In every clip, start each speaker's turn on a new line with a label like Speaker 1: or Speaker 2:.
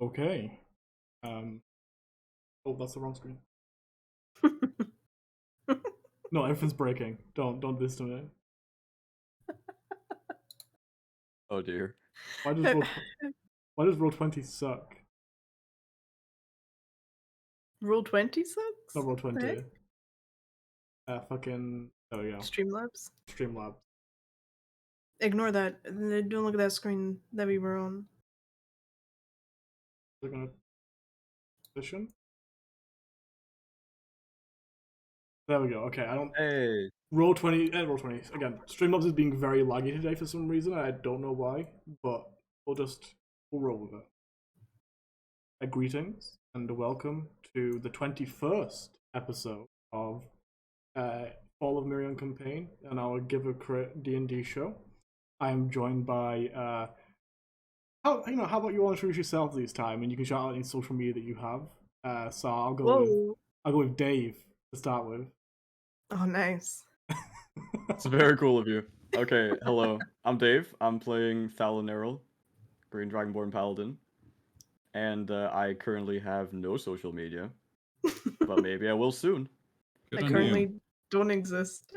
Speaker 1: Okay. Oh, that's the wrong screen. No, everything's breaking. Don't do this to me.
Speaker 2: Oh dear.
Speaker 1: Why does roll 20 suck?
Speaker 3: Roll 20 sucks?
Speaker 1: Not roll
Speaker 3: What the heck?
Speaker 1: 20. Fucking. There we go.
Speaker 3: Streamlabs?
Speaker 1: Streamlabs.
Speaker 3: Ignore that. Don't look at that screen that we were on.
Speaker 1: We're gonna position. There we go. Okay, I don't.
Speaker 2: Hey.
Speaker 1: Roll 20. Roll 20. Again, Streamlabs is being very laggy today for some reason. I don't know why, but we'll roll with it. Greetings and welcome to the 21st episode of Fall of Mireon campaign and our Give a Crit D&D show. I am joined by how about you all introduce yourselves this time, and you can shout out any social media that you have. So I'll go with Dave to start with.
Speaker 3: Oh, nice.
Speaker 2: It's very cool of you. Okay, hello. I'm Dave. I'm playing Thalaneril, Green Dragonborn Paladin. And I currently have no social media. But maybe I will soon.
Speaker 3: I currently don't exist.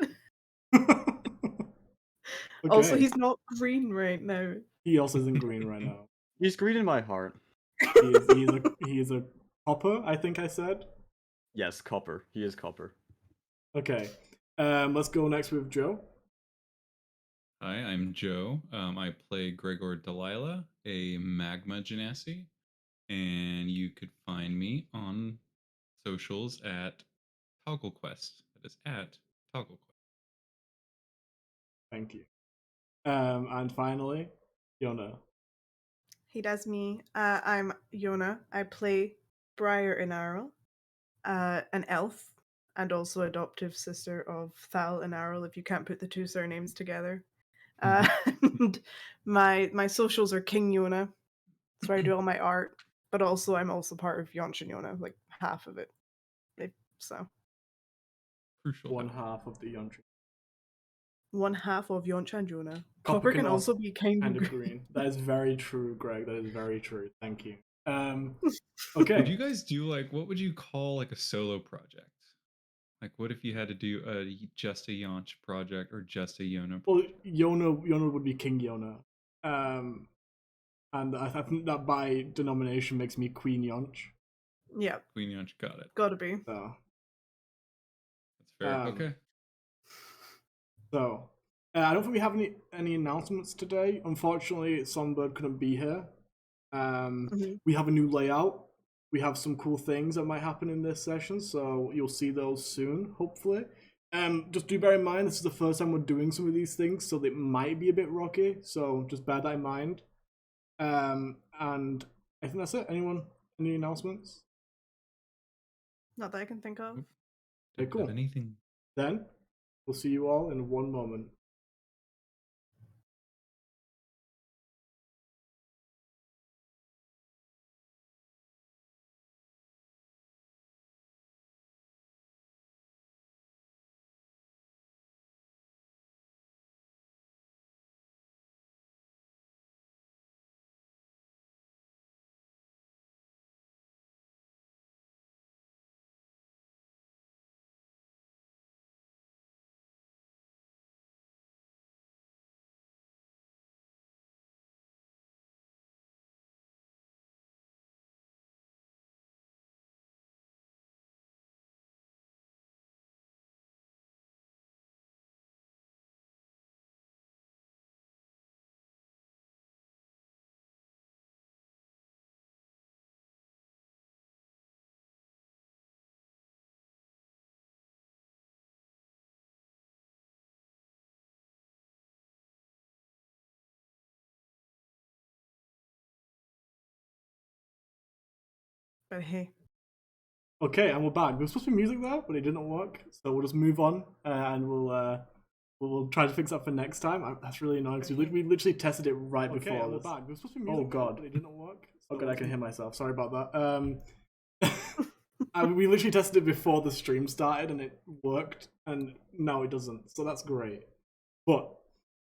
Speaker 1: Okay.
Speaker 3: Also, he's not green right now.
Speaker 1: He also isn't green right now.
Speaker 2: He's green in my heart.
Speaker 1: He is a copper, I think I said.
Speaker 2: Yes, copper. He is copper.
Speaker 1: Okay. Let's go next with Joe.
Speaker 4: Hi, I'm Joe. I play Gregor Delilah, a magma genasi, and you could find me on socials at ToggleQuest. That is at ToggleQuest.
Speaker 1: Thank you. And finally, Yona.
Speaker 3: Hey, that's me. I'm Yona. I play Briar Inarl, an elf, and also adoptive sister of Thal Inarl, if you can't put the two surnames together. And my socials are King Yona. That's where I do all my art. But also, I'm also part of yonchandyona, like half of it. So
Speaker 4: Crucial.
Speaker 1: One half of the Yonchandyona.
Speaker 3: one half of yonchandyona. Copper can also be kind of green.
Speaker 1: That is very true, Greg. That is very true. Thank you. Okay.
Speaker 4: Would you guys do what would you call like a solo project? Like, what if you had to do just a Yonch project or just a Yona project?
Speaker 1: Well, Yona would be King Yona. And I think that by denomination makes me Queen Yonch.
Speaker 3: Yeah.
Speaker 4: Queen Yonch, got it.
Speaker 3: Gotta be.
Speaker 1: So.
Speaker 4: That's fair. Okay.
Speaker 1: So, I don't think we have any announcements today. Unfortunately, Songbird couldn't be here. We have a new layout. We have some cool things that might happen in this session, so you'll see those soon, hopefully. Just do bear in mind, this is the first time we're doing some of these things, so it might be a bit rocky, so just bear that in mind. And I think that's it. Anyone? Any announcements?
Speaker 3: Not that I can think of.
Speaker 1: Okay, cool.
Speaker 4: Anything?
Speaker 1: Then, we'll see you all in one moment.
Speaker 3: But hey.
Speaker 1: Okay, and we're back. There was supposed to be music there, but it didn't work. So we'll just move on, and we'll try to fix that for next time. That's really annoying because we literally tested it right before. Okay, and we're back. There was supposed to be music there, but it didn't work. So oh god, I can hear myself. Sorry about that. We literally tested it before the stream started, and it worked, and now it doesn't. So that's great. But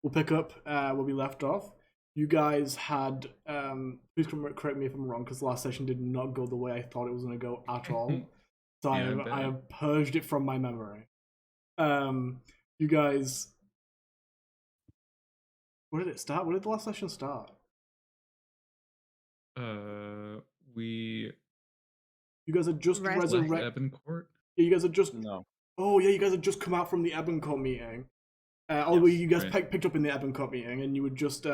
Speaker 1: we'll pick up where we left off. you guys had please correct me if I'm wrong, because last session did not go the way I thought it was going to go at all. So
Speaker 4: Yeah,
Speaker 1: I have purged it from my memory. You guys, where did it start? Where did the last session start?
Speaker 4: We
Speaker 1: You guys had just
Speaker 3: Rest.
Speaker 4: left
Speaker 1: resurrected.
Speaker 4: Ebencourt.
Speaker 1: Yeah, you guys had just.
Speaker 2: No.
Speaker 1: Oh yeah, you guys had just come out from the Ebencourt meeting. Although
Speaker 2: Yes,
Speaker 1: you guys
Speaker 4: right.
Speaker 1: picked up in the Ebencourt meeting, and you would just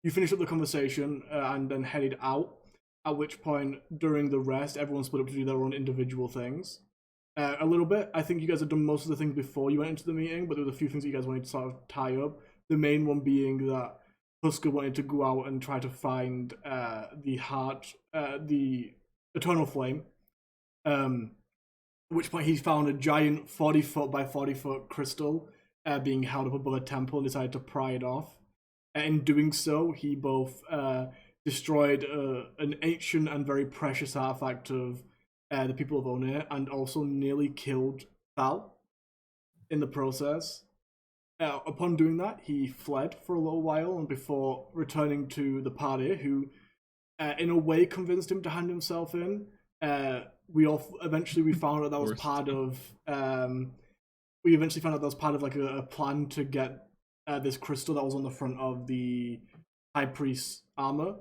Speaker 1: you finished up the conversation and then headed out. At which point, during the rest, everyone split up to do their own individual things. A little bit. I think you guys had done most of the things before you went into the meeting, but there was a few things that you guys wanted to sort of tie up. The main one being that Husker wanted to go out and try to find the eternal flame. At which point he found a giant 40-foot by 40-foot crystal being held up above a temple and decided to pry it off. In doing so, he both destroyed an ancient and very precious artifact of the people of Onir, and also nearly killed Thal in the process. Upon doing that, he fled for a little while, and before returning to the party, who in a way convinced him to hand himself in. We found out that was part of. We eventually found out that was part of like a plan to get this crystal that was on the front of the high priest's armor.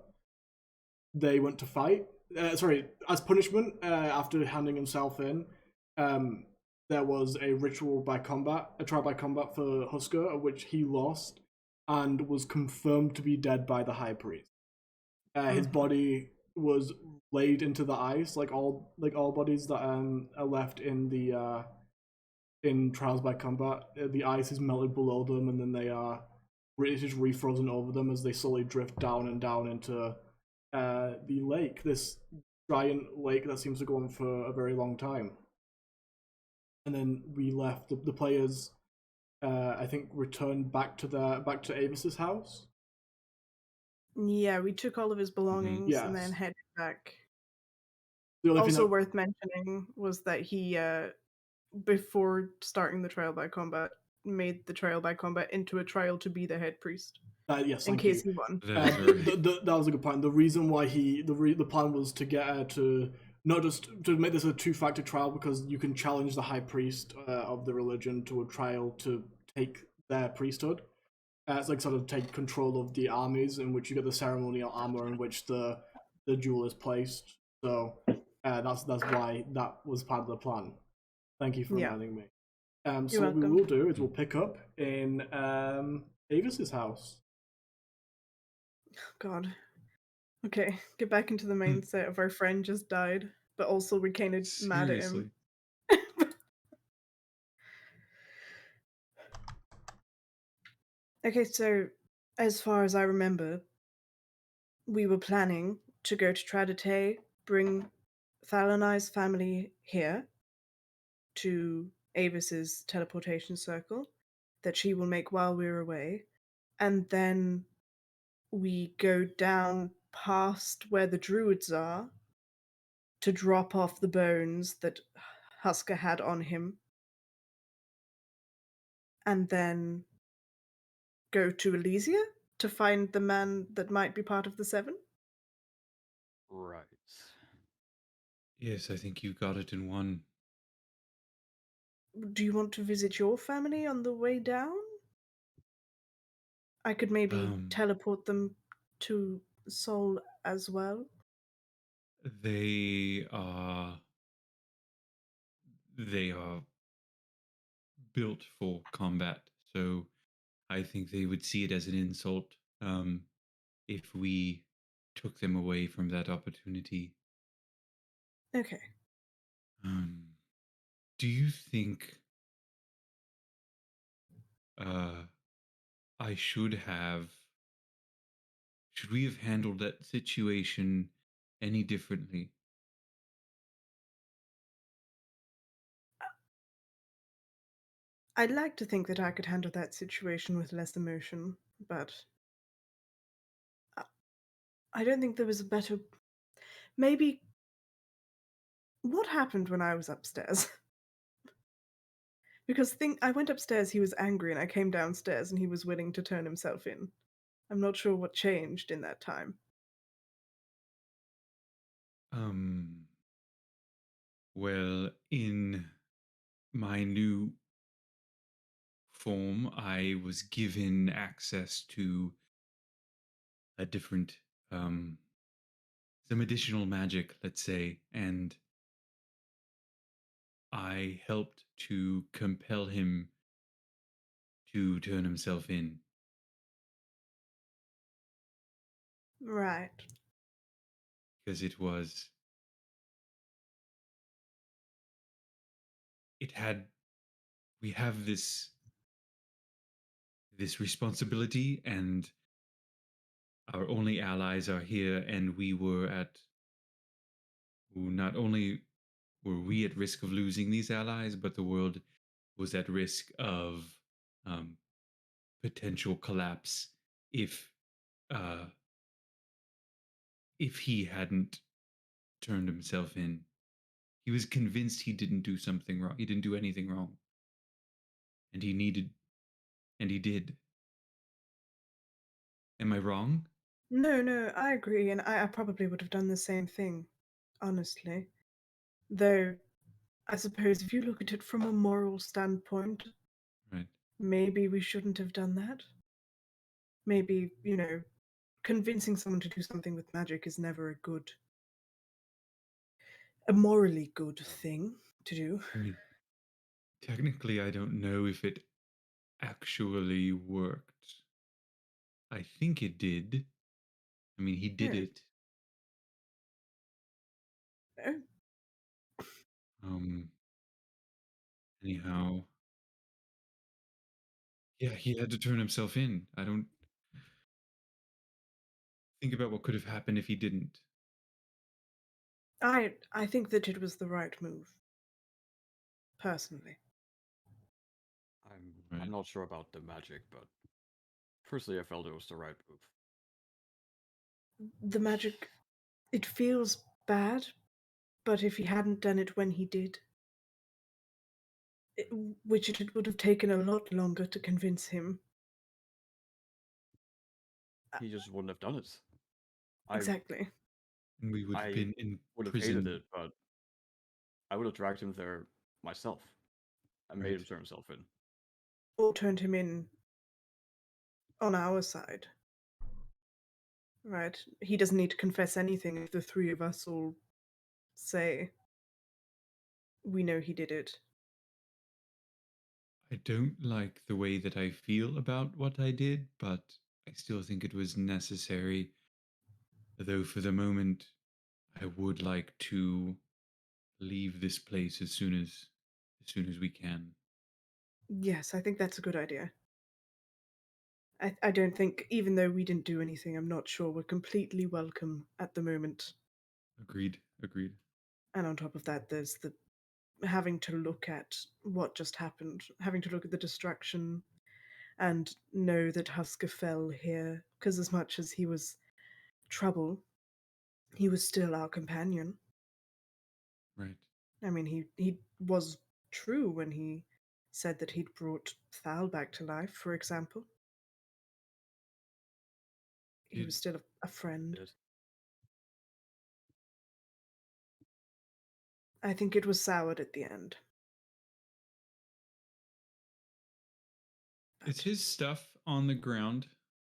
Speaker 1: They went to fight. As punishment, after handing himself in, there was a ritual by combat, a trial by combat for Husker, at which he lost and was confirmed to be dead by the high priest. His body was laid into the ice, like all bodies that are left in the in trials by combat. The ice is melted below them, and then it is refrozen over them as they slowly drift down and down into the lake. This giant lake that seems to go on for a very long time. And then we left the players. I think returned back to Avis's house.
Speaker 3: Yeah, we took all of his belongings
Speaker 1: Yes.
Speaker 3: and then headed back.
Speaker 1: The only thing
Speaker 3: Also
Speaker 1: that,
Speaker 3: worth mentioning was that he, before starting the trial by combat, made the trial by combat into a trial to be the head priest
Speaker 1: yes,
Speaker 3: in
Speaker 1: thank
Speaker 3: case
Speaker 1: you.
Speaker 3: he won.
Speaker 4: That's right.
Speaker 1: That was a good point. The reason why the plan was to get her to not just to make this a two-factor trial, because you can challenge the high priest of the religion to a trial to take their priesthood. It's like sort of take control of the armies, in which you get the ceremonial armor in which the jewel is placed. So that's why that was part of the plan. Thank you for reminding me. So what we will do is we'll pick up in Avis's house.
Speaker 3: God. Okay, get back into the mindset of our friend just died, but also we're kind of mad at him. Okay, so as far as I remember, we were planning to go to Tradite, bring Thalanai's family here to Avis's teleportation circle that she will make while we're away, and then we go down past where the druids are to drop off the bones that Husker had on him, and then go to Elysia to find the man that might be part of the Seven?
Speaker 2: Right.
Speaker 4: Yes, I think you got it in one.
Speaker 3: Do you want to visit your family on the way down? I could maybe teleport them to Seoul as well.
Speaker 4: They are built for combat, so I think they would see it as an insult if we took them away from that opportunity.
Speaker 3: Okay.
Speaker 4: Do you think I should we have handled that situation any differently?
Speaker 3: I'd like to think that I could handle that situation with less emotion, but I don't think there was a better. Maybe. What happened when I was upstairs? Because I went upstairs, he was angry, and I came downstairs, and he was willing to turn himself in. I'm not sure what changed in that time.
Speaker 4: Well, in my new form, I was given access to a different, some additional magic, let's say, and I helped to compel him to turn himself in.
Speaker 3: Right.
Speaker 4: Because it had, we have this responsibility, and our only allies are here, and we were not only were we at risk of losing these allies, but the world was at risk of um, potential collapse if uh, if he hadn't turned himself in. He was convinced he didn't do something wrong. He didn't do anything wrong, and he did. Am I wrong?
Speaker 3: No, I agree, and I probably would have done the same thing, honestly. Though, I suppose if you look at it from a moral standpoint,
Speaker 4: Right.
Speaker 3: maybe we shouldn't have done that. Maybe, convincing someone to do something with magic is never a morally good thing to do.
Speaker 4: I mean, technically, I don't know if it actually worked. I think it did. I mean, he did
Speaker 3: Oh,
Speaker 4: it.
Speaker 3: oh,
Speaker 4: Um, anyhow, yeah, he had to turn himself in. I don't think about what could have happened if he didn't.
Speaker 3: I think that it was the right move, personally.
Speaker 2: I'm
Speaker 4: Right.
Speaker 2: not sure about the magic, but personally, I felt it was the right move.
Speaker 3: The magic, it feels bad, but if he hadn't done it when he did, which it would have taken a lot longer to convince him.
Speaker 2: He just wouldn't have done it.
Speaker 3: Exactly.
Speaker 4: And we would have
Speaker 2: I
Speaker 4: been in
Speaker 2: would have hated
Speaker 4: prison.
Speaker 2: it, but I would have dragged him there myself and made
Speaker 4: Right.
Speaker 2: him turn himself in.
Speaker 3: Or turned him in on our side. Right? He doesn't need to confess anything if the three of us all say we know he did it.
Speaker 4: I don't like the way that I feel about what I did, but I still think it was necessary. Though for the moment, I would like to leave this place as soon as we can.
Speaker 3: Yes, I think that's a good idea. I don't think, even though we didn't do anything, I'm not sure we're completely welcome at the moment.
Speaker 4: Agreed. Agreed.
Speaker 3: And on top of that, there's the having to look at what just happened, having to look at the distraction and know that Husker fell here, because as much as he was trouble, he was still our companion.
Speaker 4: Right.
Speaker 3: I mean, he was true when he said that he'd brought Thal back to life, for example. He
Speaker 4: Did
Speaker 3: was still a friend.
Speaker 2: Did.
Speaker 3: I think it was soured at the end.
Speaker 4: is
Speaker 3: But
Speaker 4: his stuff on the ground?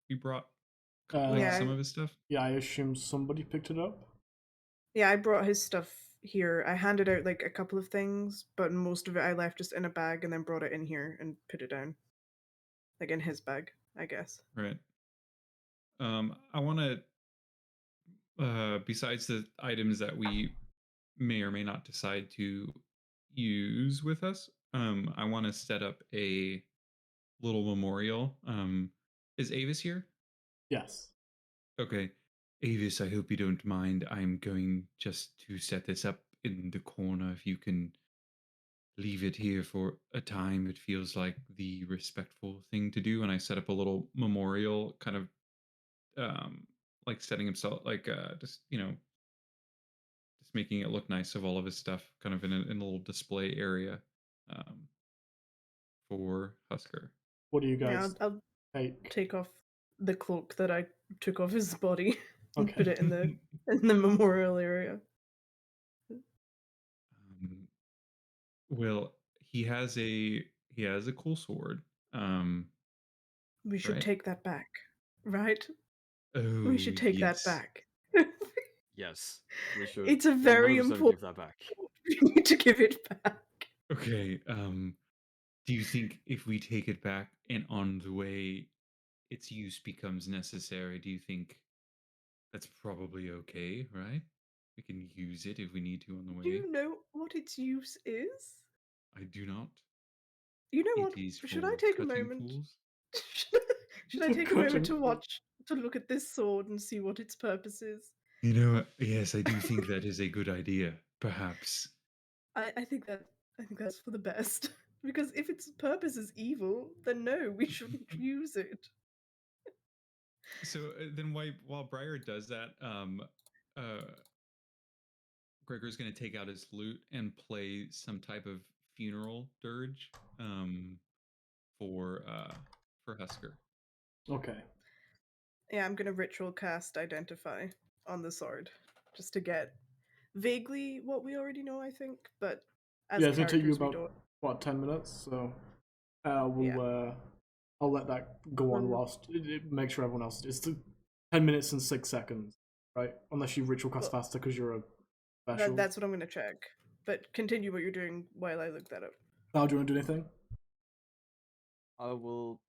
Speaker 4: We brought like
Speaker 3: yeah,
Speaker 4: some of his stuff.
Speaker 1: Yeah, I assume somebody picked it up.
Speaker 3: yeah, I brought his stuff here. I handed out like a couple of things, but most of it I left just in a bag and then brought it in here and put it down. Like in his bag, I guess.
Speaker 4: Right. I want to. Besides the items that we may or may not decide to use with us, I want to set up a little memorial. Is Avis here?
Speaker 1: Yes.
Speaker 4: Okay. Avis, I hope you don't mind. I'm going just to set this up in the corner. If you can leave it here for a time, it feels like the respectful thing to do. And I set up a little memorial, kind of like setting himself, like just making it look nice of all of his stuff, kind of in a little display area um, for Husker.
Speaker 1: What do you
Speaker 3: Yeah,
Speaker 1: guys
Speaker 3: I'll
Speaker 1: take?
Speaker 3: take off the cloak that I took off his body and
Speaker 1: Okay.
Speaker 3: put it in the memorial area.
Speaker 4: Um, well, he has a cool sword.
Speaker 3: We should
Speaker 4: Right?
Speaker 3: take that back, right? We
Speaker 4: Oh
Speaker 3: should take that
Speaker 4: yes.
Speaker 3: back.
Speaker 2: Yes, we should
Speaker 3: It's a very
Speaker 2: 100% give
Speaker 3: important.
Speaker 2: that back.
Speaker 3: We need to give it back.
Speaker 4: Okay. Do you think if we take it back and on the way its use becomes necessary, do you think that's probably okay, right? We can use it if we need to on the
Speaker 3: Do
Speaker 4: way.
Speaker 3: you know what its use is?
Speaker 4: I do not.
Speaker 3: You know
Speaker 4: It
Speaker 3: what?
Speaker 4: is
Speaker 3: Should I
Speaker 4: for
Speaker 3: take a
Speaker 4: cutting
Speaker 3: moment?
Speaker 4: fools.
Speaker 3: Should I
Speaker 1: For
Speaker 3: take a moment
Speaker 1: cutting
Speaker 3: to look at this sword and see what its purpose is?
Speaker 4: You know what? Yes, I do think that is a good idea. Perhaps.
Speaker 3: I think that's for the best. Because if its purpose is evil, then no, we shouldn't use it.
Speaker 4: So then, while Briar does that, uh, Gregor's going to take out his lute and play some type of funeral dirge, for Husker.
Speaker 1: Okay.
Speaker 3: Yeah, I'm gonna ritual cast Identify on the sword just to get vaguely what we already know, I think, but as
Speaker 1: Yeah, it's gonna take you
Speaker 3: characters we
Speaker 1: about
Speaker 3: don't.
Speaker 1: what 10 minutes. So
Speaker 3: Yeah.
Speaker 1: I'll let that go on
Speaker 3: Mhm.
Speaker 1: whilst make sure everyone else. It's 10 minutes and 6 seconds, right? Unless you ritual cast
Speaker 3: Well,
Speaker 1: faster because you're a special.
Speaker 3: that's what I'm gonna check. But continue what you're doing while I look that up.
Speaker 1: Now, do you want to do anything?
Speaker 2: I will.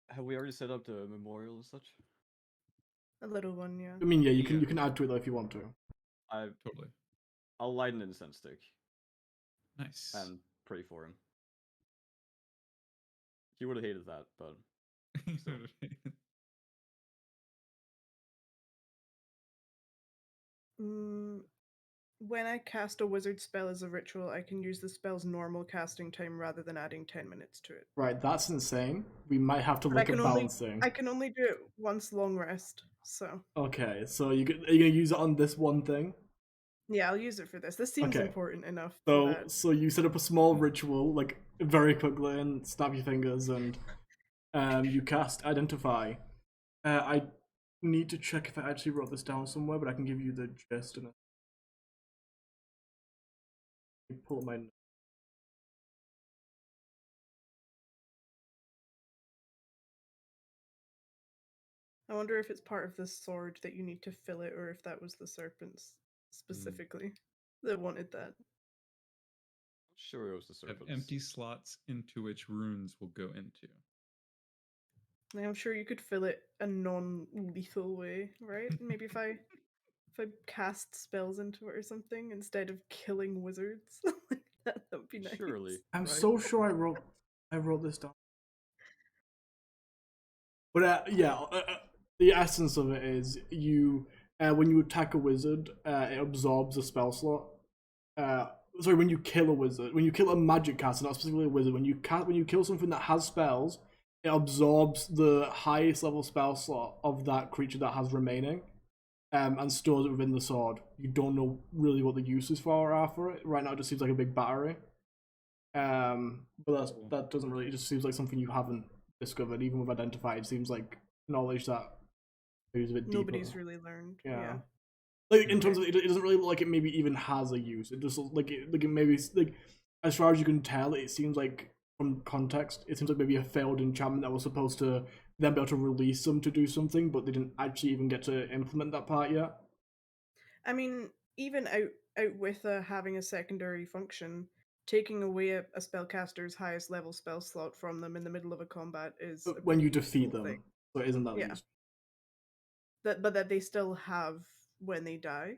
Speaker 2: Have we already set up the memorial and such?
Speaker 3: A little one, yeah.
Speaker 1: I mean, yeah, you
Speaker 4: Yeah.
Speaker 1: can add to it though if you want to.
Speaker 4: Totally.
Speaker 2: I'll light an incense stick
Speaker 4: Nice.
Speaker 2: and pray for him. He would have hated that, but still.
Speaker 3: When I cast a wizard spell as a ritual, I can use the spell's normal casting time rather than adding 10 minutes to it.
Speaker 1: Right, that's insane. We might have to
Speaker 3: But
Speaker 1: look at balancing.
Speaker 3: I can only do it once long rest. So
Speaker 1: Okay, so are you gonna use it on this one thing?
Speaker 3: yeah, I'll use it for this. This seems
Speaker 1: Okay.
Speaker 3: important enough for that.
Speaker 1: So you set up a small ritual, like very quickly, and snap your fingers, and you cast Identify. I need to check if I actually wrote this down somewhere, but I can give you the gist. And pull up my.
Speaker 3: I wonder if it's part of the sword that you need to fill it, or if that was the serpents specifically that wanted that.
Speaker 2: Sure, it was the
Speaker 4: Have
Speaker 2: serpents.
Speaker 4: empty slots into which runes will go into.
Speaker 3: I'm sure you could fill it a non-lethal way, right? Maybe if I cast spells into it or something instead of killing wizards, like that would be nice.
Speaker 2: Surely.
Speaker 1: I'm
Speaker 2: right?
Speaker 1: so sure I wrote this down. But the essence of it is you when you attack a wizard, it absorbs a spell slot. Sorry, when you kill a wizard, when you kill a magic caster, not specifically a wizard, when you kill something that has spells, it absorbs the highest level spell slot of that creature that has remaining, and stores it within the sword. You don't know really what the uses are for it. Right now, it just seems like a big battery. But that doesn't really. It just seems like something you haven't discovered. Even with Identify, it seems like knowledge that is a bit deeper.
Speaker 3: Nobody's really learned. Yeah.
Speaker 1: Like in terms of it doesn't really look like it maybe even has a use. It just like it maybe like as far as you can tell, it seems like from context, it seems like maybe a failed enchantment that was supposed to then be able to release them to do something, but they didn't actually even get to implement that part yet.
Speaker 3: I mean, even out with having a secondary function, taking away a spellcaster's highest level spell slot from them in the middle of a combat is a
Speaker 1: When you
Speaker 3: pretty
Speaker 1: defeat
Speaker 3: useful
Speaker 1: them,
Speaker 3: thing.
Speaker 1: so isn't that
Speaker 3: Yeah.
Speaker 1: useful?
Speaker 3: But that they still have when they die.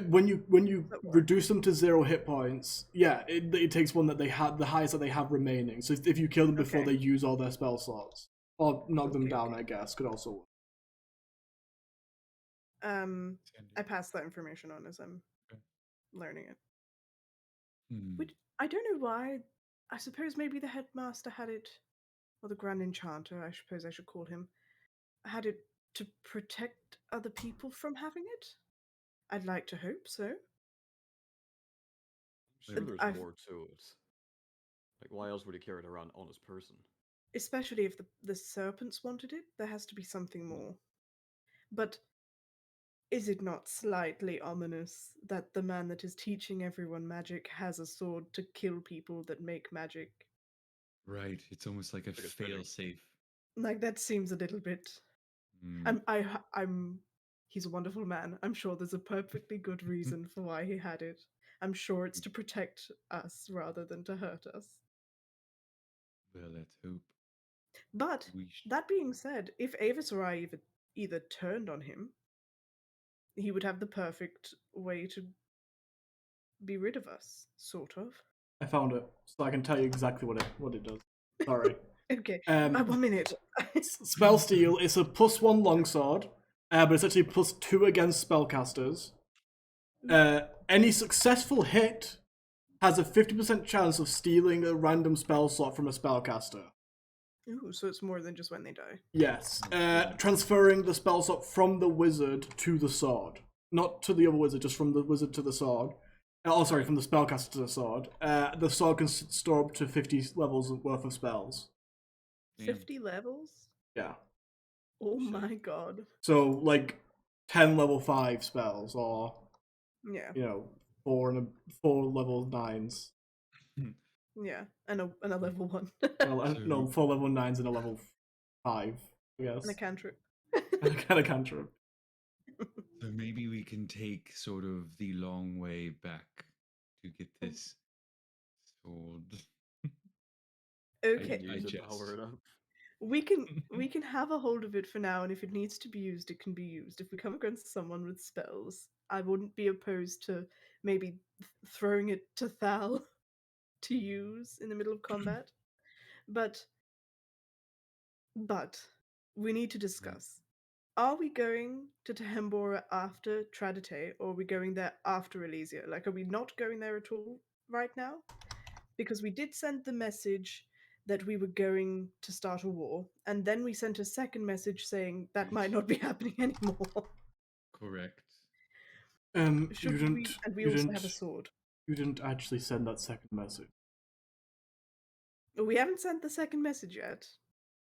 Speaker 1: When you reduce them to 0 hit points, yeah, it takes one that they have the highest that they have remaining. So if you kill them before they use all their spell slots, or knock them down, I guess could also work.
Speaker 3: I pass that information on as I'm learning it.
Speaker 4: Hmm.
Speaker 3: Which I don't know why. I suppose maybe the headmaster had it, or the Grand Enchanter, I suppose I should call him, had it to protect other people from having it. I'd like to hope so.
Speaker 2: I'm sure there's more to it. Like, why else would he carry it around on his person?
Speaker 3: especially if the serpents wanted it, there has to be something more. But is it not slightly ominous that the man that is teaching everyone magic has a sword to kill people that make magic?
Speaker 4: Right. It's almost like a
Speaker 2: Like it's fitting.
Speaker 4: fail-safe.
Speaker 3: Like that seems a little bit.
Speaker 4: Mm.
Speaker 3: I'm. He's a wonderful man. I'm sure there's a perfectly good reason for why he had it. I'm sure it's to protect us rather than to hurt us.
Speaker 4: Well, let's hope.
Speaker 3: But that being said, if Avis or I either turned on him, he would have the perfect way to be rid of us, sort of.
Speaker 1: I found it, so I can tell you exactly what it does. Sorry.
Speaker 3: Okay,
Speaker 1: 1
Speaker 3: minute.
Speaker 1: Spell steal is a +1 longsword, but it's actually +2 against spellcasters. Any successful hit has a 50% chance of stealing a random spell slot from a spellcaster.
Speaker 3: Ooh, so it's more than just when they die.
Speaker 1: Yes. Transferring the spell slot from the wizard to the sword. Not to the other wizard, just from the wizard to the sword. From the spellcaster to the sword. The sword can store up to 50 levels worth of spells.
Speaker 3: 50 levels?
Speaker 1: Yeah.
Speaker 3: Oh my god.
Speaker 1: So, like, 10 level 5 spells, or,
Speaker 3: Yeah.
Speaker 1: 4 level 9s.
Speaker 3: Yeah, and a level 1.
Speaker 1: Well, no, 4 level 9s and a level 5, I guess.
Speaker 3: And a cantrip.
Speaker 1: And a cantrip.
Speaker 4: So maybe we can take sort of the long way back to get this sword.
Speaker 3: Okay.
Speaker 2: Use it, power it up.
Speaker 3: We can have a hold of it for now, and if it needs to be used, it can be used. If we come against someone with spells, I wouldn't be opposed to maybe throwing it to Thal to use in the middle of combat. But we need to discuss. Are we going to Tehembora after Tradite, or are we going there after Elysia? Like, are we not going there at all right now? Because we did send the message that we were going to start a war, and then we sent a second message saying that might not be happening anymore.
Speaker 4: Correct.
Speaker 3: Should we? And we also have a sword.
Speaker 1: You didn't actually send that second message.
Speaker 3: We haven't sent the second message yet.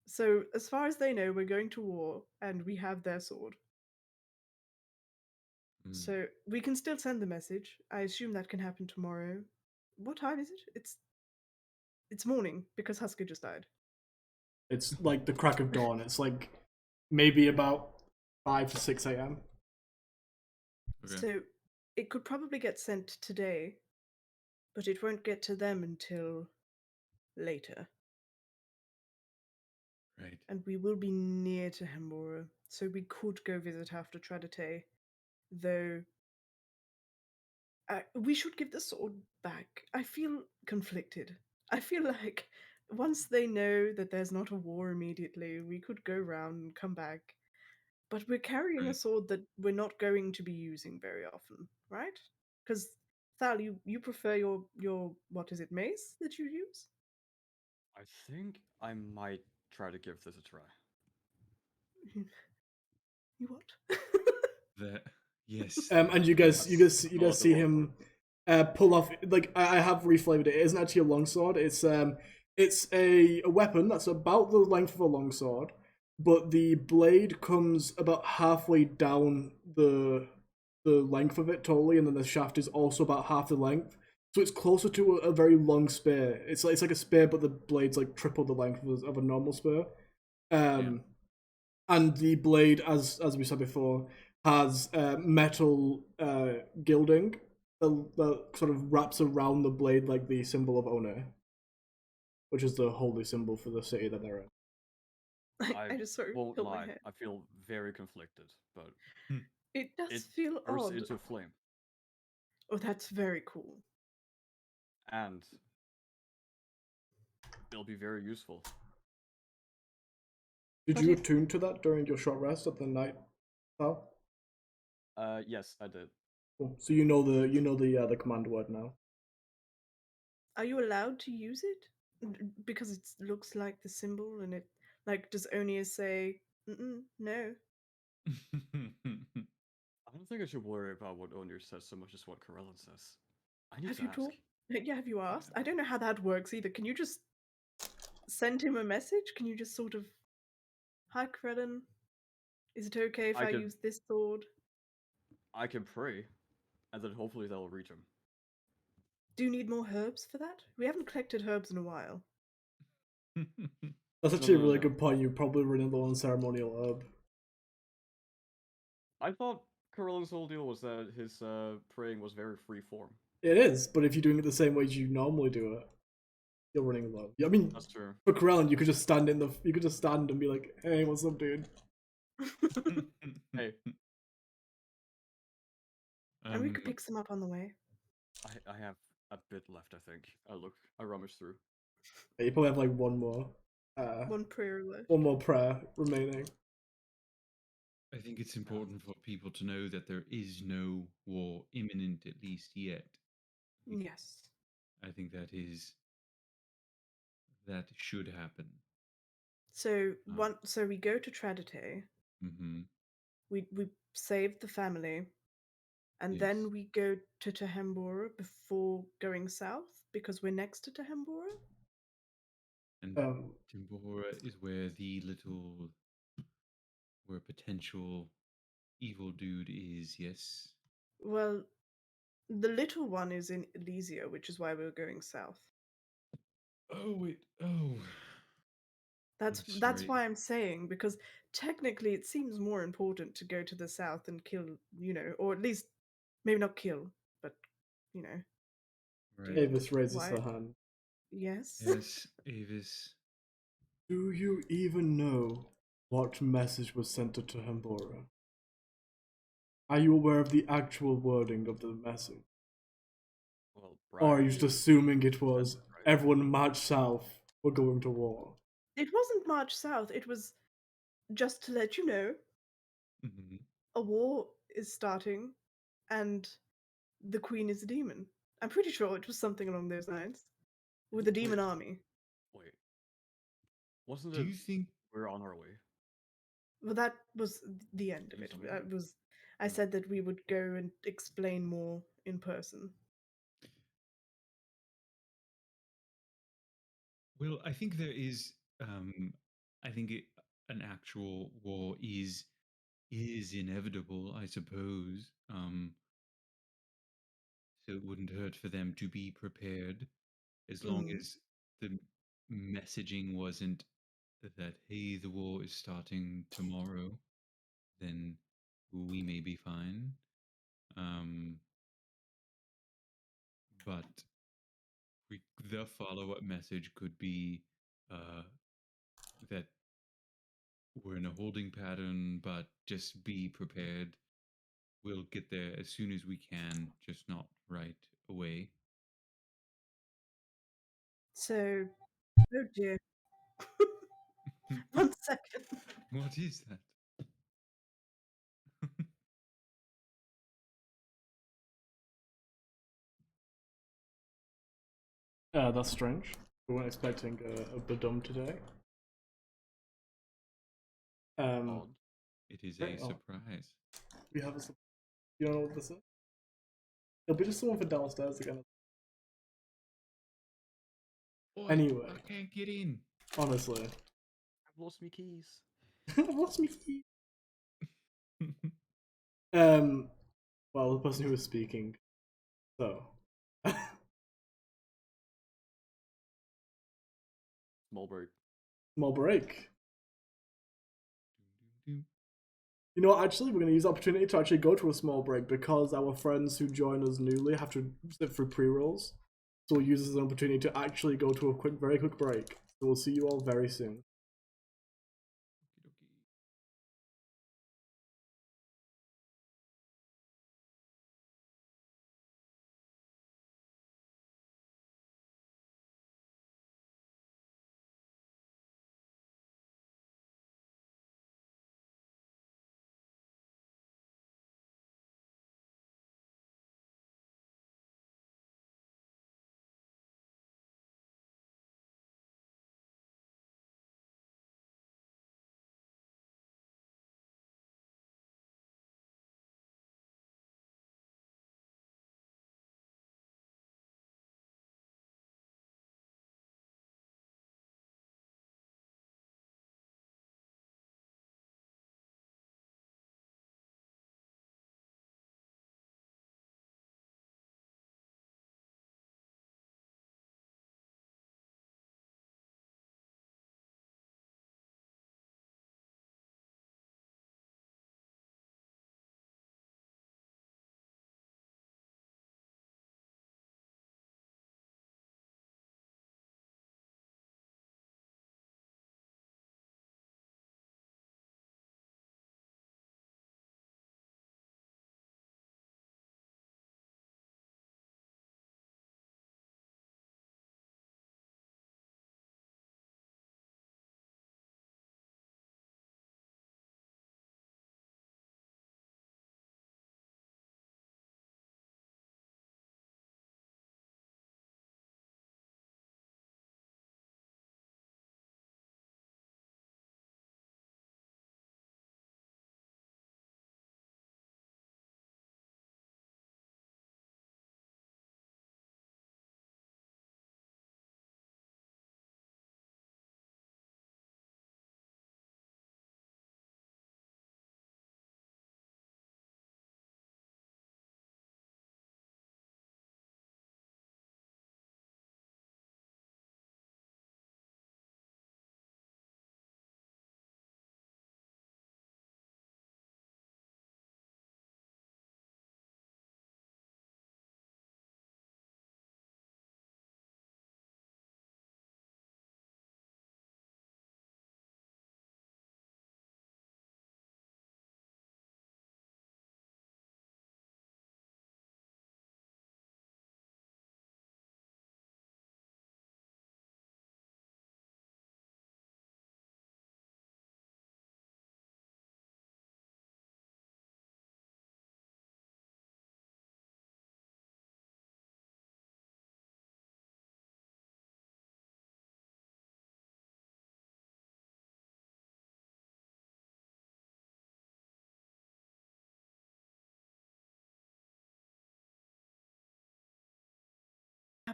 Speaker 3: So, as far as they know, we're going to war, and we have their sword. So, we can still send the message. I assume that can happen tomorrow. What time is it? It's morning, because Husker just died.
Speaker 1: It's like the crack of dawn. It's like maybe about 5 to 6 a.m.
Speaker 4: Okay.
Speaker 3: So, it could probably get sent today, but it won't get to them until later.
Speaker 4: Right.
Speaker 3: And we will be near to Hembora, so we could go visit after Tradite, though we should give the sword back. I feel conflicted. I feel like once they know that there's not a war immediately, we could go round and come back. But we're carrying a sword that we're not going to be using very often, right? Because Thal, you prefer your what is it, mace that you use?
Speaker 2: I think I might try to give this a try.
Speaker 3: You what?
Speaker 4: That yes.
Speaker 1: And you guys see him pull off, like, I have reflavored it. It isn't actually a longsword. It's a weapon that's about the length of a longsword, but the blade comes about halfway down the length of it totally, and then the shaft is also about half the length. So it's closer to a very long spear. It's like a spear, but the blade's like triple the length of a normal spear. And the blade, as we said before, has metal gilding that sort of wraps around the blade like the symbol of One, which is the holy symbol for the city that they're in.
Speaker 3: I just sort of
Speaker 2: won't
Speaker 3: tilt my
Speaker 2: lie.
Speaker 3: head.
Speaker 2: I feel very conflicted, but
Speaker 3: It does
Speaker 2: it
Speaker 3: feel
Speaker 2: bursts
Speaker 3: odd.
Speaker 2: into flame,
Speaker 3: Oh, that's very cool.
Speaker 2: and it'll be very useful.
Speaker 1: Did you attune to that during your short rest at the night, Val?
Speaker 2: Yes, I did.
Speaker 1: Cool. So you know the command word now.
Speaker 3: Are you allowed to use it? Because it looks like the symbol, and it like does Onia say no?
Speaker 2: I don't think I should worry about what Onir says so much as what Corellan says. I need
Speaker 3: Have
Speaker 2: to
Speaker 3: you
Speaker 2: ask.
Speaker 3: told? Yeah, have you asked? I don't know how that works either. Can you just send him a message? Can you just sort of, hi, Krellin, is it okay if I use this sword?
Speaker 2: I can pray, and then hopefully that'll reach him.
Speaker 3: Do you need more herbs for that? We haven't collected herbs in a while.
Speaker 1: That's actually a really
Speaker 2: No.
Speaker 1: good point. You're probably running low on ceremonial herb.
Speaker 2: I thought Corelli's whole deal was that his praying was very free form.
Speaker 1: It is, but if you're doing it the same way as you normally do it, you're running low. I mean,
Speaker 2: That's true.
Speaker 1: for Corellin, you could just stand and be like, "Hey, what's up, dude?"
Speaker 2: Hey,
Speaker 3: And we could pick some up on the way.
Speaker 2: I have a bit left, I think. I rummaged through.
Speaker 1: Yeah, you probably have like one more.
Speaker 3: One prayer left.
Speaker 1: One more prayer remaining.
Speaker 4: I think it's important for people to know that there is no war imminent, at least yet.
Speaker 3: Yes.
Speaker 4: I think that should happen.
Speaker 3: So so we go to Tradite.
Speaker 4: Mm-hmm.
Speaker 3: We save the family, and then we go to Tehembora before going south because we're next to Tehembora.
Speaker 4: And Timbora is where where potential evil dude is. Yes.
Speaker 3: Well, the little one is in Elysia, which is why we're going south.
Speaker 4: Oh wait. Oh.
Speaker 3: That's why I'm saying, because technically it seems more important to go to the south and kill, or at least maybe not kill, but
Speaker 4: Right.
Speaker 1: Avis raises her hand.
Speaker 3: Yes.
Speaker 4: Yes, Avis.
Speaker 1: Do you even know what message was sent to Tehembora? Are you aware of the actual wording of the message?
Speaker 2: Well,
Speaker 1: Or are you just assuming it was everyone march south, we're going to war?
Speaker 3: It wasn't march south, it was just to let you know a war is starting and the queen is a demon. I'm pretty sure it was something along those lines. With a demon army.
Speaker 2: Wait. Wasn't
Speaker 4: Do
Speaker 2: it
Speaker 4: you think
Speaker 2: we're on our way?
Speaker 3: Well, that was the end of it. I said that we would go and explain more in person.
Speaker 4: Well, I think there is. I think an actual war is inevitable, I suppose. So it wouldn't hurt for them to be prepared, as long as the messaging wasn't that, hey, the war is starting tomorrow, then we may be fine. But the follow-up message could be that we're in a holding pattern, but just be prepared. We'll get there as soon as we can, just not right away.
Speaker 3: So, oh dear. 1 second.
Speaker 4: What is that?
Speaker 1: That's strange. We weren't expecting a Badum today.
Speaker 4: It is a surprise.
Speaker 1: We have a surprise. You don't know what this is? It'll be just someone for downstairs again.
Speaker 4: Boy,
Speaker 1: Anyway.
Speaker 4: I can't get in.
Speaker 1: Honestly.
Speaker 2: I've lost me keys.
Speaker 1: I've lost me keys. Well, the person who was speaking. So.
Speaker 2: Small break.
Speaker 1: Small break. You know, actually, we're going to use the opportunity to actually go to a small break because our friends who join us newly have to sit through pre-rolls. So we'll use this as an opportunity to actually go to a very quick break. So we'll see you all very soon.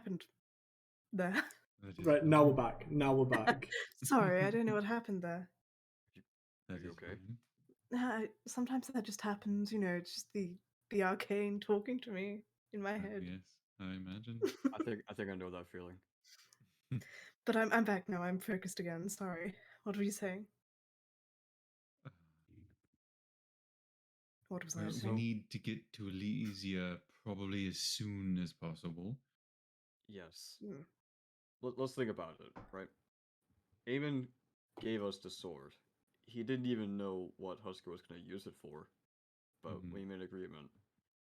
Speaker 3: happened there?
Speaker 1: Right, now we're back. Now we're back.
Speaker 3: Sorry, I don't know what happened there.
Speaker 4: That
Speaker 2: You
Speaker 4: is
Speaker 2: okay?
Speaker 4: fine.
Speaker 3: Sometimes that just happens, it's just the arcane talking to me in my head.
Speaker 4: Yes, I imagine.
Speaker 2: I think I know that feeling.
Speaker 3: But I'm back now. I'm focused again. Sorry. What were you saying? What was I
Speaker 4: Well, we
Speaker 3: saying?
Speaker 4: need to get to Elysia probably as soon as possible.
Speaker 2: Yes.
Speaker 3: Hmm.
Speaker 2: Let's think about it, right? Eamon gave us the sword. He didn't even know what Husker was going to use it for, but we made an agreement.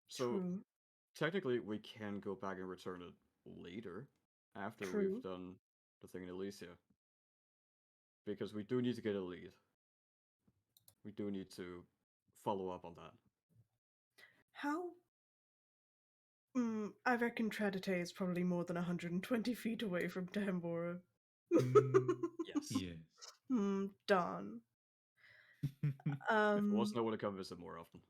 Speaker 2: So
Speaker 3: True.
Speaker 2: technically, we can go back and return it later, after
Speaker 3: True.
Speaker 2: we've done the thing in Elysia. Because we do need to get a lead. We do need to follow up on that.
Speaker 3: How? I reckon Tradite is probably more than 120 feet away from Tambora.
Speaker 2: Yes.
Speaker 4: Yes.
Speaker 3: Darn.
Speaker 2: If it wasn't, I would have come visit more often.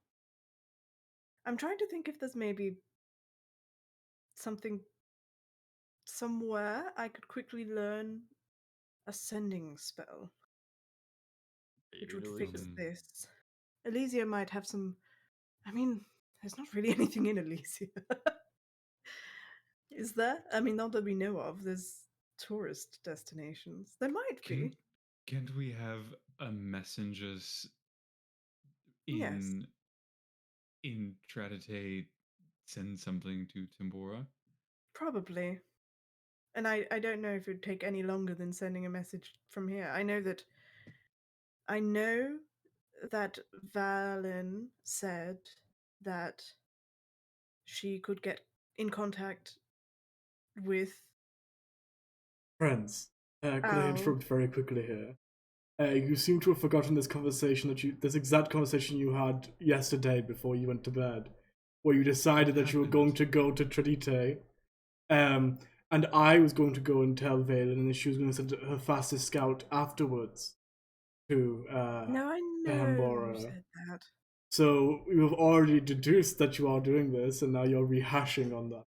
Speaker 3: I'm trying to think if there's maybe something somewhere I could quickly learn a sending spell, which
Speaker 2: Maybe
Speaker 3: would
Speaker 2: in
Speaker 3: fix
Speaker 2: Elysia.
Speaker 3: this. Elysia might have some. I mean, there's not really anything in Elysia. Is there? I mean, not that we know of. There's tourist destinations. There might be.
Speaker 4: Can't we have a messengers
Speaker 3: Yes,
Speaker 4: in Tradite send something to Tambora?
Speaker 3: probably. And I don't know if it would take any longer than sending a message from here. I know that Valen said that she could get in contact with
Speaker 1: Friends, could I
Speaker 3: Al.
Speaker 1: interrupt very quickly here? You seem to have forgotten this exact conversation you had yesterday before you went to bed, where you decided that you were going to go to Tradite, and I was going to go and tell Valen, and then she was going to send her fastest scout afterwards to
Speaker 3: No, I know you
Speaker 1: Hambora.
Speaker 3: said that.
Speaker 1: So you have already deduced that you are doing this, and now you're rehashing on that.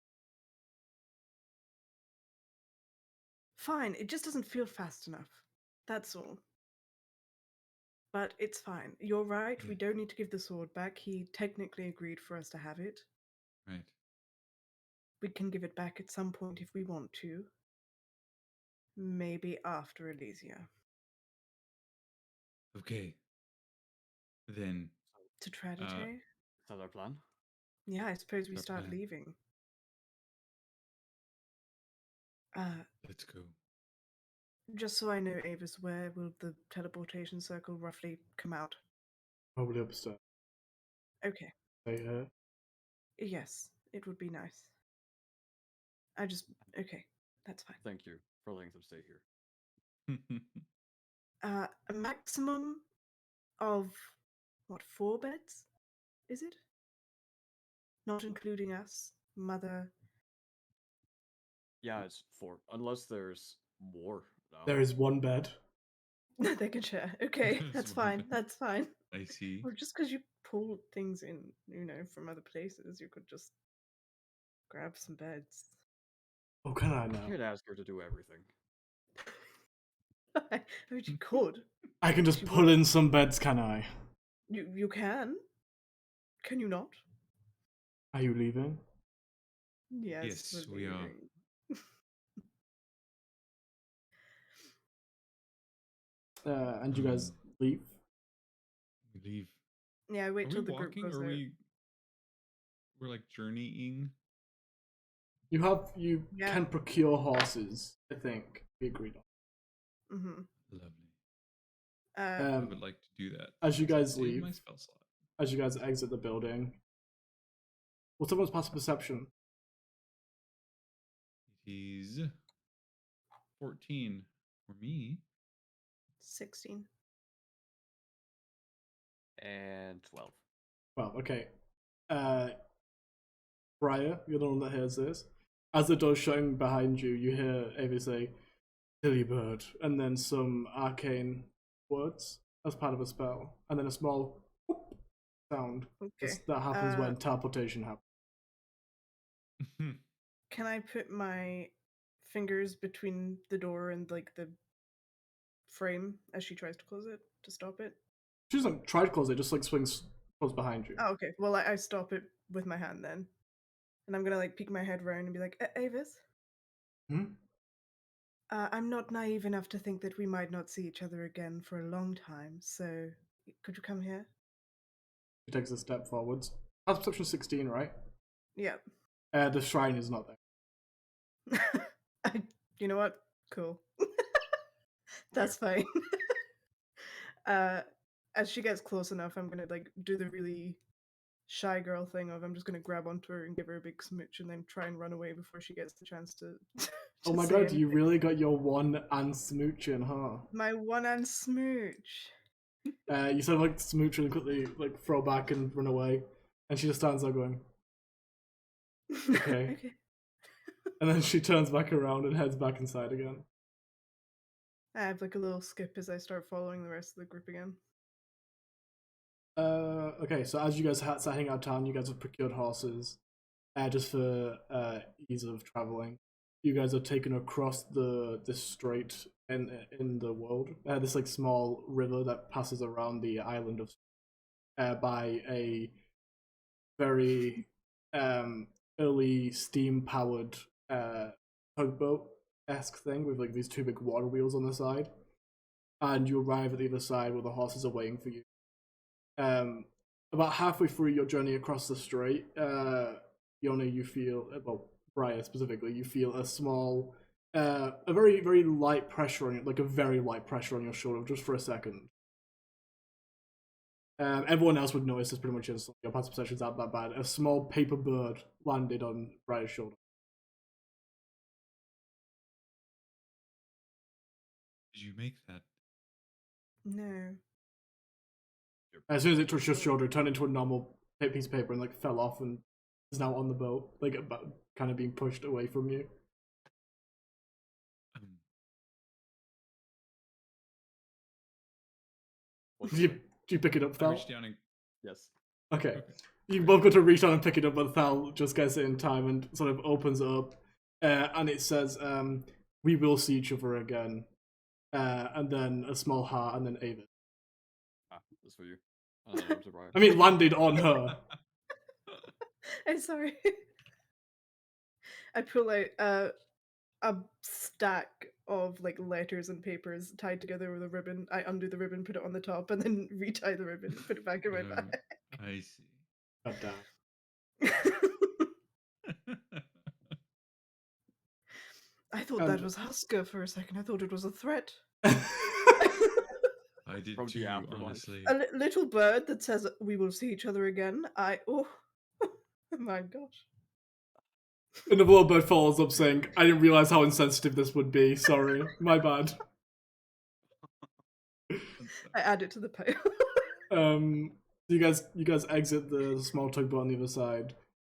Speaker 3: Fine, it just doesn't feel fast enough. That's all. But it's fine. You're right, we don't need to give the sword back. He technically agreed for us to have it.
Speaker 4: Right.
Speaker 3: We can give it back at some point if we want to. Maybe after Elysia.
Speaker 4: Okay. Then.
Speaker 3: To Tradite?
Speaker 2: Is that our plan?
Speaker 3: Yeah, I suppose we
Speaker 4: our
Speaker 3: start
Speaker 4: plan.
Speaker 3: leaving.
Speaker 4: Let's go.
Speaker 3: Just so I know, Avis, where will the teleportation circle roughly come out?
Speaker 1: Probably upstairs.
Speaker 3: Okay.
Speaker 1: Stay here.
Speaker 3: Yes, it would be nice. Okay, that's fine.
Speaker 2: Thank you for letting them stay here.
Speaker 3: A maximum of, 4 beds? Is it? Not including us, Mother.
Speaker 2: Yeah, it's 4. Unless there's more now.
Speaker 1: There is one bed.
Speaker 3: They can share. Okay,
Speaker 4: There's
Speaker 3: that's
Speaker 4: one
Speaker 3: fine.
Speaker 4: bed.
Speaker 3: That's fine.
Speaker 4: I see.
Speaker 3: Or just because you pull things in, from other places, you could just grab some beds.
Speaker 1: Oh, can I
Speaker 2: You
Speaker 1: now?
Speaker 2: can't ask her to do everything.
Speaker 3: I mean, you could.
Speaker 1: I can just
Speaker 3: She
Speaker 1: pull
Speaker 3: would.
Speaker 1: in some beds, can I?
Speaker 3: You can. Can you not?
Speaker 1: Are you leaving?
Speaker 3: Yes,
Speaker 4: Yes,
Speaker 3: we're
Speaker 4: we are.
Speaker 3: leaving.
Speaker 1: And you guys leave?
Speaker 4: We leave.
Speaker 3: Yeah, wait
Speaker 4: Are
Speaker 3: till
Speaker 4: we
Speaker 3: the group
Speaker 4: walking
Speaker 3: goes
Speaker 4: or
Speaker 3: out.
Speaker 4: we're like journeying?
Speaker 1: You
Speaker 3: Yeah.
Speaker 1: can procure horses, I think. We agreed on.
Speaker 3: Mm-hmm.
Speaker 4: Lovely. I would like to do that.
Speaker 1: As you
Speaker 4: since it
Speaker 1: guys
Speaker 4: saved
Speaker 1: leave,
Speaker 4: my spell slot.
Speaker 1: as you guys exit the building, what's everyone's passive perception?
Speaker 4: It is 14 for me.
Speaker 3: 16.
Speaker 2: And 12.
Speaker 1: Well, okay. Briar, you're the one that hears this. As the door's shutting behind you, you hear Avi say, "Silly bird," and then some arcane words as part of a spell, and then a small whoop sound
Speaker 3: Okay.
Speaker 1: that happens when teleportation happens.
Speaker 3: Can I put my fingers between the door and like the frame as she tries to close it to stop it?
Speaker 1: She doesn't try to close it, just like swings close behind you.
Speaker 3: Oh, okay. Well, I stop it with my hand then, and I'm gonna like peek my head around and be like, Avis. I'm not naive enough to think that we might not see each other again for a long time, so could you come here?
Speaker 1: She takes a step forwards. That's perception 16, right?
Speaker 3: Yeah.
Speaker 1: The shrine is not there.
Speaker 3: You know what? Cool. That's fine. As she gets close enough, I'm gonna like do the really shy girl thing of I'm just gonna grab onto her and give her a big smooch and then try and run away before she gets the chance to.
Speaker 1: Oh my god, you really got your one and smooching, huh?
Speaker 3: My one and smooch.
Speaker 1: You sort of like smooch and quickly like throw back and run away, and she just stands there going, okay.
Speaker 3: Okay.
Speaker 1: And then she turns back around and heads back inside again.
Speaker 3: I have like a little skip as I start following the rest of the group again.
Speaker 1: Okay, so as you guys start heading out of town, you guys have procured horses, just for ease of traveling. You guys are taken across this strait in the world. This like small river that passes around the island of by a very early steam powered tugboat-esque thing with like these two big water wheels on the side. And you arrive at the other side where the horses are waiting for you. About halfway through your journey across the strait, Yona, you feel, well, Briar specifically, you feel a small, a very, very light pressure on you, like a very light pressure on your shoulder, just for a second. Everyone else would notice this pretty much instantly. Your passive perception's not that bad. A small paper bird landed on Briar's shoulder.
Speaker 4: Did you make that?
Speaker 3: No.
Speaker 1: As soon as it touched your shoulder, it turned into a normal piece of paper and like fell off and is now on the boat, like about, kind of being pushed away from you. Do you pick it up, Thal?
Speaker 4: I reach down and...
Speaker 2: Yes.
Speaker 1: Okay. You both got to reach out and pick it up, but Thal just gets it in time and sort of opens it up. And it says, we will see each other again. And then a small heart, and then Avis.
Speaker 2: Ah, that's for you.
Speaker 1: I mean, landed on her.
Speaker 3: I'm sorry. I pull out a stack of like letters and papers tied together with a ribbon. I undo the ribbon, put it on the top, and then retie the ribbon, put it back in my bag.
Speaker 4: I see.
Speaker 1: God damn.
Speaker 3: I thought that was Husker for a second. I thought it was a threat.
Speaker 4: I did
Speaker 2: From
Speaker 4: too,
Speaker 2: the afterlife.
Speaker 4: honestly.
Speaker 3: A little bird that says we will see each other again. Oh my gosh.
Speaker 1: And the little bird follows up saying, I didn't realize how insensitive this would be. Sorry. My bad.
Speaker 3: I add it to the pile.
Speaker 1: You guys exit the small tugboat on the other side,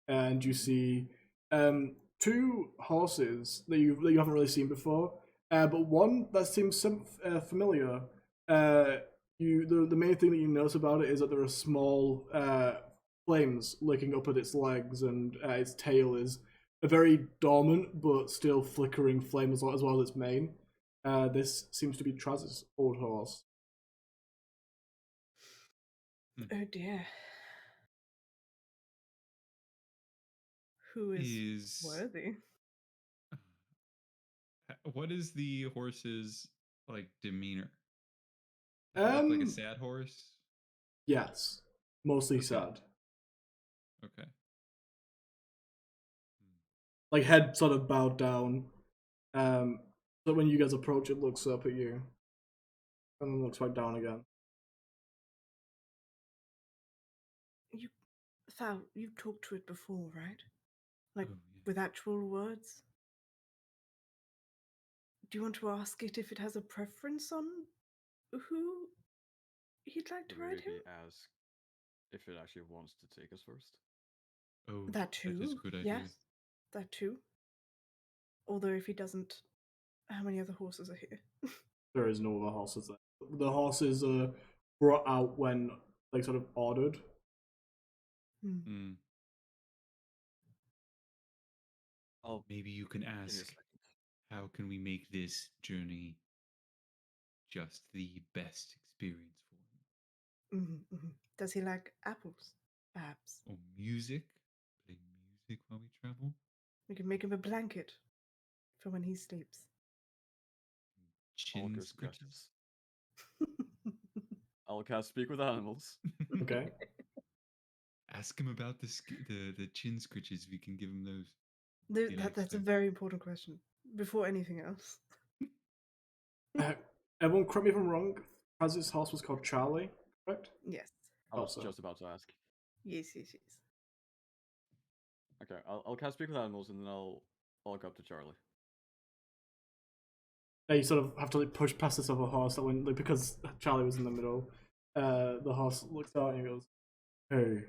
Speaker 1: and you see two horses that you haven't really seen before, but one that seems familiar. The main thing that you notice about it is that there are small flames licking up at its legs, and its tail is a very dormant but still flickering flame as well as its mane. This seems to be Traz's old horse.
Speaker 3: Oh dear. Who is worthy?
Speaker 4: What is the horse's like demeanor? Does it look like a sad horse?
Speaker 1: Yes, mostly sad.
Speaker 4: Okay.
Speaker 1: Like head sort of bowed down. So when you guys approach, it looks up at you, and then looks right down again.
Speaker 3: Thal, you've talked to it before, right? Like, with actual words? Do you want to ask it if it has a preference on who you'd like to ride him?
Speaker 2: Ask if it actually wants to take us first.
Speaker 4: Oh,
Speaker 3: that too.
Speaker 4: That is a good idea.
Speaker 3: Yes, that too. Although if he doesn't, how many other horses are here?
Speaker 1: There is no other horses there. The horses are brought out when, like, sort of ordered.
Speaker 4: maybe you can
Speaker 2: give me a
Speaker 4: ask,
Speaker 2: second.
Speaker 4: how can we make this journey just the best experience for him?
Speaker 3: Does he like apples? Perhaps
Speaker 4: Or music? Play music while we travel?
Speaker 3: we can make him a blanket for when he sleeps.
Speaker 2: All
Speaker 4: Chin
Speaker 2: good
Speaker 4: scratches?
Speaker 2: suggestions. I'll cast Speak with Animals.
Speaker 1: Okay.
Speaker 4: Ask him about the chin scratches. We can give him those. He likes
Speaker 3: That's a
Speaker 4: them.
Speaker 3: very important question. Before anything else.
Speaker 1: Everyone, correct me if I'm wrong. Kaz's horse was called Charlie, correct?
Speaker 3: Yes.
Speaker 2: I was
Speaker 1: Also.
Speaker 2: just about to ask.
Speaker 3: Yes.
Speaker 2: Okay, I'll cast Speak with Animals and then I'll walk up to Charlie.
Speaker 1: Yeah, you sort of have to like push past this other horse that went like because Charlie was in the middle. The horse looks out and he goes, "Hey,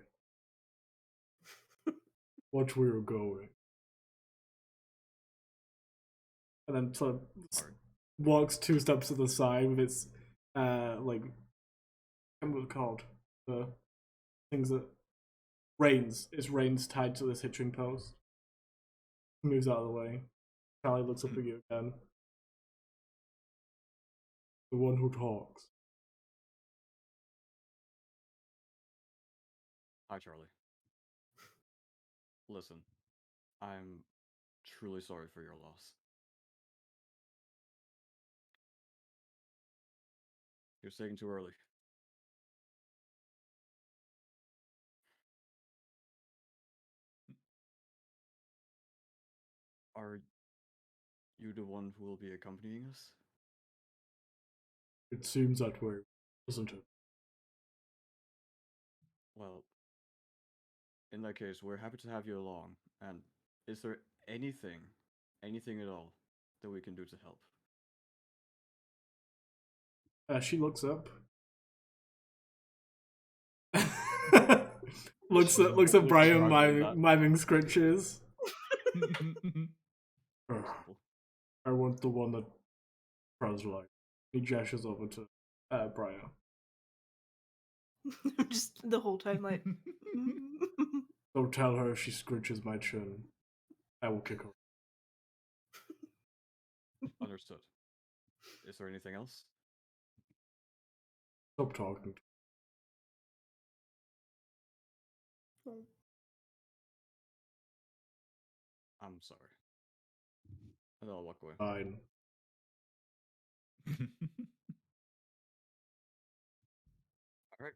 Speaker 1: watch where you're going." And then sort of walks 2 steps to the side with its like what was it called? The things that reins. Its reins tied to this hitching post. Moves out of the way. Charlie looks up at you again. The one who talks.
Speaker 2: Hi, Charlie. Listen, I'm truly sorry for your loss. You're taken too early. Are you the one who will be accompanying us?
Speaker 1: It seems that way, doesn't it?
Speaker 2: Well, in that case, we're happy to have you along. And is there anything at all, that we can do to help?
Speaker 1: She looks up. looks at Brian miming scritches. I want the one that Praz like. He gestures over to Brian.
Speaker 3: Just the whole time, like.
Speaker 1: Don't tell her if she scritches my chin. I will kick her.
Speaker 2: Understood. Is there anything else?
Speaker 1: Stop talking.
Speaker 2: I'm sorry. And I'll walk away.
Speaker 1: Fine.
Speaker 2: Alright.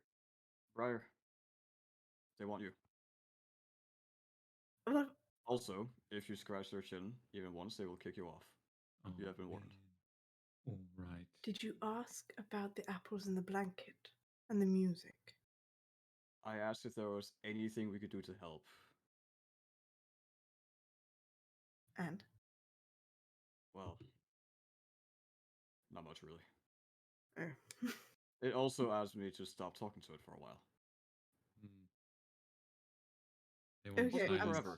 Speaker 2: Briar. They want you.
Speaker 3: Well,
Speaker 2: Also, if you scratch their chin even once, they will kick you off.
Speaker 4: Oh,
Speaker 2: You have been warned.
Speaker 4: All right.
Speaker 3: did you ask about the apples in the blanket and the music?
Speaker 2: I asked if there was anything we could do to help.
Speaker 3: And?
Speaker 2: Well, not much really.
Speaker 3: Oh.
Speaker 2: It also asked me to stop talking to it for a while.
Speaker 4: They want
Speaker 3: Okay,
Speaker 2: Possibly
Speaker 3: I'm
Speaker 2: forever.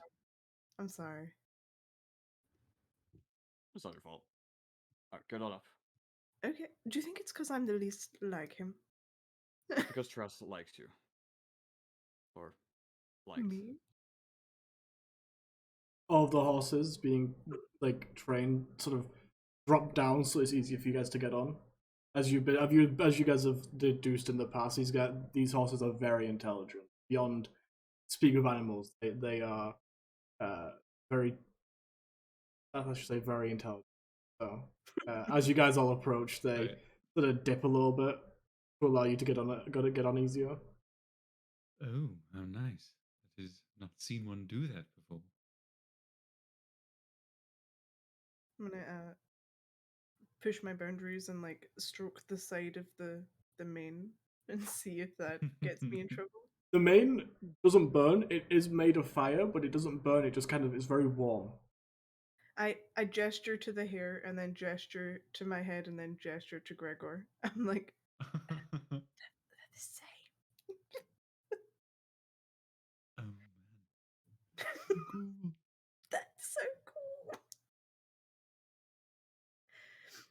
Speaker 3: I'm sorry.
Speaker 2: It's not your fault. Alright, get on up.
Speaker 3: Okay, do you think it's because I'm the least like him?
Speaker 2: Because Tress likes you. Or liked.
Speaker 3: Me?
Speaker 1: All of the horses being like trained sort of drop down so it's easier for you guys to get on. As you guys have deduced in the past, these horses are very intelligent. Beyond speak of animals, they are very, I should say, very intelligent. So as you guys all approach, they sort of dip a little bit to allow you to get on easier.
Speaker 4: Oh, how nice! That is not seen one do that before.
Speaker 3: I'm gonna push my boundaries and like stroke the side of the mane and see if that gets me in trouble.
Speaker 1: The mane doesn't burn. It is made of fire, but it doesn't burn. It just kind of is very warm.
Speaker 3: I gesture to the hair and then gesture to my head and then gesture to Gregor. I'm like, they're the same.
Speaker 4: Oh man, so cool.
Speaker 3: That's so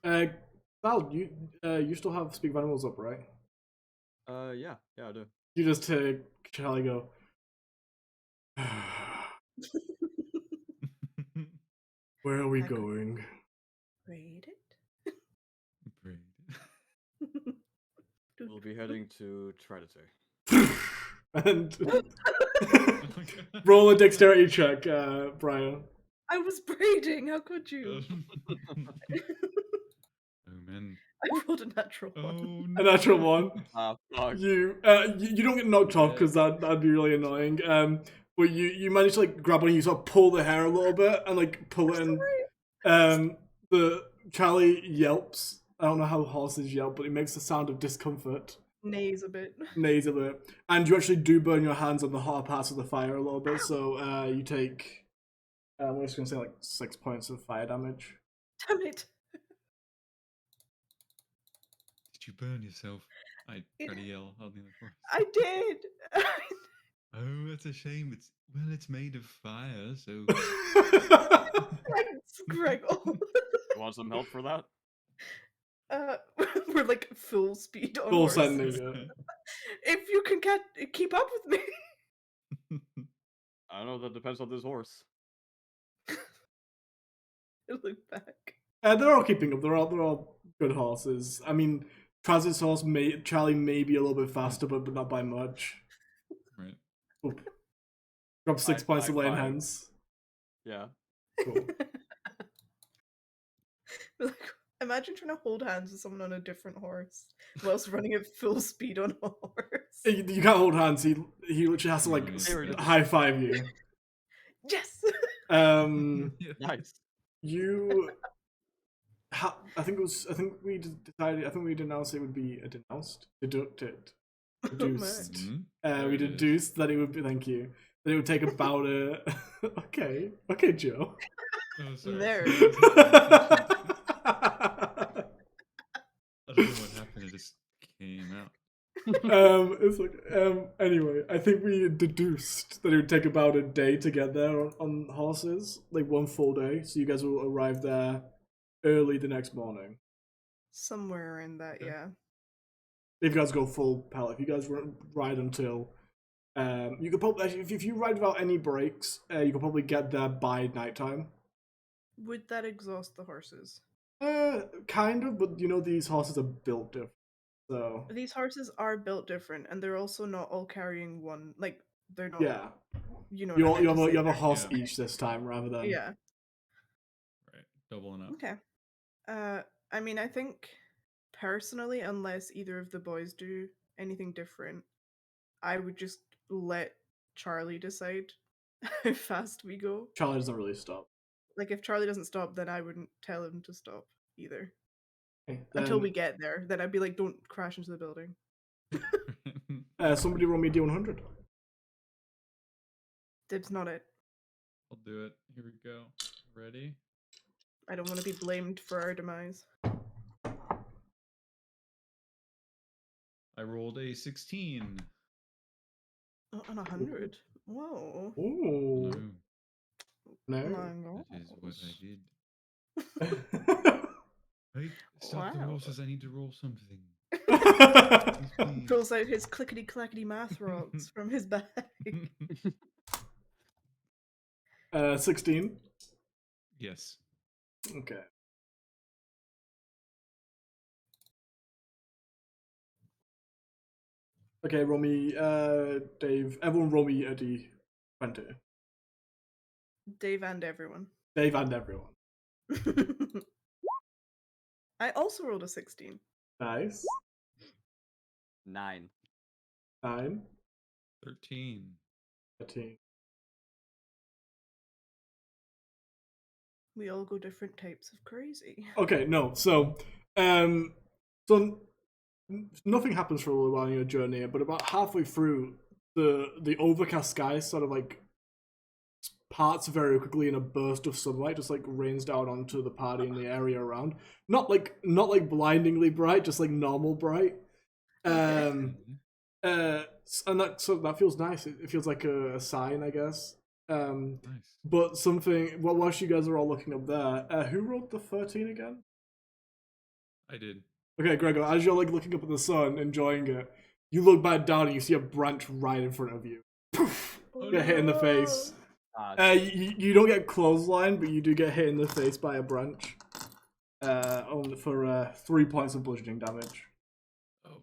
Speaker 3: cool.
Speaker 1: Val, you still have Speak of Animals up, right?
Speaker 2: Yeah, I do.
Speaker 1: You just take Charlie go. Where are we
Speaker 3: I could-
Speaker 1: going?
Speaker 3: Braid it.
Speaker 4: Braid.
Speaker 2: We'll be heading to Trinity.
Speaker 1: And
Speaker 4: Oh my God.
Speaker 1: roll a dexterity check, Brian.
Speaker 3: I was braiding. How could you?
Speaker 4: Oh man.
Speaker 3: I rolled a natural
Speaker 4: Oh
Speaker 3: one.
Speaker 4: no.
Speaker 1: A natural one.
Speaker 2: Ah, fuck.
Speaker 1: You don't get knocked off because that'd be really annoying. But you manage to like grab on, you sort of pull the hair a little bit and like pull it in. The Charlie yelps. I don't know how horses yelp, but it makes the sound of discomfort.
Speaker 3: Neighs a bit.
Speaker 1: Neighs a bit, and you actually do burn your hands on the hotter parts of the fire a little bit. So you take, I'm just gonna say like 6 points of fire damage.
Speaker 3: Damn it.
Speaker 4: Did you burn yourself? I try to yell on the other voice.
Speaker 3: I did.
Speaker 4: Oh, that's a shame. It's made of fire, so
Speaker 3: Thanks, Gregor.
Speaker 2: You want some help for that?
Speaker 3: We're like full speed on
Speaker 1: Full
Speaker 3: horses.
Speaker 1: sending it.
Speaker 3: If you can keep up with me.
Speaker 2: I don't know, that depends on this horse.
Speaker 3: I look back.
Speaker 1: They're all keeping up. They're all good horses. I mean, Traz's horse Charlie may be a little bit faster, but not by much.
Speaker 4: right.
Speaker 1: Oop. Drop 6 points of laying
Speaker 2: five.
Speaker 1: hands.
Speaker 2: Yeah.
Speaker 1: Cool.
Speaker 3: Like, imagine trying to hold hands with someone on a different horse whilst running at full speed on a horse.
Speaker 1: You can't hold hands. He literally has to like
Speaker 4: Right.
Speaker 1: high five you.
Speaker 3: Yes.
Speaker 2: Nice.
Speaker 1: You. I think we decided. I think we denounced it would be a denounced, deducted, deduced.
Speaker 4: Mhm.
Speaker 1: We
Speaker 4: There it is.
Speaker 1: deduced that it would be. Thank you. That it would take about a. Okay, Joe.
Speaker 4: Oh, sorry.
Speaker 3: There.
Speaker 4: I don't know what happened. It just came out.
Speaker 1: It's like anyway, I think we deduced that it would take about a day to get there on horses, like one full day. So you guys will arrive there early the next morning.
Speaker 3: Somewhere in that,
Speaker 4: Okay.
Speaker 3: yeah.
Speaker 1: If you guys go full pellet, if you guys ride until, you could probably if you ride without any breaks, you could probably get there by nighttime.
Speaker 3: Would that exhaust the horses?
Speaker 1: Kind of, but you know these horses are built different, so
Speaker 3: These horses are built different, and they're also not all carrying one. Like they're not.
Speaker 1: yeah,
Speaker 3: You know.
Speaker 1: you
Speaker 3: what I meant to
Speaker 1: have a
Speaker 3: say
Speaker 1: horse
Speaker 4: Yeah.
Speaker 1: each this time rather
Speaker 3: there.
Speaker 1: than
Speaker 3: Yeah.
Speaker 4: Right. Doubling up.
Speaker 3: Okay. I mean, I think personally, unless either of the boys do anything different, I would just let Charlie decide how fast we go.
Speaker 1: Charlie doesn't really stop.
Speaker 3: Like, if Charlie doesn't stop, then I wouldn't tell him to stop either.
Speaker 1: Okay,
Speaker 3: Until
Speaker 1: then,
Speaker 3: we get there, then I'd be like, don't crash into the building.
Speaker 1: somebody roll me D100.
Speaker 3: Dib's not it.
Speaker 4: I'll do it. Here we go. Ready?
Speaker 3: I don't want to be blamed for our demise.
Speaker 4: I rolled a 16.
Speaker 3: Oh, on 100. Whoa.
Speaker 1: Ooh,
Speaker 4: No,
Speaker 1: no.
Speaker 3: My
Speaker 4: that is what I
Speaker 3: gosh.
Speaker 4: did. Wait, stop the
Speaker 3: Wow.
Speaker 4: horses. I need to roll something. Please.
Speaker 3: Pulls out his clickety clackety math rocks from his bag.
Speaker 1: 16.
Speaker 4: Yes.
Speaker 1: Okay. Okay, roll me, Dave. Everyone roll me a D20.
Speaker 3: Dave and everyone.
Speaker 1: Dave and everyone.
Speaker 3: I also rolled a 16.
Speaker 1: Nice.
Speaker 2: 9.
Speaker 1: 9.
Speaker 4: 13.
Speaker 1: 13.
Speaker 3: We all go different types of crazy.
Speaker 1: Okay, no. So nothing happens for a little while on your journey, but about halfway through, the overcast sky sort of like parts very quickly, and a burst of sunlight just like rains down onto the party and the area around. Not like blindingly bright, just like normal bright.
Speaker 3: Okay.
Speaker 1: And that feels nice. It feels like a sign, I guess.
Speaker 4: Nice.
Speaker 1: But something. Well, whilst you guys are all looking up there, who rolled the 13 again?
Speaker 4: I did.
Speaker 1: Okay, Gregor. As you're like looking up at the sun, enjoying it, you look back down and you see a branch right in front of you. Poof!
Speaker 4: Oh,
Speaker 1: Get hit in the
Speaker 3: no.
Speaker 1: face. You don't get clothesline, but you do get hit in the face by a branch. For 3 points of bludgeoning damage.
Speaker 4: Oh.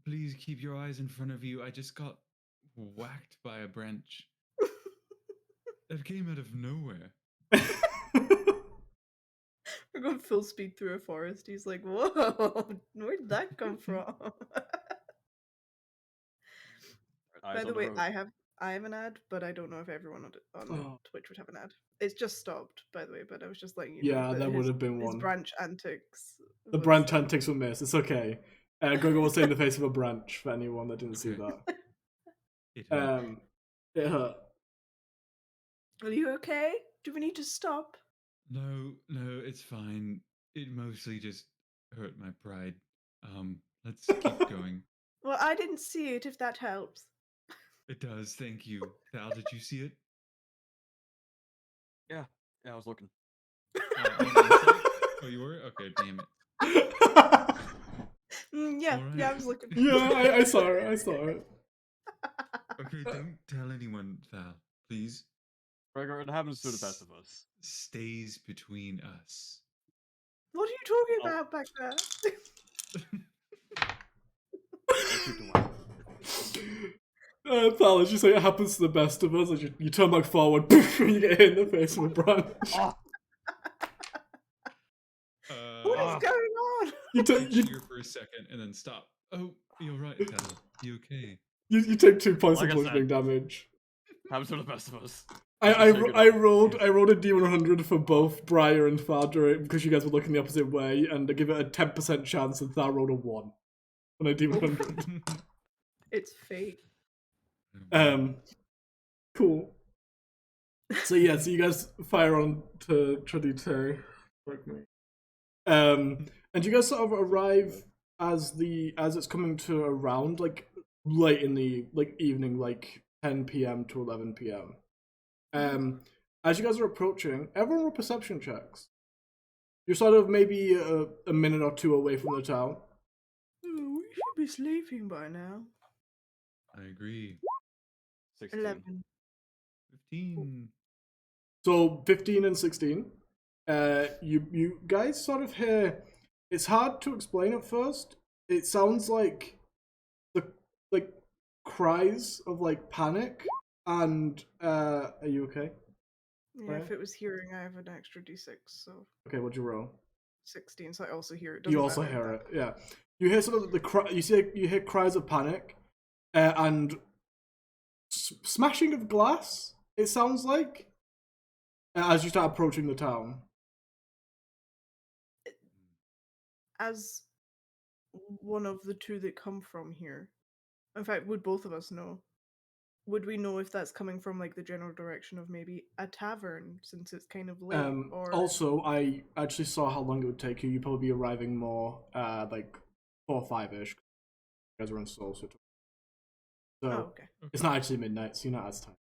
Speaker 4: Please keep your eyes in front of you. I just got whacked by a branch. That came out of nowhere.
Speaker 3: We're going full speed through a forest. He's like, whoa, where'd that come from? By the way, I have an ad, but I don't know if everyone on Twitch would have an ad. It's just stopped, by the way, but I was just letting you know.
Speaker 1: Yeah, there would have been one.
Speaker 3: His branch antics.
Speaker 1: The branch antics were missed. It's okay. Gregor will say in the face of a branch for anyone that didn't see that.
Speaker 4: It hurt.
Speaker 1: It hurt.
Speaker 3: Are you okay? Do we need to stop?
Speaker 4: No, it's fine. It mostly just hurt my pride. Let's keep going.
Speaker 3: Well, I didn't see it, if that helps.
Speaker 4: It does, thank you. Val, did you see it?
Speaker 2: Yeah, I was looking.
Speaker 4: Oh, you were? Okay, damn it.
Speaker 3: Yeah, I was looking.
Speaker 1: Yeah, I saw it.
Speaker 4: Okay, don't tell anyone, Val, please.
Speaker 2: Gregor, it happens to the best of us.
Speaker 4: Stays between us.
Speaker 3: What are you talking about back there?
Speaker 1: Pal, it's just like it happens to the best of us. Like you turn back forward, poof, and you get hit in the face with a branch.
Speaker 3: What is going on?
Speaker 4: You cheer for a second and then stop. Oh, you're right, Val. You okay?
Speaker 1: You take 2 points of bludgeoning damage.
Speaker 2: Happens to the best of us.
Speaker 1: I rolled a D100 for both Briar and Thar because you guys were looking the opposite way, and I give it a 10% chance, and Thar rolled a 1 on a D100.
Speaker 3: It's fate.
Speaker 1: Cool. So you guys fire on to Tradite. And you guys sort of arrive as it's coming to around like late in the evening, like 10 p.m. to 11 p.m. As you guys are approaching, everyone roll perception checks. You're sort of maybe a minute or two away from the town.
Speaker 3: We should be sleeping by now.
Speaker 4: I agree.
Speaker 2: 16.
Speaker 3: 11.
Speaker 4: 15.
Speaker 1: So 15 and 16. You guys sort of hear. It's hard to explain at first. It sounds like the cries of like panic. And are you okay?
Speaker 3: Yeah, if it was hearing, I have an extra d6. So
Speaker 1: okay, what'd you roll?
Speaker 3: 16. So I also hear it.
Speaker 1: You also hear it. Yeah, you hear sort of the cry. You hear cries of panic, and smashing of glass. It sounds like as you start approaching the town.
Speaker 3: As one of the two that come from here, in fact, would both of us know? Would we know if that's coming from like the general direction of maybe a tavern, since it's kind of late? Or
Speaker 1: also, I actually saw how long it would take you. You'd probably be arriving more like 4 or 5-ish. You guys are in Seoul, so
Speaker 3: okay.
Speaker 1: It's not actually midnight, so you're not as tired.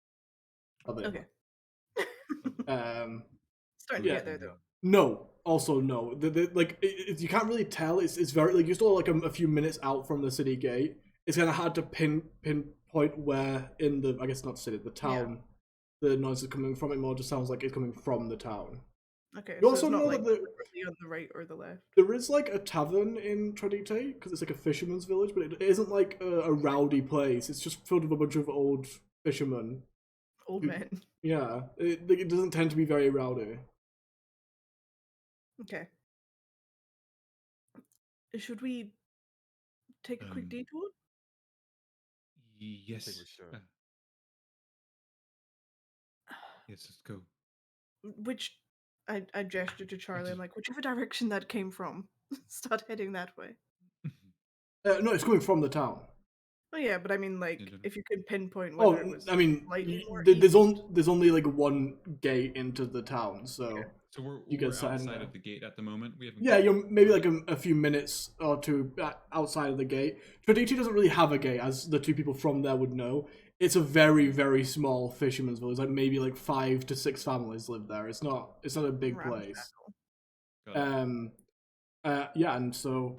Speaker 3: Okay.
Speaker 1: Starting
Speaker 3: to get there though.
Speaker 1: No. Also, no. You can't really tell. It's very like you're still like a few minutes out from the city gate. It's kind of hard to pinpoint where in the, I guess not city, the town, the noise is coming from. It more just sounds like it's coming from the town.
Speaker 3: Okay.
Speaker 1: You
Speaker 3: so
Speaker 1: also
Speaker 3: it's not
Speaker 1: know
Speaker 3: like
Speaker 1: that
Speaker 3: on the right or the left.
Speaker 1: there is like a tavern in Tradite because it's like a fisherman's village, but it isn't like a rowdy place. It's just filled with a bunch of old fishermen.
Speaker 3: Old men.
Speaker 1: Yeah, it doesn't tend to be very rowdy.
Speaker 3: Okay. Should we take a quick detour?
Speaker 4: Yes.
Speaker 2: I think we should.
Speaker 4: Yes, let's go.
Speaker 3: Which I gestured to Charlie. I'm like, whichever direction that came from, start heading that way.
Speaker 1: No, it's coming from the town.
Speaker 3: Oh yeah, but I mean, like, if you could pinpoint
Speaker 1: Oh,
Speaker 3: whether it was.
Speaker 1: I mean, there's only like one gate into the town, so.
Speaker 4: Okay. So we're
Speaker 1: guys
Speaker 4: outside of the gate at the moment. We haven't.
Speaker 1: Yeah, you're maybe like a few minutes or two outside of the gate. Tradite doesn't really have a gate, as the two people from there would know. It's a very, very small fisherman's village. Like maybe like 5 to 6 families live there. It's not a big place. Yeah, and so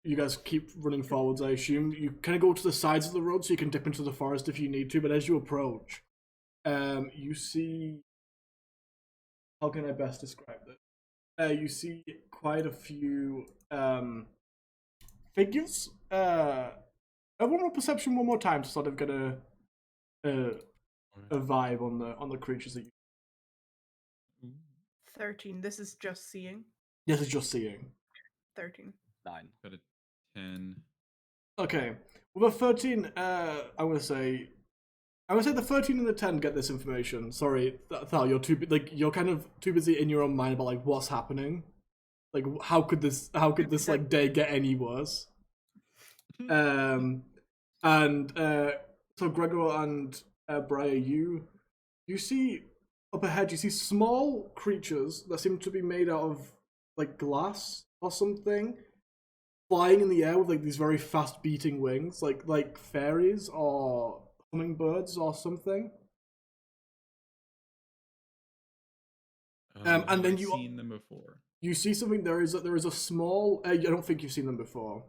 Speaker 1: you guys keep running forwards. I assume you kind of go to the sides of the road so you can dip into the forest if you need to. But as you approach, you see. How can I best describe this? You see quite a few figures. One more perception, one more time to sort of get a vibe on the creatures that you.
Speaker 3: 13. This is just seeing.
Speaker 1: This is just seeing.
Speaker 3: 13.
Speaker 2: 9.
Speaker 4: Got a 10.
Speaker 1: Okay, with a 13, I'm gonna say the 13 and the 10 get this information. Sorry, Thal, you're kind of too busy in your own mind about like what's happening. Like how could this like day get any worse? And so Gregor and Briar, you see up ahead, you see small creatures that seem to be made out of like glass or something, flying in the air with like these very fast beating wings, like fairies or hummingbirds or something. And then
Speaker 4: I've seen them before.
Speaker 1: You see something. There is a small. I don't think you've seen them before.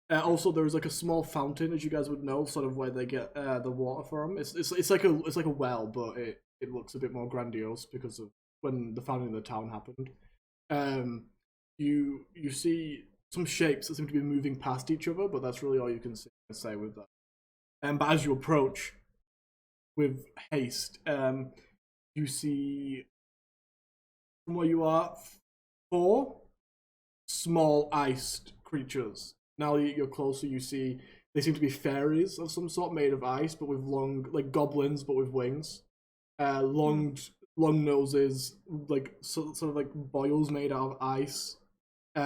Speaker 1: Also, there is like a small fountain, as you guys would know, sort of where they get the water from. It's like a well, but it looks a bit more grandiose because of when the founding of the town happened. You see some shapes that seem to be moving past each other, but that's really all you can say with that. But as you approach with haste, you see from where you are 4 small iced creatures. Now that you're closer, you see they seem to be fairies of some sort, made of ice, but with long, like goblins, but with wings. Long noses, like sort of like boils made out of ice.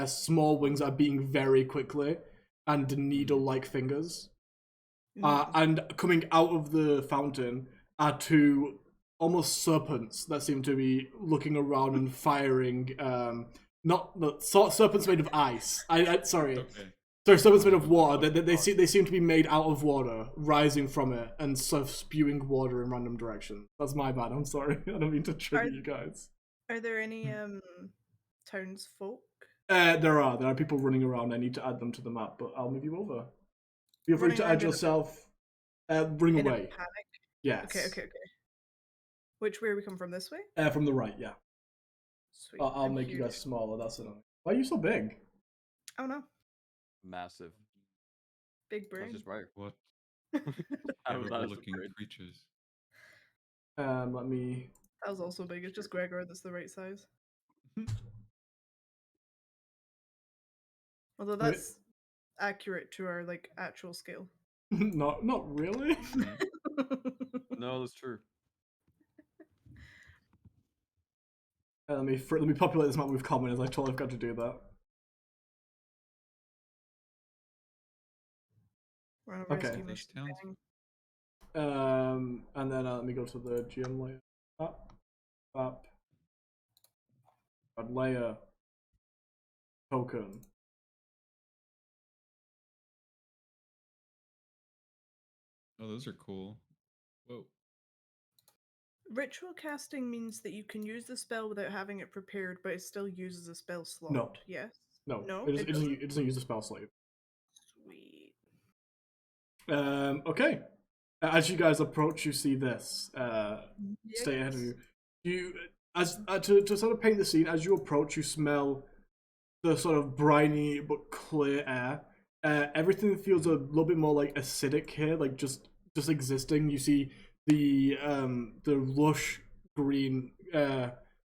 Speaker 1: Small wings that are beating very quickly, and needle-like fingers. And coming out of the fountain are 2 almost serpents that seem to be looking around and firing. Serpents made of ice. Sorry.
Speaker 4: Okay.
Speaker 1: Sorry, serpents made of water. They seem to be made out of water, rising from it, and sort of spewing water in random directions. That's my bad. I'm sorry. I don't mean to trigger you guys.
Speaker 3: Are there any townsfolk?
Speaker 1: There are people running around. I need to add them to the map, but I'll move you over. Feel free to add yourself. Bring away.
Speaker 3: Panic.
Speaker 1: Yes.
Speaker 3: Okay. Which way we come from? This way?
Speaker 1: From the right, yeah.
Speaker 3: Sweet.
Speaker 1: I'll make you guys smaller. That's annoying. Why are you so big?
Speaker 3: Oh no.
Speaker 2: Massive.
Speaker 3: Big brain.
Speaker 2: That's just right.
Speaker 4: What
Speaker 2: I was
Speaker 4: terrible-looking creatures.
Speaker 1: Let me.
Speaker 3: That was also big. It's just Gregor that's the right size. Although that's accurate to our like actual scale.
Speaker 1: not really.
Speaker 2: No, that's true.
Speaker 1: Let me populate this map with commoners. I totally forgot to do that. Okay. And then let me go to the GM layer. Up. Layer. Token.
Speaker 4: Oh, those are cool. Whoa.
Speaker 3: Ritual casting means that you can use the spell without having it prepared, but it still uses a spell slot.
Speaker 1: No.
Speaker 3: Yes?
Speaker 1: No. It doesn't use a spell slot.
Speaker 3: Sweet.
Speaker 1: Okay. As you guys approach, you see this. Stay ahead of you. To sort of paint the scene, as you approach, you smell the sort of briny but clear air. Everything feels a little bit more like acidic here, like just existing. You see the lush green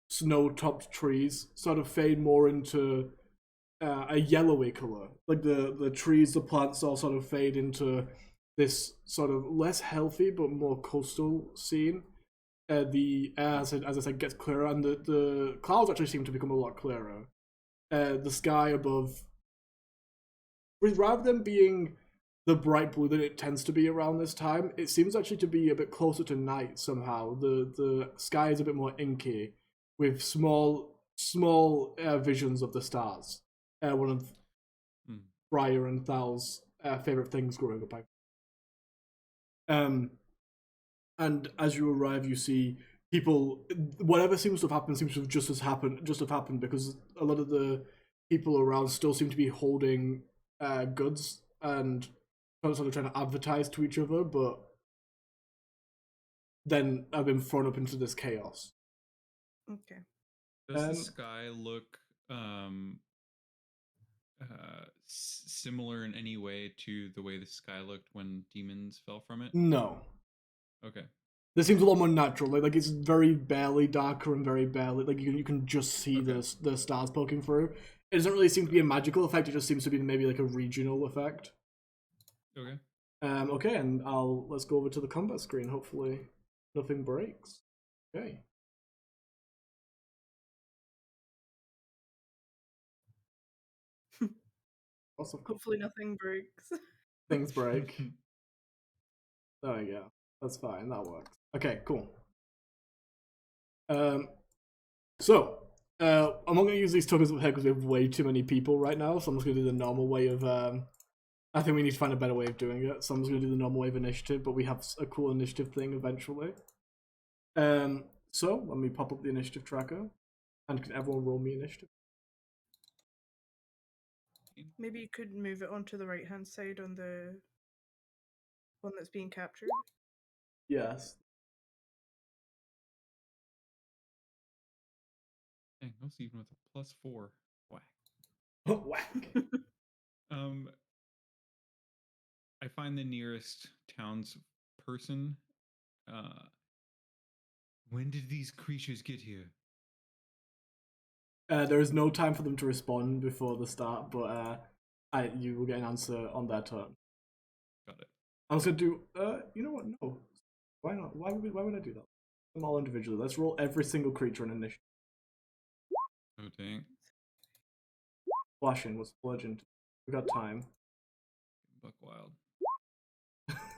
Speaker 1: snow-topped trees sort of fade more into a yellowy color. Like the trees, the plants all sort of fade into this sort of less healthy but more coastal scene. The air, as I said, gets clearer, and the clouds actually seem to become a lot clearer. The sky above, rather than being the bright blue that it tends to be around this time, it seems actually to be a bit closer to night somehow. The sky is a bit more inky, with small visions of the stars. One of Briar and Thal's favorite things growing up. And as you arrive, you see people. Whatever seems to have happened seems to have just have happened because a lot of the people around still seem to be holding goods and sort of trying to advertise to each other, but then I've been thrown up into this chaos.
Speaker 3: Okay.
Speaker 4: Does the sky look similar in any way to the way the sky looked when demons fell from it?
Speaker 1: No.
Speaker 4: Okay.
Speaker 1: This seems a lot more natural. Like it's very barely darker and very barely like you can just see the stars poking through. It doesn't really seem to be a magical effect. It just seems to be maybe like a regional effect.
Speaker 4: Okay.
Speaker 1: Okay, and let's go over to the combat screen. Hopefully, nothing breaks. Okay.
Speaker 3: Hopefully nothing breaks.
Speaker 1: Things break. There we go. That's fine. That works. Okay, cool. So, I'm not going to use these tokens up here because we have way too many people right now, so I'm just going to do the normal way of, I think we need to find a better way of doing it, so I'm just going to do the normal way of initiative, but we have a cool initiative thing eventually. So, let me pop up the initiative tracker, and can everyone roll me initiative?
Speaker 3: Maybe you could move it onto the right-hand side on the one that's being captured.
Speaker 1: Yes.
Speaker 4: Dang, I was even with a +4. Whack.
Speaker 1: Whack.
Speaker 4: I find the nearest townsperson. When did these creatures get here?
Speaker 1: There is no time for them to respond before the start, but you will get an answer on their turn.
Speaker 4: Got it.
Speaker 1: I was gonna do. You know what? No. Why not? Why would I do that? Them all individually. Let's roll every single creature in initiative.
Speaker 4: Oh dang.
Speaker 1: Flashing was legend. We got time.
Speaker 4: Buck wild.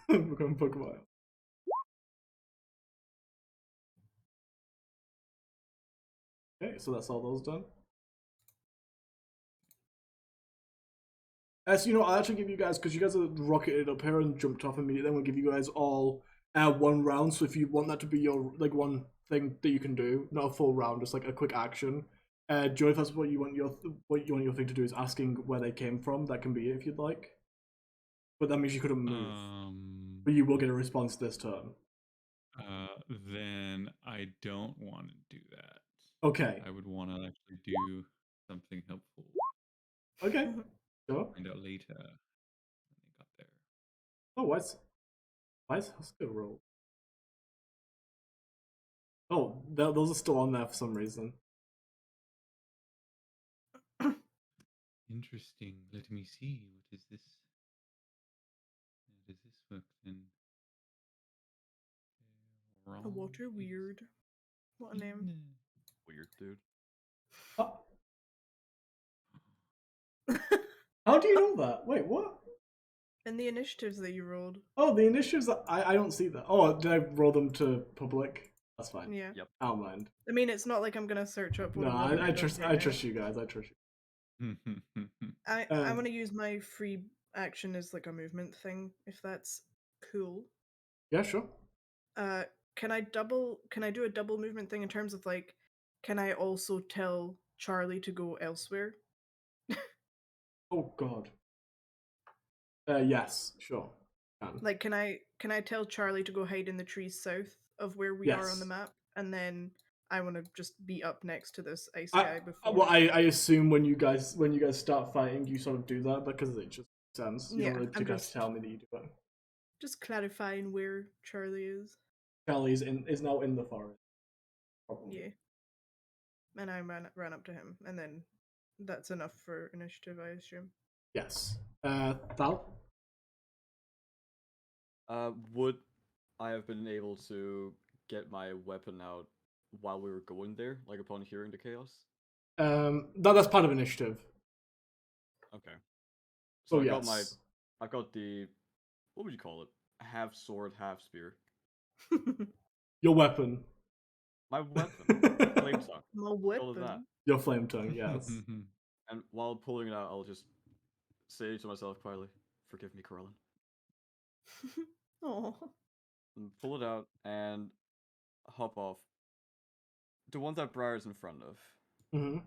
Speaker 1: We're going Buck wild. Okay, so that's all those done. So you know, I'll actually give you guys, because you guys are rocketed up here and jumped off immediately, then we'll give you guys all one round. So if you want that to be your like one thing that you can do, not a full round, just like a quick action. Joe, if that's what you want your thing to do is asking where they came from, that can be it if you'd like. But that means you couldn't move. But you will get a response this turn.
Speaker 4: Then I don't want to do that.
Speaker 1: Okay.
Speaker 4: I would want to actually do something helpful.
Speaker 1: Okay. Sure.
Speaker 4: Find out later when they got there.
Speaker 1: Oh, why is Husker roll? Oh, those are still on there for some reason.
Speaker 4: Interesting. Let me see. What is this? How does this work then?
Speaker 3: A water weird. What a name.
Speaker 2: Weird, dude.
Speaker 1: How do you know that? Wait, what?
Speaker 3: And the initiatives that you rolled.
Speaker 1: Oh, the initiatives. I don't see that. Oh, did I roll them to public? That's fine.
Speaker 3: Yeah.
Speaker 2: Yep.
Speaker 1: I don't mind.
Speaker 3: I mean, it's not like I'm gonna search up what
Speaker 1: No,
Speaker 3: a water
Speaker 1: I
Speaker 3: weird
Speaker 1: trust.
Speaker 3: is
Speaker 1: I
Speaker 3: right
Speaker 1: trust you guys. I trust you.
Speaker 3: I want to use my free action as like a movement thing, if that's cool.
Speaker 1: Yeah, sure.
Speaker 3: Can I do a double movement thing in terms of like, can I also tell Charlie to go elsewhere?
Speaker 1: Oh God. Yes, sure.
Speaker 3: Like, can I tell Charlie to go hide in the trees south of where we are on the map, and then I want to just be up next to this ice guy before.
Speaker 1: Well, I assume when you guys start fighting, you sort of do that because it just makes sense. You don't really have to tell me that you do it.
Speaker 3: Just clarifying where Charlie is.
Speaker 1: Charlie is now in the forest. Probably.
Speaker 3: Yeah. And I ran up to him, and then that's enough for initiative, I assume.
Speaker 1: Yes. Thal?
Speaker 2: Would I have been able to get my weapon out while we were going there, like upon hearing the chaos?
Speaker 1: That's part of initiative.
Speaker 2: Okay. So
Speaker 1: yes.
Speaker 2: I've got the, what would you call it? Half sword, half spear.
Speaker 1: Your weapon.
Speaker 2: My weapon. Flame tongue.
Speaker 3: My weapon.
Speaker 2: That.
Speaker 1: Your flame tongue, yes.
Speaker 2: And while pulling it out, I'll just say to myself quietly, "Forgive me, Corellin."
Speaker 3: Oh.
Speaker 2: Pull it out and hop off. The one that Briar's in front of.
Speaker 1: Mm-hmm.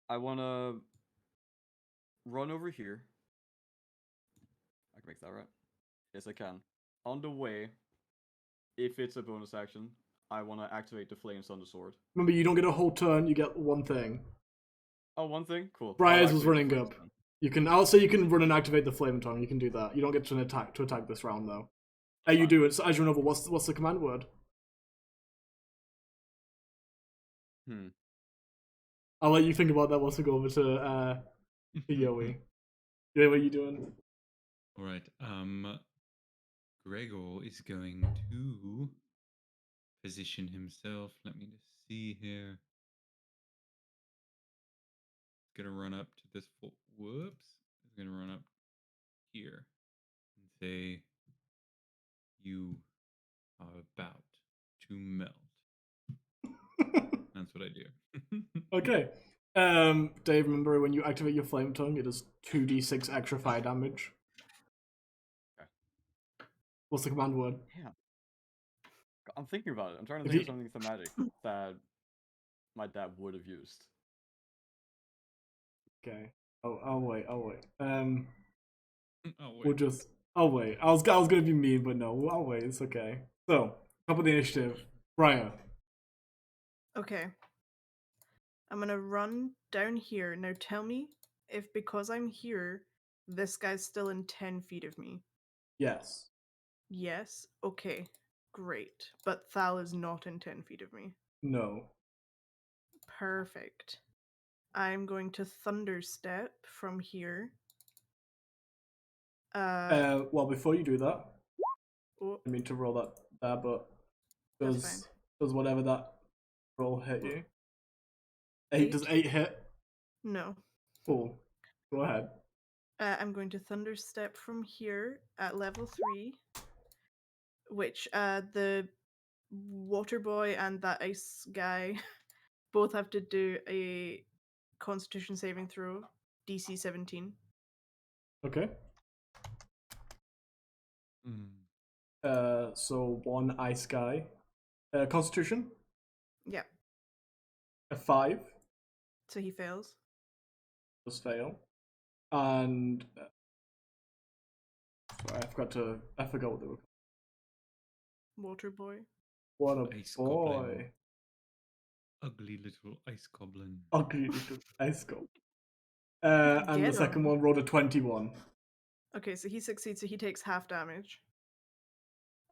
Speaker 2: I wanna run over here. I can make that right. Yes, I can. on the way, if it's a bonus action, I want to activate the Flame Thunder Sword.
Speaker 1: Remember, you don't get a whole turn. You get one thing.
Speaker 2: Oh, one thing? Cool.
Speaker 1: Briar's was running up. I'll say you can run and activate the Flame Tongue. You can do that. You don't get to attack this round though. You do it. So as you run over, what's the command word? I'll let you think about that once we go over to Yoey. Yeah, what are you doing?
Speaker 4: All right. Gregor is going to position himself. Let me just see here. He's gonna run up to this. Whoops. He's gonna run up here and say, "You are about to melt." That's what I do.
Speaker 1: Okay. Dave, remember when you activate your Flame Tongue, it does 2d6 extra fire damage.
Speaker 2: Okay.
Speaker 1: What's the command word?
Speaker 2: Yeah. I'm thinking about it. I'm trying to think of something thematic that my dad would have used.
Speaker 1: Okay. I'll wait.
Speaker 4: Oh, wait.
Speaker 1: We'll just. I'll wait. I was gonna be mean, but no. I'll wait. It's okay. So, top of the initiative, Briar.
Speaker 3: Okay. I'm gonna run down here. Now tell me if because I'm here, this guy's still in 10 feet of me.
Speaker 1: Yes.
Speaker 3: Yes. Okay. Great. But Thal is not in 10 feet of me.
Speaker 1: No.
Speaker 3: Perfect. I'm going to Thunderstep from here.
Speaker 1: Well, before you do that,
Speaker 3: Oh,
Speaker 1: I mean to roll that there, but
Speaker 3: that's fine.
Speaker 1: does whatever that roll hit you?
Speaker 3: 8?
Speaker 1: Does 8 hit?
Speaker 3: No.
Speaker 1: Cool. Go ahead.
Speaker 3: I'm going to Thunderstep from here at level 3, which the water boy and that ice guy both have to do a Constitution saving throw, DC 17.
Speaker 1: Okay. So one ice guy. Constitution?
Speaker 3: Yeah.
Speaker 1: A 5.
Speaker 3: So he fails.
Speaker 1: Does fail. And sorry, I forgot what they were called.
Speaker 3: Water boy.
Speaker 1: What a
Speaker 4: Ice
Speaker 1: boy.
Speaker 4: goblin. Ugly little ice goblin.
Speaker 1: Ugly little ice goblin. And the second one rolled a 21.
Speaker 3: Okay, so he succeeds, so he takes half damage.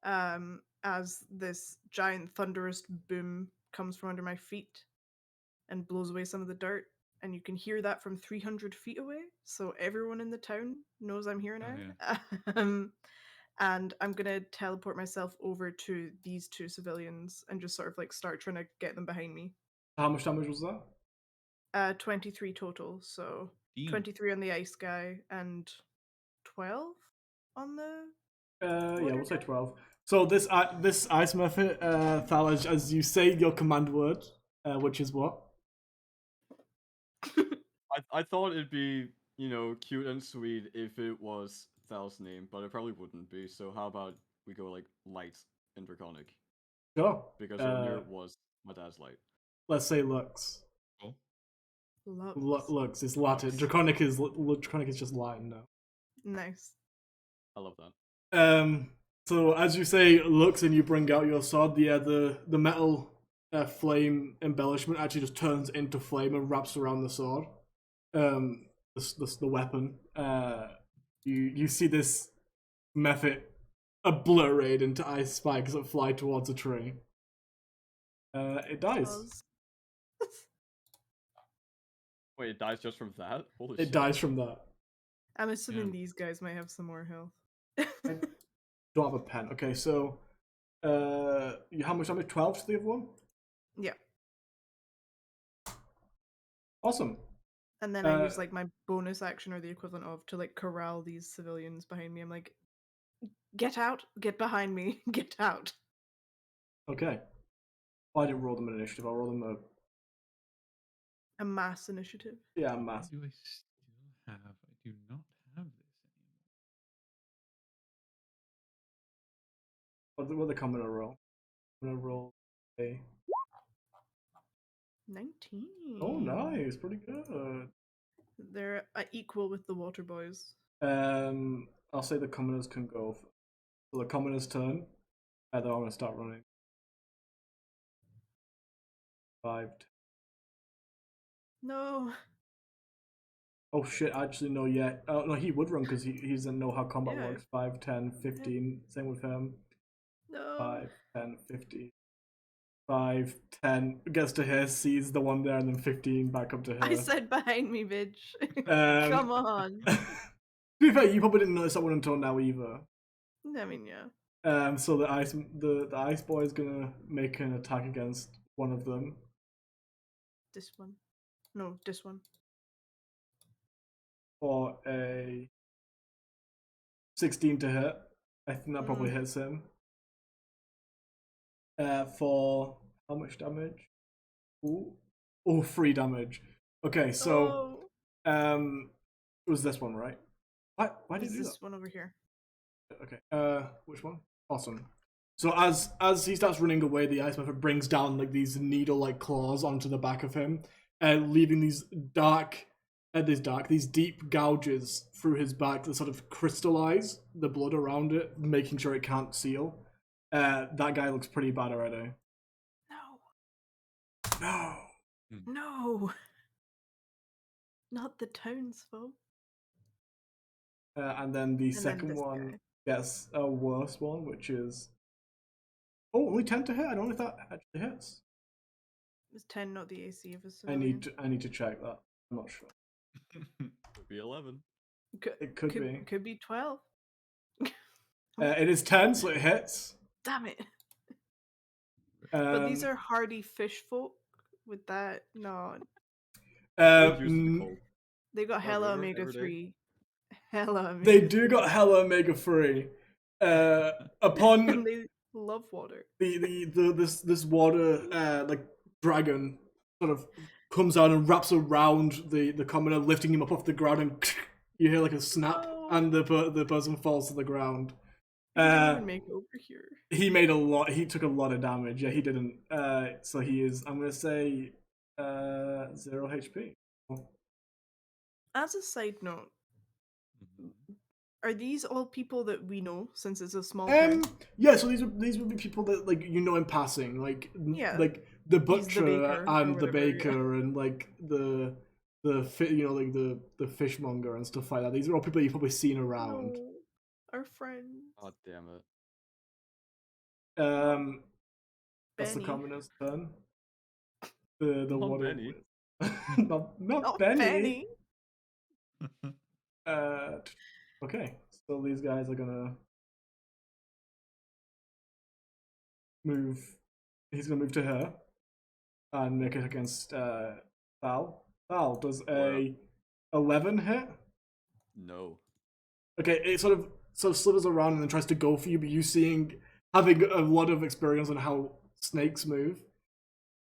Speaker 3: As this giant thunderous boom comes from under my feet and blows away some of the dirt. And you can hear that from 300 feet away. So everyone in the town knows I'm here now.
Speaker 4: Oh, yeah.
Speaker 3: And I'm going to teleport myself over to these two civilians and just sort of like start trying to get them behind me.
Speaker 1: How much damage was that?
Speaker 3: 23 total. So
Speaker 4: Damn.
Speaker 3: 23 on the ice guy and 12 on the
Speaker 1: Yeah, we'll say 12. So this ice method, Thal, as you say your command word, which is what?
Speaker 2: I thought it'd be, cute and sweet if it was Thal's name, but it probably wouldn't be. So how about we go like light and draconic?
Speaker 1: Sure.
Speaker 2: Because earlier was my dad's light.
Speaker 1: Let's say Lux.
Speaker 4: Cool.
Speaker 1: Lux is Latin. Draconic is just Latin now.
Speaker 3: Nice.
Speaker 2: I love that.
Speaker 1: So as you say Lux and you bring out your sword, the metal flame embellishment actually just turns into flame and wraps around the sword. The weapon. You see this method obliterate into ice spikes that fly towards a tree. It dies.
Speaker 2: Wait, it dies just from that? Holy
Speaker 1: It
Speaker 2: shit.
Speaker 1: dies from that.
Speaker 3: I'm assuming these guys might have some more health.
Speaker 1: I don't have a pen. Okay, so how much damage? 12 to the other one?
Speaker 3: Yeah.
Speaker 1: Awesome.
Speaker 3: And then I use like my bonus action or the equivalent of to like corral these civilians behind me. I'm like, get out, get behind me, get out.
Speaker 1: Okay. I didn't roll them an initiative. I'll roll them
Speaker 3: a mass initiative.
Speaker 1: Yeah, mass.
Speaker 4: Do I still have? I do not have this anymore.
Speaker 1: What are they coming to roll? I'm gonna roll a
Speaker 3: 19.
Speaker 1: Oh, nice, pretty good.
Speaker 3: They're equal with the water boys.
Speaker 1: I'll say the commoners can go. So the commoner's turn. They're all gonna start running. 5.
Speaker 3: No.
Speaker 1: Oh shit! Actually, no. Yet. Oh no, he would run because he doesn't know how combat
Speaker 3: Yeah.
Speaker 1: works. 5, 10, 15. Same with him.
Speaker 3: No.
Speaker 1: 5, 10, 15. 5, 10. Gets to her, sees the one there, and then 15 back up to her.
Speaker 3: I said behind me, bitch. Come on.
Speaker 1: To be fair, you probably didn't notice that one until now either.
Speaker 3: I mean, yeah.
Speaker 1: So the ice boy is gonna make an attack against one of them
Speaker 3: This one. No, this one.
Speaker 1: for a 16 to hit. I think that probably hits him. For how much damage? Ooh, 3 damage. Okay, so it was this one, right? Why did you do
Speaker 3: this
Speaker 1: that?
Speaker 3: one over here?
Speaker 1: Okay. Which one? Awesome. So as he starts running away, the ice method brings down like these needle-like claws onto the back of him, leaving these these deep gouges through his back that sort of crystallize the blood around it, making sure it can't seal. That guy looks pretty bad already. No.
Speaker 3: No. Not the townsfolk.
Speaker 1: And then the second one gets a worse one, which is only 10 to hit. I don't know if that actually hits.
Speaker 3: It's 10, not the AC of a
Speaker 1: I
Speaker 3: civilian.
Speaker 1: need to check that. I'm not sure.
Speaker 2: Could be 11.
Speaker 1: It could be.
Speaker 3: Could be 12.
Speaker 1: It is 10, so it hits.
Speaker 3: Damn it. But these are hardy fish folk. With that, no. They got hella omega-3. Hella omega-3.
Speaker 1: They do got hella omega-3. Upon
Speaker 3: and they love water.
Speaker 1: This water like dragon sort of comes out and wraps around the commoner, lifting him up off the ground, and you hear like a snap, and the person falls to the ground.
Speaker 3: He didn't even make it over here.
Speaker 1: He made a lot. He took a lot of damage. Yeah, he didn't. So he is. I'm gonna say 0 HP.
Speaker 3: As a side note, are these all people that we know since it's a small town?
Speaker 1: Yeah, so these would be people that like in passing, like the butcher and the baker and like the the fishmonger and stuff like that. These are all people you've probably seen around.
Speaker 3: No, our friends.
Speaker 2: God damn it.
Speaker 1: That's the
Speaker 3: Benny.
Speaker 1: commoner's turn. The
Speaker 2: Not
Speaker 1: water.
Speaker 2: Benny.
Speaker 1: not Benny. Okay, so these guys are gonna move. He's gonna move to her and make it against Val. Val, does a 11 hit?
Speaker 2: No.
Speaker 1: Okay, it sort of slithers around and then tries to go for you, but you having a lot of experience on how snakes move,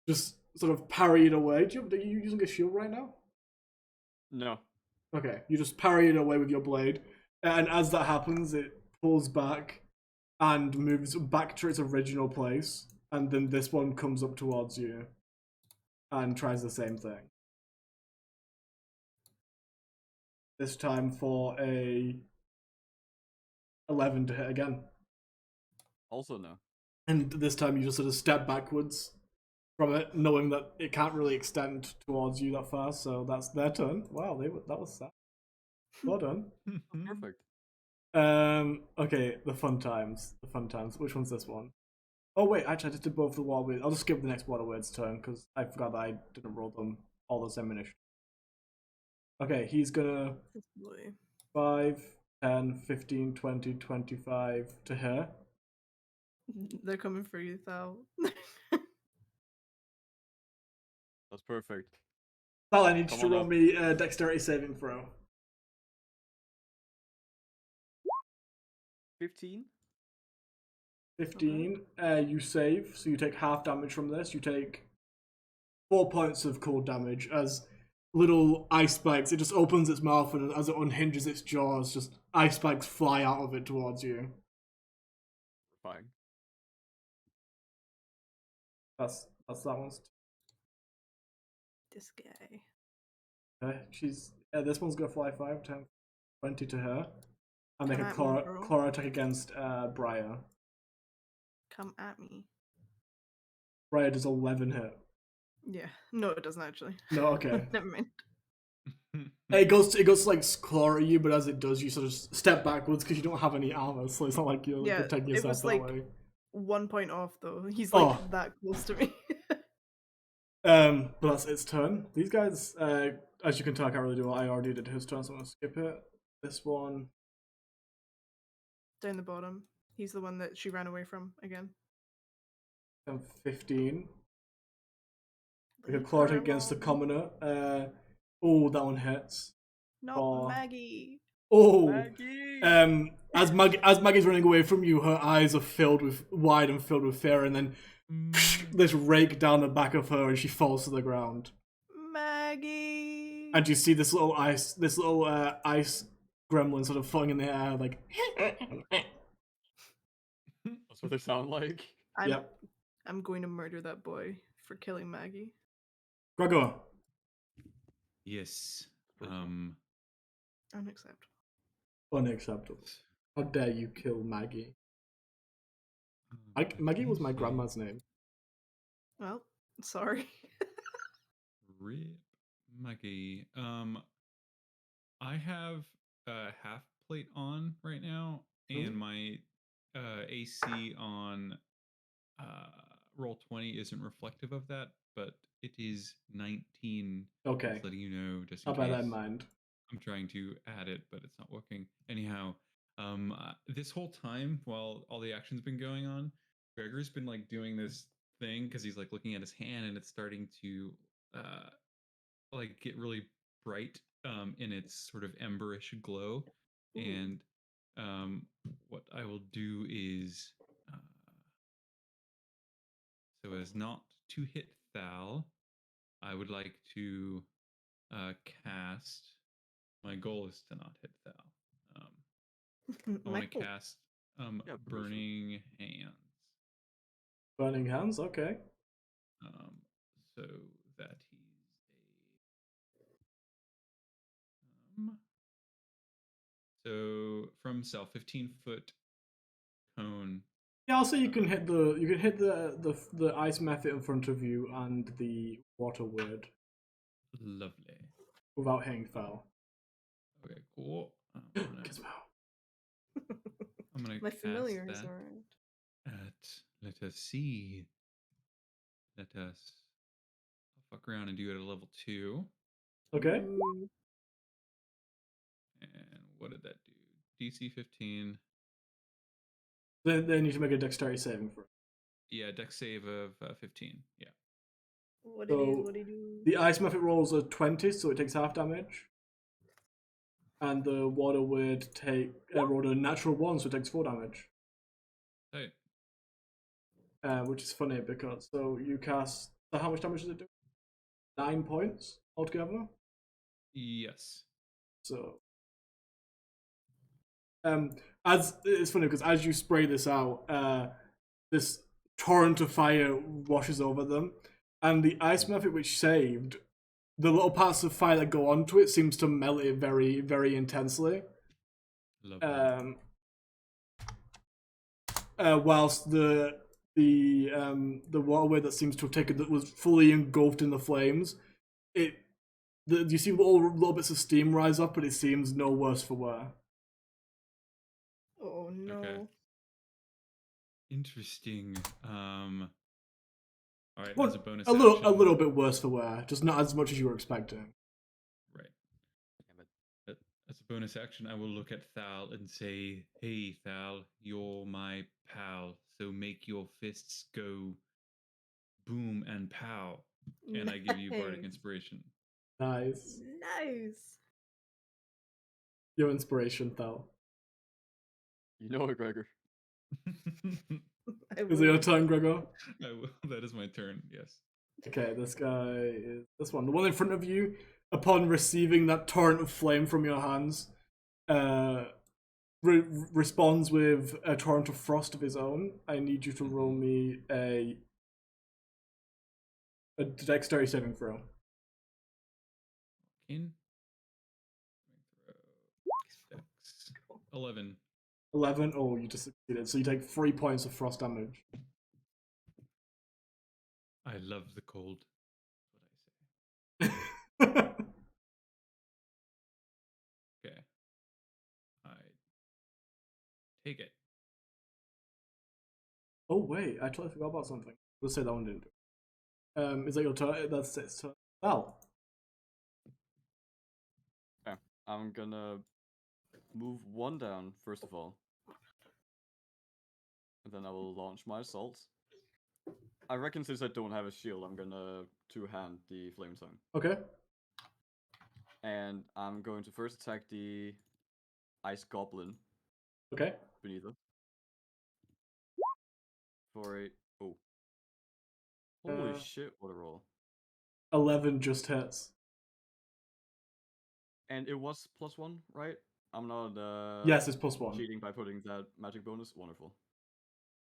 Speaker 1: just sort of parry it away. Are you using a shield right now?
Speaker 2: No.
Speaker 1: Okay, you just parry it away with your blade, and as that happens, it pulls back and moves back to its original place, and then this one comes up towards you and tries the same thing. This time for a 11 to hit again.
Speaker 2: Also no.
Speaker 1: And this time you just sort of step backwards from it, knowing that it can't really extend towards you that far, so that's their turn. Wow, that was sad. Well done.
Speaker 2: Perfect.
Speaker 1: Okay, the fun times. Which one's this one? Oh wait, actually I just did both the water words. I'll just skip the next water words turn, because I forgot that I didn't roll them all the same initially. Okay, he's gonna 5, 10, 15, 20, 25 to her.
Speaker 3: They're coming for you, Thal.
Speaker 2: That's perfect.
Speaker 1: Well, I need you to roll me a dexterity saving throw.
Speaker 2: 15.
Speaker 1: 15. You save, so you take half damage from this. You take 4 points of cold damage as little ice spikes. It just opens its mouth, and as it unhinges its jaws, just ice spikes fly out of it towards you.
Speaker 2: Fine.
Speaker 1: That's that one's.
Speaker 3: This guy.
Speaker 1: This one's gonna fly 5, 10, 20 to her. And make
Speaker 3: Come
Speaker 1: a
Speaker 3: at me, bro.
Speaker 1: claw attack against Briar.
Speaker 3: Come at me.
Speaker 1: Briar does 11 hit.
Speaker 3: Yeah. No, it doesn't actually.
Speaker 1: No, okay.
Speaker 3: Never mind.
Speaker 1: It goes to like claw at you, but as it does, you sort of step backwards because you don't have any armor, so it's not like you're like,
Speaker 3: Yeah,
Speaker 1: protecting
Speaker 3: it
Speaker 1: yourself
Speaker 3: was
Speaker 1: that
Speaker 3: like
Speaker 1: way.
Speaker 3: 1 point off though. He's like
Speaker 1: Oh.
Speaker 3: that close to me.
Speaker 1: But that's its turn. These guys, as you can tell, I can't really do what I already did his turn, so I'm gonna skip it. This one.
Speaker 3: Down the bottom. He's the one that she ran away from again.
Speaker 1: 15. Like a
Speaker 3: Leave
Speaker 1: claw
Speaker 3: her
Speaker 1: attack against the
Speaker 3: alone.
Speaker 1: commoner. Oh, that one hits.
Speaker 3: Not Maggie.
Speaker 1: Oh,
Speaker 2: Maggie!
Speaker 1: as Maggie's running away from you, her eyes are wide and filled with fear, and then this rake down the back of her, and she falls to the ground.
Speaker 3: Maggie.
Speaker 1: And you see this little ice gremlin sort of floating in the air, like.
Speaker 2: That's what they sound like.
Speaker 1: Yep.
Speaker 3: I'm going to murder that boy for killing Maggie.
Speaker 1: Gregor.
Speaker 4: Yes.
Speaker 3: Unacceptable.
Speaker 1: Unacceptable. How dare you kill Maggie? Maggie was my grandma's name.
Speaker 3: Well, sorry.
Speaker 4: Rip Maggie. I have a half plate on right now, and my AC on roll 20 isn't reflective of that, but it is 19.
Speaker 1: Okay.
Speaker 4: Just letting you know, just in
Speaker 1: I'll
Speaker 4: case.
Speaker 1: bear that in mind.
Speaker 4: I'm trying to add it, but it's not working. Anyhow, this whole time while all the action's been going on, Gregor's been like doing this thing because he's like looking at his hand and it's starting to like get really bright in its sort of emberish glow. Ooh. And what I will do is so as not to hit Thal, I would like to cast. My goal is to not hit Thal. I want to cast Burning Hands.
Speaker 1: Burning Hands, okay.
Speaker 4: So that he's so from cell 15-foot cone.
Speaker 1: Yeah, also you can hit the ice method in front of you and the water word.
Speaker 4: Lovely.
Speaker 1: Without hitting Thal.
Speaker 4: Okay, cool. I'm gonna
Speaker 3: my
Speaker 4: cast
Speaker 3: familiars
Speaker 4: that
Speaker 3: around.
Speaker 4: let us see. Let us fuck around and do it at a level 2.
Speaker 1: Okay.
Speaker 3: Ooh.
Speaker 4: And what did that do? DC 15.
Speaker 1: Then you need to make a dexterity saving for it.
Speaker 4: Yeah, dex save of 15. Yeah.
Speaker 3: What it is, what it do?
Speaker 1: The ice method rolls are 20, so it takes half damage. And the water word rolled a natural 1, so it takes 4 damage.
Speaker 4: Hey.
Speaker 1: Which is funny because you cast. So how much damage does it do? 9 points altogether.
Speaker 4: Yes.
Speaker 1: So, as it's funny because as you spray this out, this torrent of fire washes over them, and the ice method which saved, the little parts of fire that go onto it seems to melt it very, very intensely.
Speaker 4: Lovely.
Speaker 1: Whilst the waterway that seems to have taken that was fully engulfed in the flames, you see little bits of steam rise up, but it seems no worse for wear.
Speaker 3: Oh no.
Speaker 4: Okay. Interesting. All right,
Speaker 1: Well,
Speaker 4: as a bonus
Speaker 1: a little bit worse for wear, just not as much as you were expecting.
Speaker 4: Right. As a bonus action, I will look at Thal and say, "Hey, Thal, you're my pal, so make your fists go boom and pow." And I give you bardic inspiration.
Speaker 1: Nice.
Speaker 3: Nice.
Speaker 1: Your inspiration, Thal.
Speaker 2: You know it, Gregor.
Speaker 1: Is it your turn, Gregor?
Speaker 4: I will. That is my turn, yes.
Speaker 1: Okay, this guy is this one. The one in front of you, upon receiving that torrent of flame from your hands, responds with a torrent of frost of his own. I need you to roll me a dexterity saving throw.
Speaker 4: In. Dex. 11.
Speaker 1: 11. Oh, you just succeeded. So you take 3 points of frost damage.
Speaker 4: I love the cold. What I say. Okay. I take it.
Speaker 1: Oh wait, I totally forgot about something. Let's say that one didn't do it. Is that your turn? That's its turn. Val.
Speaker 2: Okay, I'm gonna move 1 down first of all, and then I will launch my assault. I reckon since I don't have a shield, I'm gonna two-hand the flame tongue.
Speaker 1: Okay.
Speaker 2: And I'm going to first attack the ice goblin
Speaker 1: Okay.
Speaker 2: beneath it. For a... Oh. Holy shit, what a roll.
Speaker 1: 11 just hits.
Speaker 2: And it was +1, right? I'm not
Speaker 1: Yes, it's +1.
Speaker 2: cheating by putting that magic bonus. Wonderful.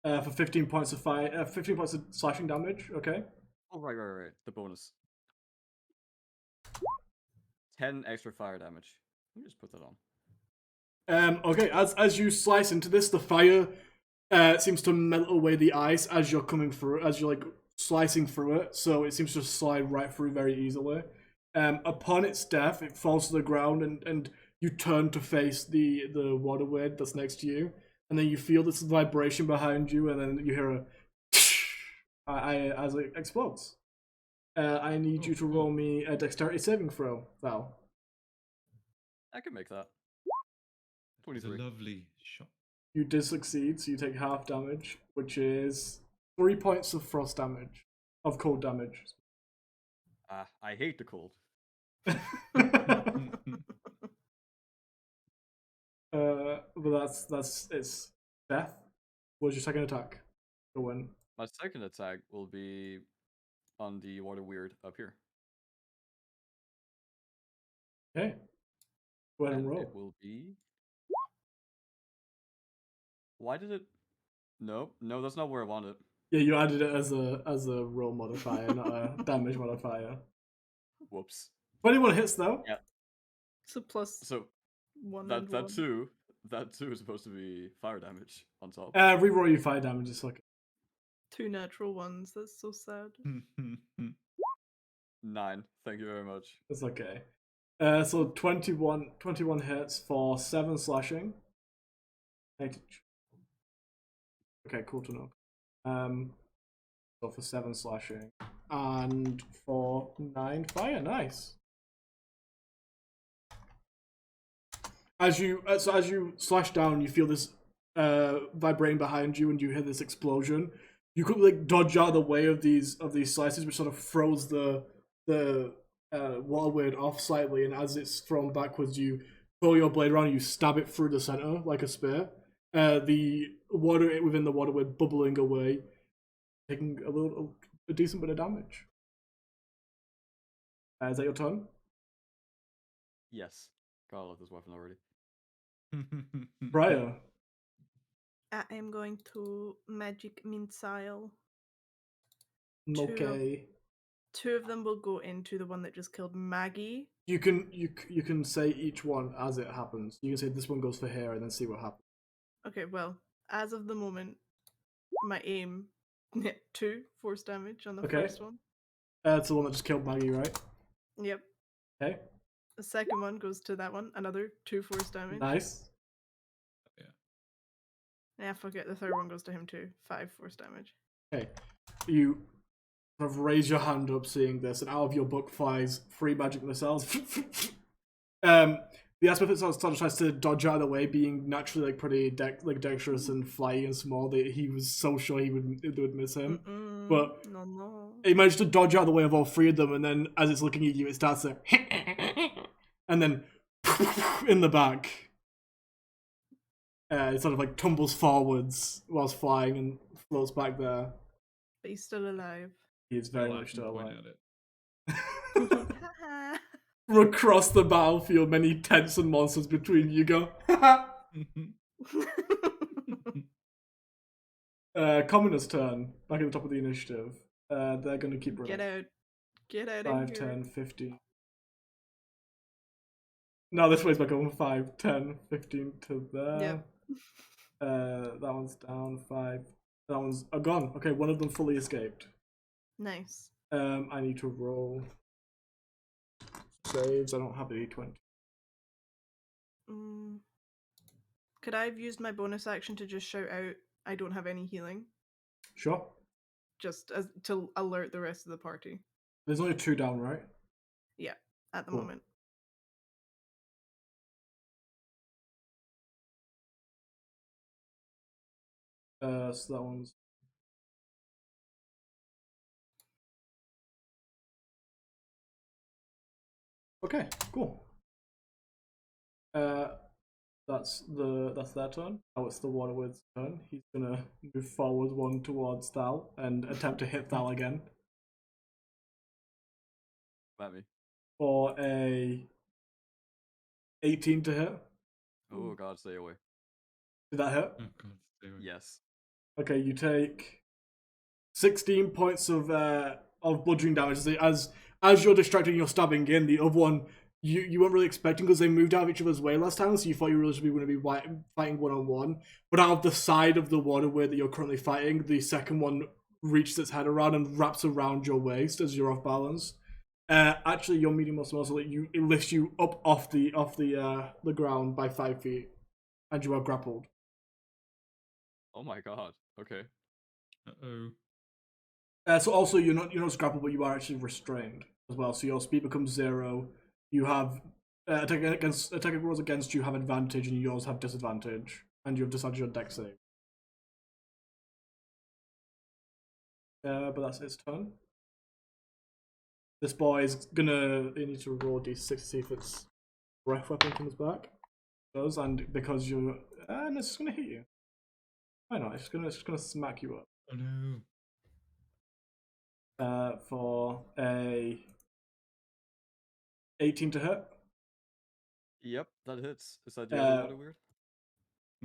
Speaker 1: For 15 points of fire, 15 points of slashing damage. Okay.
Speaker 2: Oh, right. The bonus. 10 extra fire damage. Let me just put that on.
Speaker 1: Okay, as you slice into this, the fire seems to melt away the ice as you're coming through, as you're like slicing through it. So it seems to slide right through very easily. Upon its death, it falls to the ground, and you turn to face the water word that's next to you, and then you feel this vibration behind you, and then you hear a as it explodes. I need you to roll me a dexterity saving throw, Val.
Speaker 2: I can make that.
Speaker 4: It's a
Speaker 2: 23.
Speaker 4: lovely shot.
Speaker 1: You did succeed, so you take half damage, which is 3 points of frost damage, of cold damage.
Speaker 2: I hate the cold.
Speaker 1: But that's it's death. What's your second attack? Go in.
Speaker 2: My second attack will be on the water weird up here.
Speaker 1: Okay. Go ahead and roll.
Speaker 2: It will be... Why did it... No, that's not where I want it.
Speaker 1: Yeah, you added it as a roll modifier, not a damage modifier.
Speaker 2: Whoops.
Speaker 1: 21 hits though.
Speaker 2: Yeah.
Speaker 3: So plus
Speaker 2: So
Speaker 3: 1
Speaker 2: that
Speaker 3: and
Speaker 2: that
Speaker 3: 1.
Speaker 2: two is supposed to be fire damage on top.
Speaker 1: Reroll your fire damage. It's like
Speaker 3: 2 natural ones. That's so sad.
Speaker 2: 9. Thank you very much.
Speaker 1: it's okay. So 21 hits for 7 slashing. Okay, cool to know. So for 7 slashing and for 9 fire, nice. As you slash down, you feel this vibrating behind you, and you hear this explosion. You could like dodge out of the way of these slices, which sort of throws the water word off slightly. And as it's thrown backwards, you pull your blade around, and you stab it through the center like a spear. The water within the water word bubbling away, taking a decent bit of damage. Is that your turn?
Speaker 2: Yes. God, I love this weapon already.
Speaker 1: Briar.
Speaker 3: I am going to magic missile.
Speaker 1: Okay.
Speaker 3: 2 of them will go into the one that just killed Maggie.
Speaker 1: You can say each one as it happens. You can say this one goes for here, and then see what happens.
Speaker 3: Okay, well, as of the moment, my aim 2 force damage on the first one.
Speaker 1: It's the one that just killed Maggie, right?
Speaker 3: Yep.
Speaker 1: Okay.
Speaker 3: The second one goes to that one, another 2 force damage.
Speaker 1: Nice.
Speaker 3: Yeah, forget the third one goes to him too. 5 force damage.
Speaker 1: Okay. You sort of raise your hand up seeing this, and out of your book flies 3 magic missiles. The aspect that sort of tries to dodge out of the way, being naturally like pretty dexterous and flying and small. He was so sure they would miss him, but
Speaker 3: no.
Speaker 1: he managed to dodge out of the way of all 3 of them. And then, as it's looking at you, it starts to, and then in the back, it sort of like tumbles forwards whilst flying and floats back there.
Speaker 3: But he's still alive.
Speaker 1: He is very much still alive. From across the battlefield, many tents and monsters between you go. Commoner's turn. Back at the top of the initiative. They're going to keep running.
Speaker 3: Get out. Get out
Speaker 1: 5,
Speaker 3: of here.
Speaker 1: 10, 15. No, this way's back on 5, 10, 15 to there.
Speaker 3: Yep.
Speaker 1: That one's down 5. That one's gone. Okay, one of them fully escaped.
Speaker 3: Nice.
Speaker 1: I need to roll saves. I don't have a d20.
Speaker 3: Could I have used my bonus action to just shout out, I don't have any healing?
Speaker 1: Sure.
Speaker 3: Just as to alert the rest of the party.
Speaker 1: There's only 2 down, right?
Speaker 3: Yeah, at the
Speaker 1: Cool.
Speaker 3: moment.
Speaker 1: So that one's okay. Cool. That's their turn. Now it's the Waterward's turn. He's gonna move forward 1 towards Thal and attempt to hit Thal again
Speaker 2: At me.
Speaker 1: for a 18 to hit.
Speaker 2: Oh god, stay away.
Speaker 1: Did that hit?
Speaker 4: Oh god, stay away.
Speaker 2: Yes.
Speaker 1: Okay, you take 16 points of bludgeoning damage as you're distracting, you're stabbing in. The other one you weren't really expecting because they moved out of each other's way last time, so you thought you were really going to be fighting 1-on-1. But out of the side of the waterway that you're currently fighting, the second one reaches its head around and wraps around your waist as you're off balance. Actually, your medium muscle also it lifts you up off the ground by 5 feet, and you are grappled.
Speaker 2: Oh my god. Okay.
Speaker 4: Uh-oh.
Speaker 1: So also you're not grappled, but you are actually restrained as well. So your speed becomes 0. You have attack rolls against you have advantage, and yours have disadvantage, and you have decided your dex save. But that's its turn. This boy is gonna. They need to roll d6 to see if its breath weapon comes back. It does, and because you're, and it's just gonna hit you. Why not? It's just gonna smack you up.
Speaker 4: Oh no.
Speaker 1: For a 18 to hit.
Speaker 2: Yep, that hits. Is that the other water weird?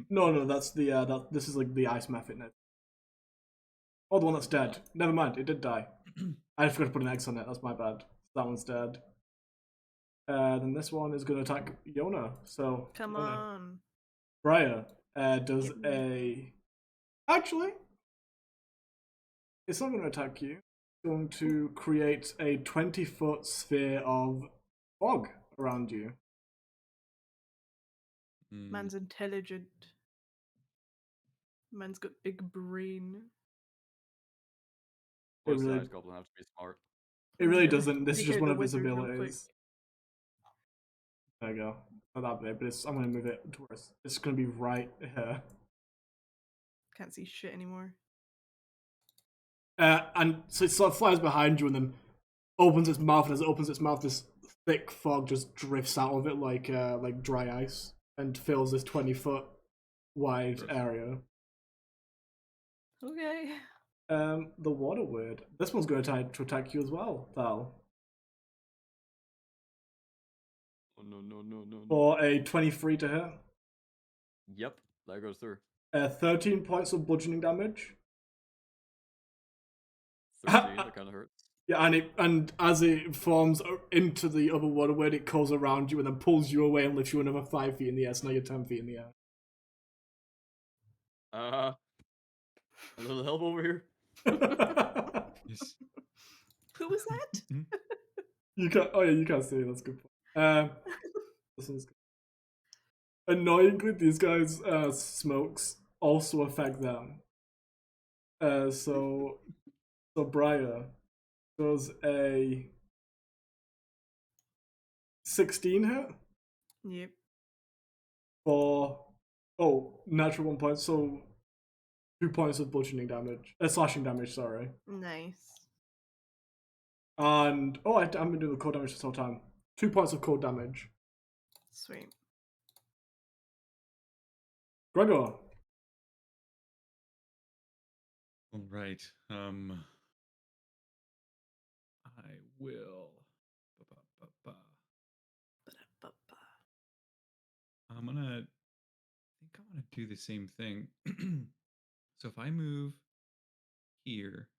Speaker 1: No, that's the this is like the ice method. Oh, the one that's dead. Never mind, it did die. I forgot to put an X on it. That's my bad. That one's dead. Then this one is going to attack Yona. So
Speaker 3: Come
Speaker 1: Yona.
Speaker 3: on.
Speaker 1: Briar does a. Actually, it's not going to attack you. It's going to create a 20-foot sphere of fog around you.
Speaker 3: Man's intelligent. Man's got big brain.
Speaker 2: Of course,
Speaker 1: really-
Speaker 2: the ice goblin have to be smart.
Speaker 1: It really doesn't. This is
Speaker 3: Take
Speaker 1: just
Speaker 3: out
Speaker 1: one
Speaker 3: the
Speaker 1: of his
Speaker 3: wizard real quick.
Speaker 1: abilities. There you go. Not that big, but I'm going to move it towards. It's going to be right here.
Speaker 3: Can't see shit anymore.
Speaker 1: And so it sort of flies behind you and then opens its mouth, and as it opens its mouth, this thick fog just drifts out of it like dry ice and fills this 20-foot wide area.
Speaker 3: Okay.
Speaker 1: The water word. This one's going to attack you as well, Thal.
Speaker 2: Oh no.
Speaker 1: For a 23 to hit.
Speaker 2: Yep, that goes through.
Speaker 1: 13 points of bludgeoning damage.
Speaker 2: 13, that kind of hurts.
Speaker 1: Yeah, and as it forms into the other water word, it goes around you and then pulls you away and lifts you another 5 feet in the air. So now you're 10 feet in the air.
Speaker 2: A little help over here.
Speaker 4: Yes.
Speaker 3: Who was that?
Speaker 1: You can't. Oh yeah, you can't see it. That's a good point. This one's good. Annoyingly, these guys' smokes also affect them. So Briar does a 16 hit
Speaker 3: Yep.
Speaker 1: for natural 1 point. So 2 points of bludgeoning damage, slashing damage. Sorry.
Speaker 3: Nice.
Speaker 1: And I've been doing the cold damage this whole time. 2 points of cold damage.
Speaker 3: Sweet.
Speaker 1: Gregor.
Speaker 4: All right. I will. I'm gonna. I think I want to do the same thing. So if I move here,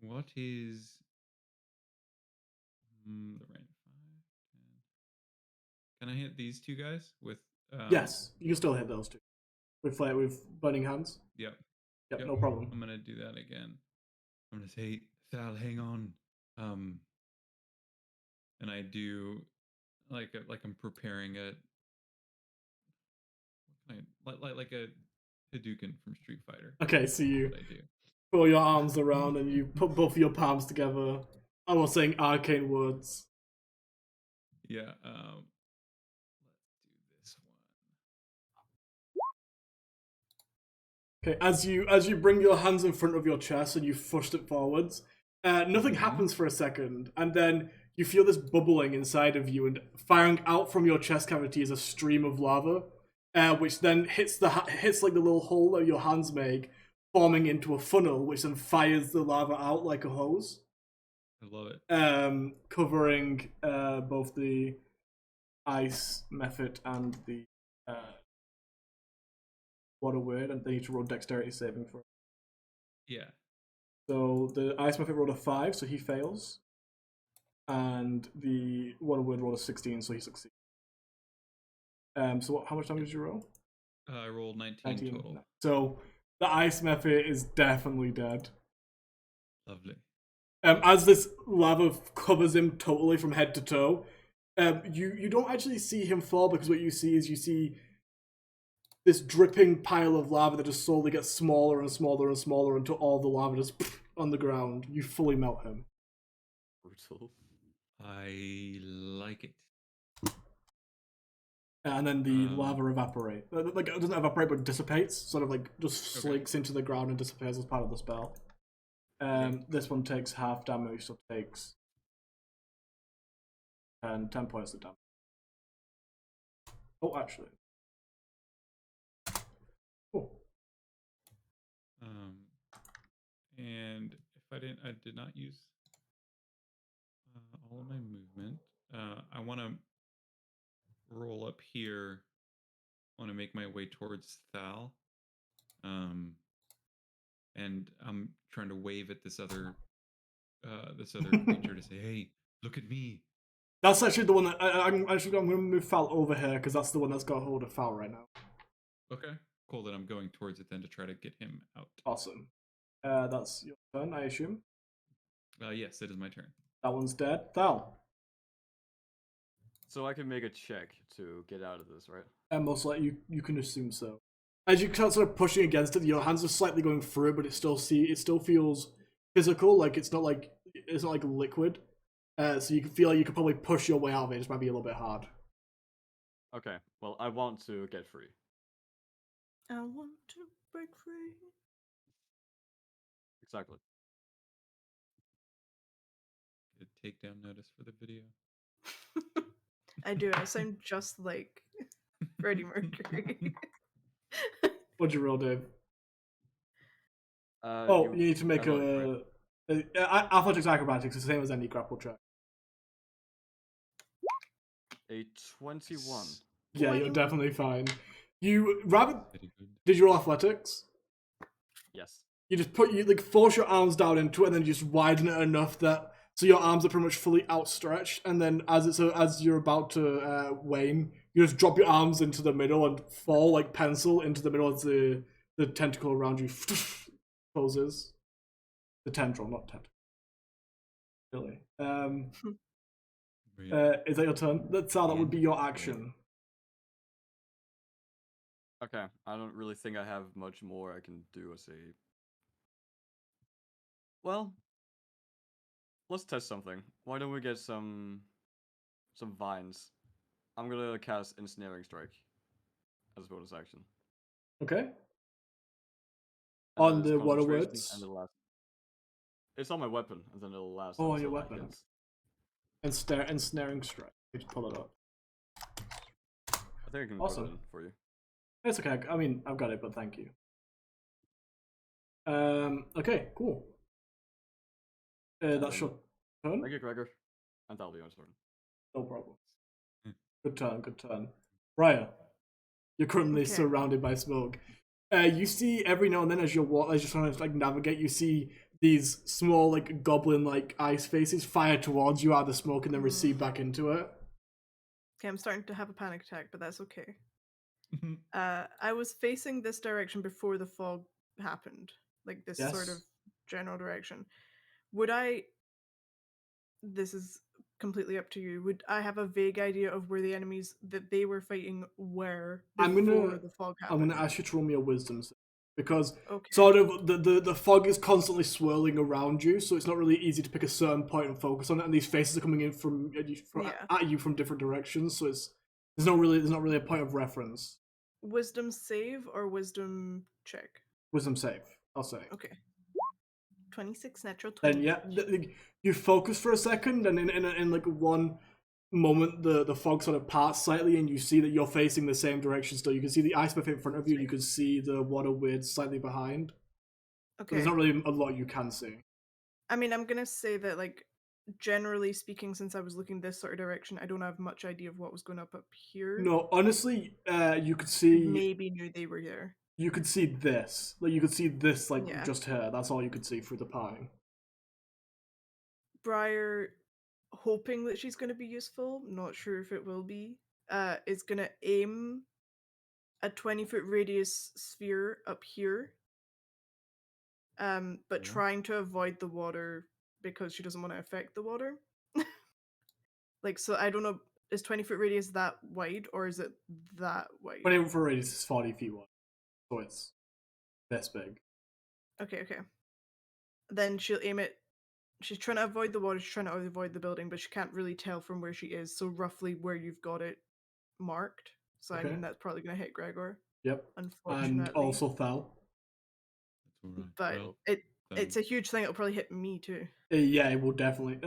Speaker 4: what is the range? 5, 10. Can I hit these two guys with?
Speaker 1: Yes, you can still hit those two with burning hands.
Speaker 4: Yep.
Speaker 1: Yep, no problem.
Speaker 4: I'm gonna do that again. I'm gonna say, Thal, hang on. And I do like I'm preparing a like a Hadouken from Street Fighter.
Speaker 1: Okay, so you
Speaker 4: I do.
Speaker 1: pull your arms around and you put both your palms together. I was saying arcane words.
Speaker 4: Yeah. Let's do this
Speaker 1: Okay,
Speaker 4: one.
Speaker 1: as you bring your hands in front of your chest and you thrust it forwards, nothing happens for a second, and then you feel this bubbling inside of you, and firing out from your chest cavity is a stream of lava, which then hits like the little hole that your hands make, forming into a funnel, which then fires the lava out like a hose.
Speaker 4: I love it.
Speaker 1: Covering both the ice method and the water word, and they need to roll dexterity saving for it.
Speaker 4: Yeah.
Speaker 1: So the ice method rolled a 5, so he fails. And the water word rolled a 16, so he succeeds. So how much damage did you roll?
Speaker 4: I rolled 19 total.
Speaker 1: So the ice method is definitely dead.
Speaker 4: Lovely.
Speaker 1: As this lava covers him totally from head to toe, you don't actually see him fall, because what you see this dripping pile of lava that just slowly gets smaller and smaller and smaller until all the lava just on the ground. You fully melt him.
Speaker 2: Brutal.
Speaker 4: I like it.
Speaker 1: And then the lava evaporates. Like, it doesn't evaporate, but dissipates. Sort of like just slinks into the ground and disappears as part of the spell. This one takes half damage, so it takes 10 points of damage. Oh, actually. Cool.
Speaker 4: And if I did not use all of my movement. I want to roll up here. I want to make my way towards Thal. And I'm trying to wave at this other creature to say, "Hey, look at me."
Speaker 1: That's actually the one that I'm going to move Thal over here, because that's the one that's got hold of Thal right now.
Speaker 4: Okay, cool. Then I'm going towards it then to try to get him out.
Speaker 1: Awesome. That's your turn, I assume.
Speaker 4: Yes, it is my turn.
Speaker 1: That one's dead. Thal.
Speaker 2: So I can make a check to get out of this, right?
Speaker 1: And most likely you can assume so. As you start sort of pushing against it, your hands are slightly going through it, but it still feels physical. Like it's not like liquid. So you can feel like you could probably push your way out of it. It just might be a little bit hard.
Speaker 2: Okay. Well, I want to get free.
Speaker 3: I want to break free.
Speaker 2: Exactly.
Speaker 4: Good takedown notice for the video.
Speaker 3: I do. I sound just like Freddie Mercury.
Speaker 1: What'd you roll, Dave? You need to make athletics acrobatics. It's the same as any grapple check.
Speaker 2: A 21.
Speaker 1: Yeah, you're definitely fine. Did you roll athletics?
Speaker 2: Yes.
Speaker 1: You just force your arms down into it, and then you just widen it enough that so your arms are pretty much fully outstretched, and then as you're about to wane, you just drop your arms into the middle and fall like pencil into the middle as the tentacle around you closes. The tendril, not tentacle. Really. Is that your turn? That's how that would be your action.
Speaker 2: Okay, I don't really think I have much more I can do as a... Well, let's test something. Why don't we get some vines? I'm gonna cast Ensnaring Strike as a bonus action.
Speaker 1: Okay.
Speaker 2: And
Speaker 1: On the water words?
Speaker 2: And it'll last. It's on my weapon, and then it'll last.
Speaker 1: Oh, on your weapon. Ensnaring Strike. You just pull it up.
Speaker 2: I think I can put it in for you.
Speaker 1: It's okay. I mean, I've got it, but thank you. Okay, cool. That's your turn.
Speaker 2: Thank you, Gregor. And that'll be my turn.
Speaker 1: No problem. Good turn. Raya, you're currently surrounded by smoke. You see every now and then as you're trying to navigate, you see these small goblin ice faces fire towards you out of the smoke and then recede back into it.
Speaker 3: Okay, I'm starting to have a panic attack, but that's okay. I was facing this direction before the fog happened, like this sort of
Speaker 1: Yes.
Speaker 3: general direction. Would I? This is completely up to you. Would I have a vague idea of where the enemies that they were fighting were before the fog
Speaker 1: I'm
Speaker 3: happened?
Speaker 1: gonna ask you to roll me a wisdom save, because
Speaker 3: Okay.
Speaker 1: sort of the fog is constantly swirling around you, so it's not really easy to pick a certain point and focus on it. And these faces are coming in at you from different directions, so there's not really a point of reference.
Speaker 3: Wisdom save or wisdom check?
Speaker 1: Wisdom save, I'll say.
Speaker 3: Okay. 26 natural 20.
Speaker 1: Then yeah, you focus for a second, and in like one moment the fog sort of parts slightly, and you see that you're facing the same direction still. You can see the ice myth in front of you, and you can see the water weird slightly behind.
Speaker 3: Okay.
Speaker 1: But there's not really a lot you can see.
Speaker 3: I mean, I'm gonna say that, like, generally speaking, since I was looking this sort of direction, I don't have much idea of what was going up here.
Speaker 1: No, honestly, you could see.
Speaker 3: Maybe knew they were there.
Speaker 1: You could see this. Like you could see this, like
Speaker 3: Yeah.
Speaker 1: just here. That's all you could see through the pine.
Speaker 3: Briar, hoping that she's going to be useful, not sure if it will be, is going to aim a 20-foot radius sphere up here, but trying to avoid the water because she doesn't want to affect the water. Like, so I don't know, is 20-foot radius that wide, or is it that wide?
Speaker 1: 20-foot radius is 40 feet wide, so it's this big.
Speaker 3: Okay. Then she'll aim it. She's trying to avoid the water, she's trying to avoid the building, but she can't really tell from where she is, so roughly where you've got it marked. So
Speaker 1: Okay.
Speaker 3: I mean, that's probably going to hit Gregor.
Speaker 1: Yep.
Speaker 3: Unfortunately.
Speaker 1: And also Thal.
Speaker 4: That's all right.
Speaker 3: But it's a huge thing, it'll probably hit me too.
Speaker 1: Yeah, it will definitely.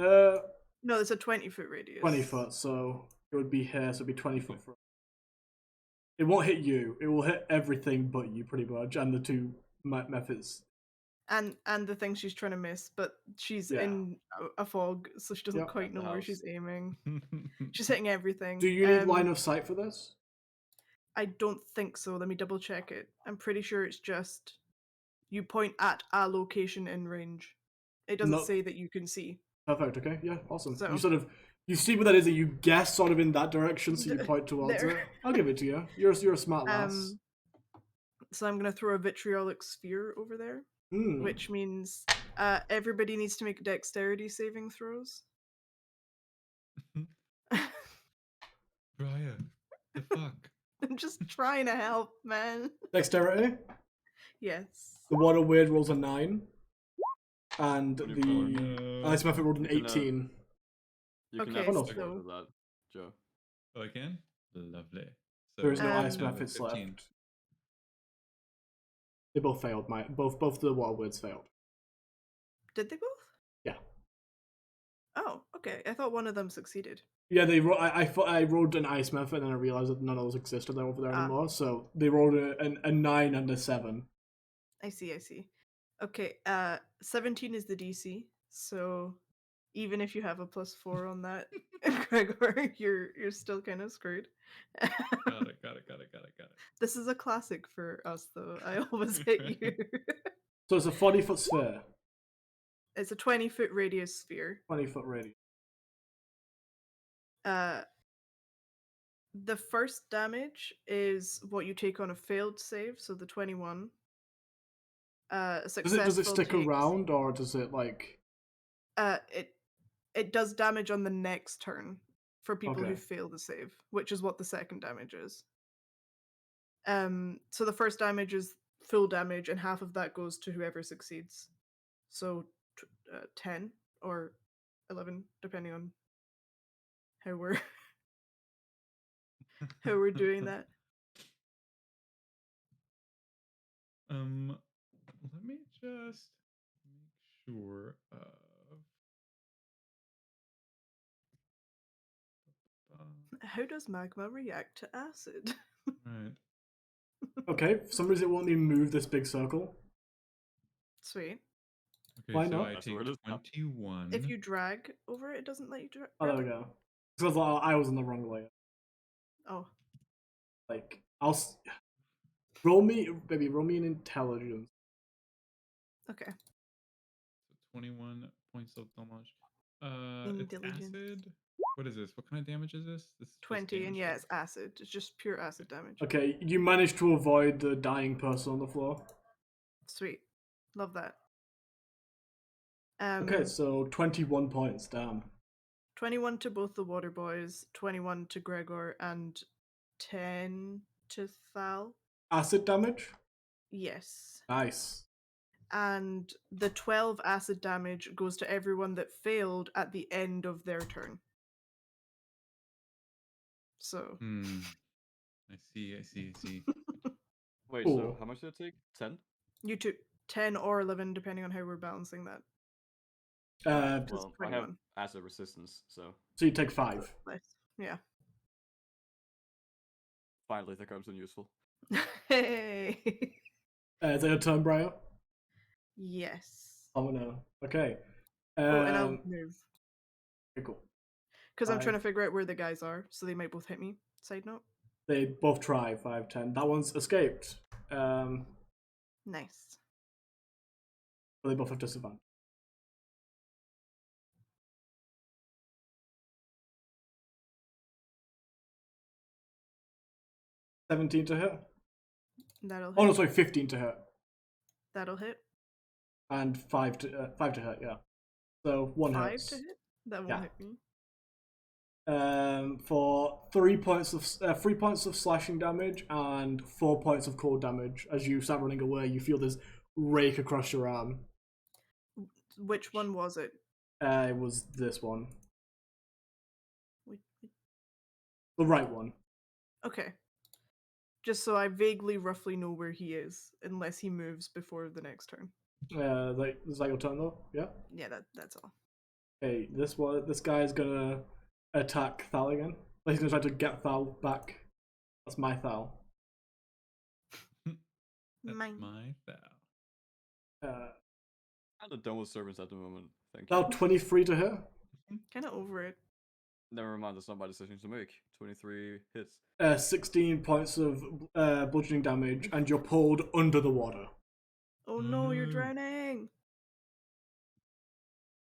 Speaker 3: No, it's a 20-foot radius.
Speaker 1: 20 foot, so it would be here, so it'd be 20 foot from. It won't hit you. It will hit everything but you, pretty much, and the two methods.
Speaker 3: And the thing she's trying to miss, but she's in a fog, so she doesn't quite know where she's aiming. She's hitting everything.
Speaker 1: Do you need line of sight for this?
Speaker 3: I don't think so. Let me double check it. I'm pretty sure it's just you point at a location in range. It doesn't say that you can see.
Speaker 1: Perfect. Okay. Yeah. Awesome.
Speaker 3: So,
Speaker 1: you see what that is, and you guess sort of in that direction, so you point towards it. I'll give it to you. You're a smart lass.
Speaker 3: So I'm gonna throw a vitriolic sphere over there, which means everybody needs to make dexterity saving throws.
Speaker 4: Briar, the fuck?
Speaker 3: I'm just trying to help, man.
Speaker 1: Dexterity?
Speaker 3: Yes.
Speaker 1: The water weird rolls a 9. And the ice method rolled an 18.
Speaker 2: You can have a second of that, Joe.
Speaker 4: Oh, I can? Lovely. So
Speaker 1: there is no ice methods
Speaker 4: 15.
Speaker 1: left. They both failed. Both the water weirds failed.
Speaker 3: Did they both?
Speaker 1: Yeah.
Speaker 3: Oh, okay. I thought one of them succeeded.
Speaker 1: Yeah, I rolled an ice method, and then I realized that none of those existed over there anymore. So they rolled a 9 and a 7.
Speaker 3: I see. Okay, 17 is the DC, so even if you have a +4 on that, Gregor, you're still kind of screwed.
Speaker 4: Got it.
Speaker 3: This is a classic for us, though. I always hit you.
Speaker 1: So it's a 40-foot sphere.
Speaker 3: It's a 20-foot radius sphere.
Speaker 1: 20-foot radius.
Speaker 3: The first damage is what you take on a failed save, so the 21.
Speaker 1: Does it stick around, or does it like?
Speaker 3: It does damage on the next turn for people who fail the save, which is what the second damage is. So the first damage is full damage, and half of that goes to whoever succeeds. So 10 or 11, depending on how we're doing that.
Speaker 4: Let me just make sure of.
Speaker 3: How does magma react to acid?
Speaker 4: Right.
Speaker 1: Okay, for some reason it won't even move this big circle.
Speaker 3: Sweet.
Speaker 4: Okay,
Speaker 1: Why
Speaker 4: so
Speaker 1: not?
Speaker 4: I take 21.
Speaker 3: If you drag over it doesn't let you drag.
Speaker 1: Oh, there we go. Because I was in the wrong layer.
Speaker 3: Oh.
Speaker 1: Like, roll me an intelligence.
Speaker 3: Okay.
Speaker 4: So 21 points of damage. It's acid. What is this? What kind of damage is this? This is just
Speaker 3: 20, and
Speaker 4: damage
Speaker 3: yeah,
Speaker 4: damage.
Speaker 3: it's acid. It's just pure acid damage.
Speaker 1: Okay, you managed to avoid the dying person on the floor.
Speaker 3: Sweet. Love that.
Speaker 1: Okay, so 21 points, damn.
Speaker 3: 21 to both the water boys, 21 to Gregor, and 10 to Thal.
Speaker 1: Acid damage?
Speaker 3: Yes.
Speaker 1: Nice.
Speaker 3: And the 12 acid damage goes to everyone that failed at the end of their turn. So.
Speaker 4: I see.
Speaker 2: Wait,
Speaker 1: Cool.
Speaker 2: so how much did it take? 10?
Speaker 3: You took 10 or 11, depending on how we're balancing that.
Speaker 2: Well, I have acid resistance, so.
Speaker 1: So you take 5.
Speaker 3: Nice. Yeah.
Speaker 2: Finally, that comes in useful.
Speaker 3: Hey!
Speaker 1: Is that your turn, Brian?
Speaker 3: Yes.
Speaker 1: Oh no. Okay.
Speaker 3: And I'll move.
Speaker 1: Okay, cool.
Speaker 3: Because I'm trying to figure out where the guys are, so they might both hit me. Side note.
Speaker 1: They both try 5, 10. That one's escaped.
Speaker 3: Nice.
Speaker 1: But they both have disadvantage. $17 to hit.
Speaker 3: That'll hit.
Speaker 1: Oh no, sorry, 15 to hit.
Speaker 3: That'll hit.
Speaker 1: And 5 to hit, yeah. So 1
Speaker 3: 5
Speaker 1: hits.
Speaker 3: to hit? That won't hit me.
Speaker 1: For 3 points of slashing damage and 4 points of cold damage. As you start running away, you feel this rake across your arm.
Speaker 3: Which one was it?
Speaker 1: It was this one.
Speaker 3: Wait.
Speaker 1: The right one.
Speaker 3: Okay. Just so I vaguely, roughly know where he is, unless he moves before the next turn.
Speaker 1: Is that your turn though? Yeah?
Speaker 3: Yeah, that's all.
Speaker 1: Okay, this guy is gonna attack Thal again. He's gonna try to get Thal back. That's my Thal.
Speaker 4: That's
Speaker 3: Mine.
Speaker 4: my Thal.
Speaker 2: I'm done with servants at the moment. Thank
Speaker 1: Thal,
Speaker 2: you.
Speaker 1: 23 to hit.
Speaker 3: Kind of over it.
Speaker 2: Never mind, that's not my decision to make. 23 hits.
Speaker 1: 16 points of bludgeoning damage, and you're pulled under the water.
Speaker 3: Oh no, you're drowning!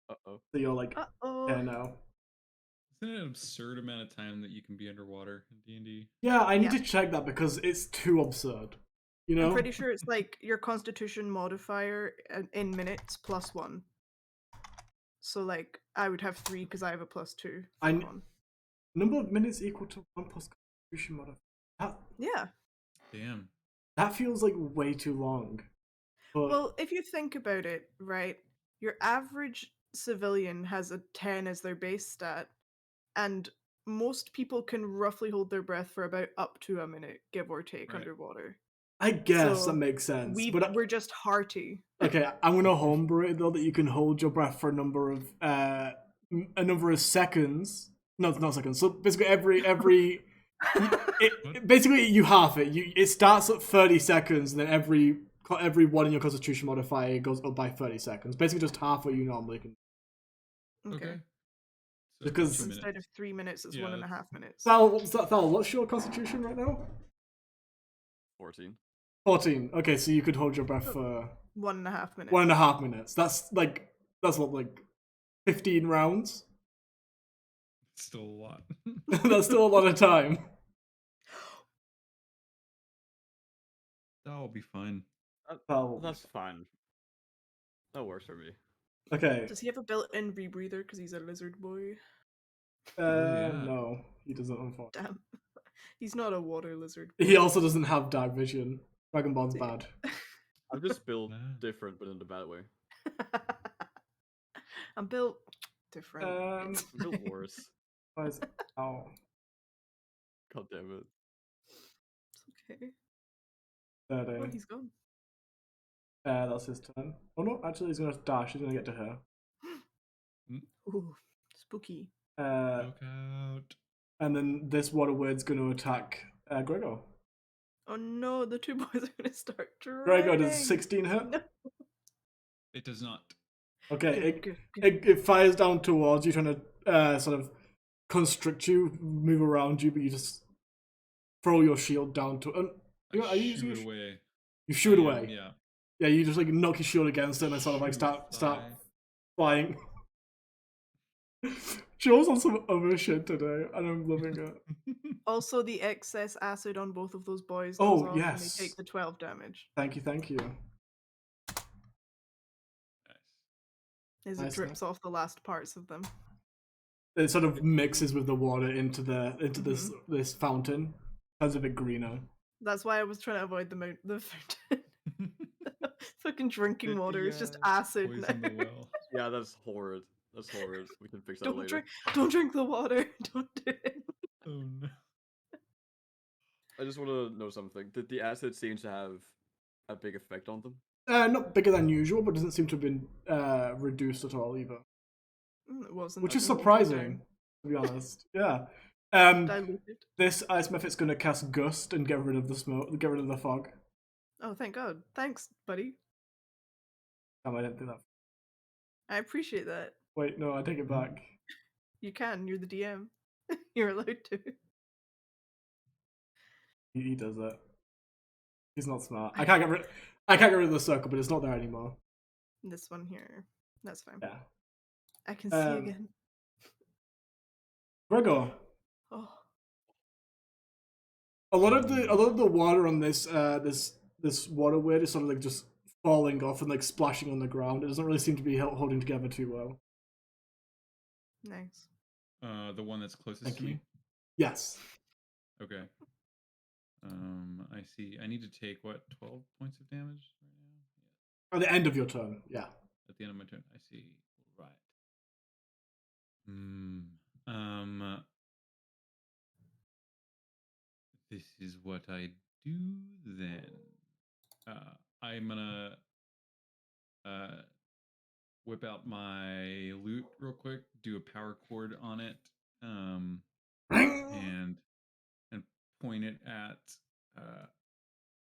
Speaker 2: Uh-oh.
Speaker 1: So you're like,
Speaker 3: Uh-oh.
Speaker 1: here now.
Speaker 4: Isn't it an absurd amount of time that you can be underwater in D&D?
Speaker 1: Yeah, I need to check that because it's too absurd. You know?
Speaker 3: I'm pretty sure it's like your constitution modifier in minutes plus 1. So like, I would have 3 because I have a +2.
Speaker 1: Number of minutes equal to 1 plus constitution modifier.
Speaker 3: Yeah.
Speaker 4: Damn.
Speaker 1: That feels like way too long. But
Speaker 3: Well, if you think about it, right, your average civilian has a 10 as their base stat, and most people can roughly hold their breath for about up to a minute, give or take, underwater.
Speaker 1: I guess
Speaker 3: So
Speaker 1: that makes sense.
Speaker 3: We're just hearty.
Speaker 1: Okay, I'm gonna homebrew it though that you can hold your breath for a number of seconds. No, not seconds. So basically, basically you half it. It starts at 30 seconds, and then every one in your constitution modifier goes up by 30 seconds. Basically, just half what you normally can.
Speaker 3: Okay.
Speaker 4: So
Speaker 1: Because
Speaker 3: instead of 3 minutes, it's 1.5 minutes.
Speaker 1: Thal, what's your constitution right now?
Speaker 2: 14.
Speaker 1: 14. Okay, so you could hold your breath for
Speaker 3: 1.5 minutes.
Speaker 1: 1.5 minutes. That's what 15 rounds.
Speaker 4: Still a lot.
Speaker 1: That's still a lot of time.
Speaker 4: That will be fine.
Speaker 2: That's fine. That works for me.
Speaker 1: Okay.
Speaker 3: Does he have a built-in rebreather because he's a lizard boy?
Speaker 1: No, he doesn't. Unfortunately,
Speaker 3: Damn. He's not a water lizard.
Speaker 1: he also doesn't have dark vision. Dragonborn's bad.
Speaker 2: I'm just built different, but in the bad way.
Speaker 3: I'm built different.
Speaker 2: I'm built worse.
Speaker 1: Oh.
Speaker 2: God damn it.
Speaker 3: It's okay.
Speaker 1: 30.
Speaker 3: Oh, he's gone.
Speaker 1: That's his turn. Oh no, actually he's gonna dash. He's gonna get to her.
Speaker 3: Ooh, spooky.
Speaker 4: Look out.
Speaker 1: And then this water word's gonna attack Gregor.
Speaker 3: Oh no, the two boys are gonna start drowning.
Speaker 1: Gregor, does 16 hit?
Speaker 3: No.
Speaker 4: It does not.
Speaker 1: Okay, it fires down towards you, trying to sort of constrict you, move around you, but you just throw your shield down to.
Speaker 4: I shoot it away.
Speaker 1: You shoot it away.
Speaker 4: Yeah.
Speaker 1: Yeah, you just like knock your shield against it and then sort of like start flying. Joe's on some other shit today, and I'm loving it.
Speaker 3: Also, the excess acid on both of those boys
Speaker 1: Oh,
Speaker 3: goes off, and they
Speaker 1: yes.
Speaker 3: take the 12 damage.
Speaker 1: Thank you.
Speaker 4: Nice.
Speaker 3: As
Speaker 1: Nice,
Speaker 3: it drips off the last parts of them.
Speaker 1: It sort of mixes with the water into this fountain. Turns a bit greener.
Speaker 3: That's why I was trying to avoid the fountain. Fucking drinking water is just
Speaker 2: Yeah.
Speaker 3: acid
Speaker 4: Poison
Speaker 3: now.
Speaker 4: the well.
Speaker 2: Yeah, that's horrid. That's horrid. We can fix that later.
Speaker 3: Don't drink the water. Don't do it.
Speaker 4: Oh no.
Speaker 2: I just want to know something. Did the acid seem to have a big effect on them?
Speaker 1: Not bigger than usual, but doesn't seem to have been reduced at all either.
Speaker 3: It wasn't.
Speaker 1: Which is
Speaker 3: watered
Speaker 1: surprising,
Speaker 3: down.
Speaker 1: to be honest. Yeah.
Speaker 3: Diluted.
Speaker 1: This ice method's going to cast Gust and get rid of the smoke, get rid of the fog.
Speaker 3: Oh, thank God. Thanks, buddy.
Speaker 1: I didn't do that.
Speaker 3: I appreciate that.
Speaker 1: Wait, no, I take it back.
Speaker 3: You can. You're the DM. You're allowed to.
Speaker 1: He does it. He's not smart. I can't get rid of the circle, but it's not there anymore.
Speaker 3: This one here. That's fine.
Speaker 1: Yeah.
Speaker 3: I can see again.
Speaker 1: Gregor.
Speaker 3: Oh.
Speaker 1: A lot of the water on this water word is sort of like just falling off and like splashing on the ground. It doesn't really seem to be holding together too well.
Speaker 3: Nice.
Speaker 4: The one that's closest
Speaker 1: Thank
Speaker 4: to
Speaker 1: you.
Speaker 4: me?
Speaker 1: Yes.
Speaker 4: Okay. I see. I need to take what, 12 points of damage right now?
Speaker 1: At the end of your turn, yeah.
Speaker 4: At the end of my turn. I see. Right. This is what I do then. I'm gonna whip out my loot real quick, do a power chord on it, and point it at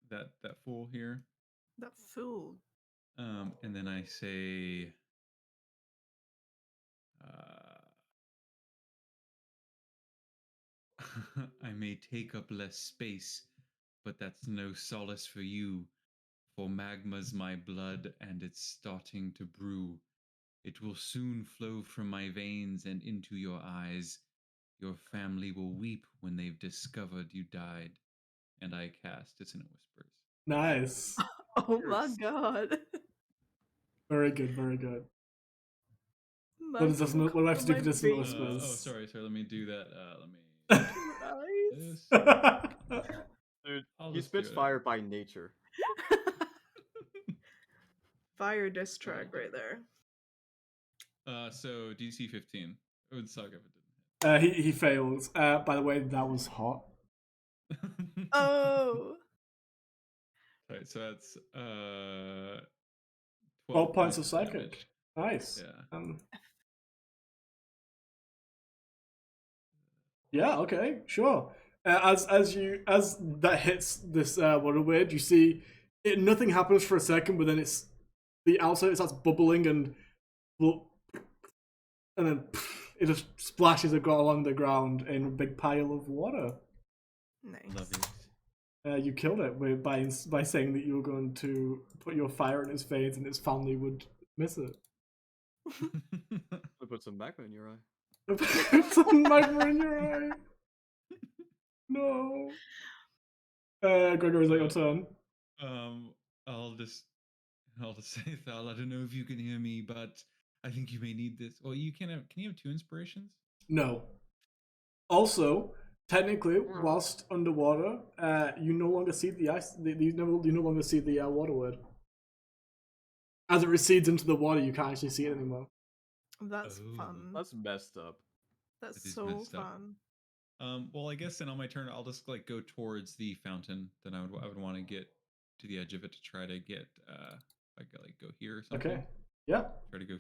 Speaker 4: that fool here.
Speaker 3: That fool.
Speaker 4: And then I say, I may take up less space, but that's no solace for you. For magma's my blood, and it's starting to brew. It will soon flow from my veins and into your eyes. Your family will weep when they've discovered you died. And I cast Dissonant Whispers.
Speaker 1: Nice.
Speaker 3: Oh my God.
Speaker 1: Very good, very good.
Speaker 3: What
Speaker 1: do I have to do for Dissonant Whispers?
Speaker 4: Sorry. Let me do that.
Speaker 3: Nice.
Speaker 2: Dude,
Speaker 4: I'll
Speaker 2: he
Speaker 4: just
Speaker 2: spits
Speaker 4: do it.
Speaker 2: fire by nature.
Speaker 3: Fire diss track right there.
Speaker 4: So DC 15. It would suck if it didn't
Speaker 1: He fails. By the way, that was hot.
Speaker 4: hit.
Speaker 3: Oh.
Speaker 4: Alright, so that's
Speaker 1: 12 points of
Speaker 4: damage.
Speaker 1: psychic. Nice.
Speaker 4: Yeah.
Speaker 1: Yeah. Okay. Sure. As that hits this water word, you see nothing happens for a second, but then the outside starts bubbling and then it just splashes along the ground in a big pile of water.
Speaker 3: Nice.
Speaker 4: Love it.
Speaker 1: You killed it by saying that you were going to put your fire in his veins and his family would miss it.
Speaker 2: I put some magma in your eye.
Speaker 1: Put some magma in your eye. No. Gregor, is that your turn?
Speaker 4: I'll just say, Thal, I don't know if you can hear me, but I think you may need this. Well, can you have 2 inspirations?
Speaker 1: No. Also, technically, whilst underwater, you no longer see the ice. You no longer see the water word. As it recedes into the water, you can't actually see it anymore.
Speaker 3: That's fun.
Speaker 2: That's messed up.
Speaker 3: That's so fun.
Speaker 4: Well, I guess then on my turn, I'll just like go towards the fountain. Then I would want to get to the edge of it to try to get like go here or something.
Speaker 1: Okay. Yeah.
Speaker 4: Try to go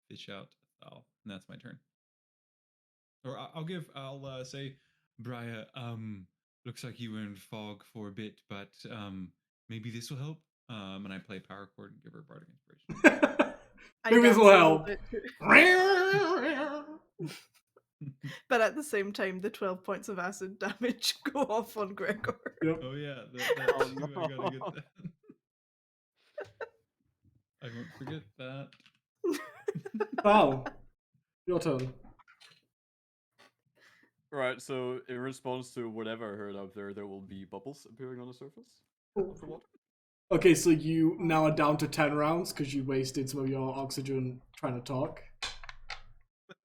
Speaker 4: fish out Thal, and that's my turn. Or I'll say, Briar, looks like you were in fog for a bit, but maybe this will help. And I play power chord and give her bardic inspiration.
Speaker 1: Maybe this will help.
Speaker 3: But at the same time, the 12 points of acid damage go off on Gregor.
Speaker 1: Yep.
Speaker 4: Oh yeah,
Speaker 2: Oh,
Speaker 4: I gotta
Speaker 2: no.
Speaker 4: get that. I won't forget that.
Speaker 1: Val, your turn.
Speaker 2: Right, so in response to whatever I heard out there, there will be bubbles appearing on the surface of the water.
Speaker 1: Okay, so you now are down to 10 rounds because you wasted some of your oxygen trying to talk.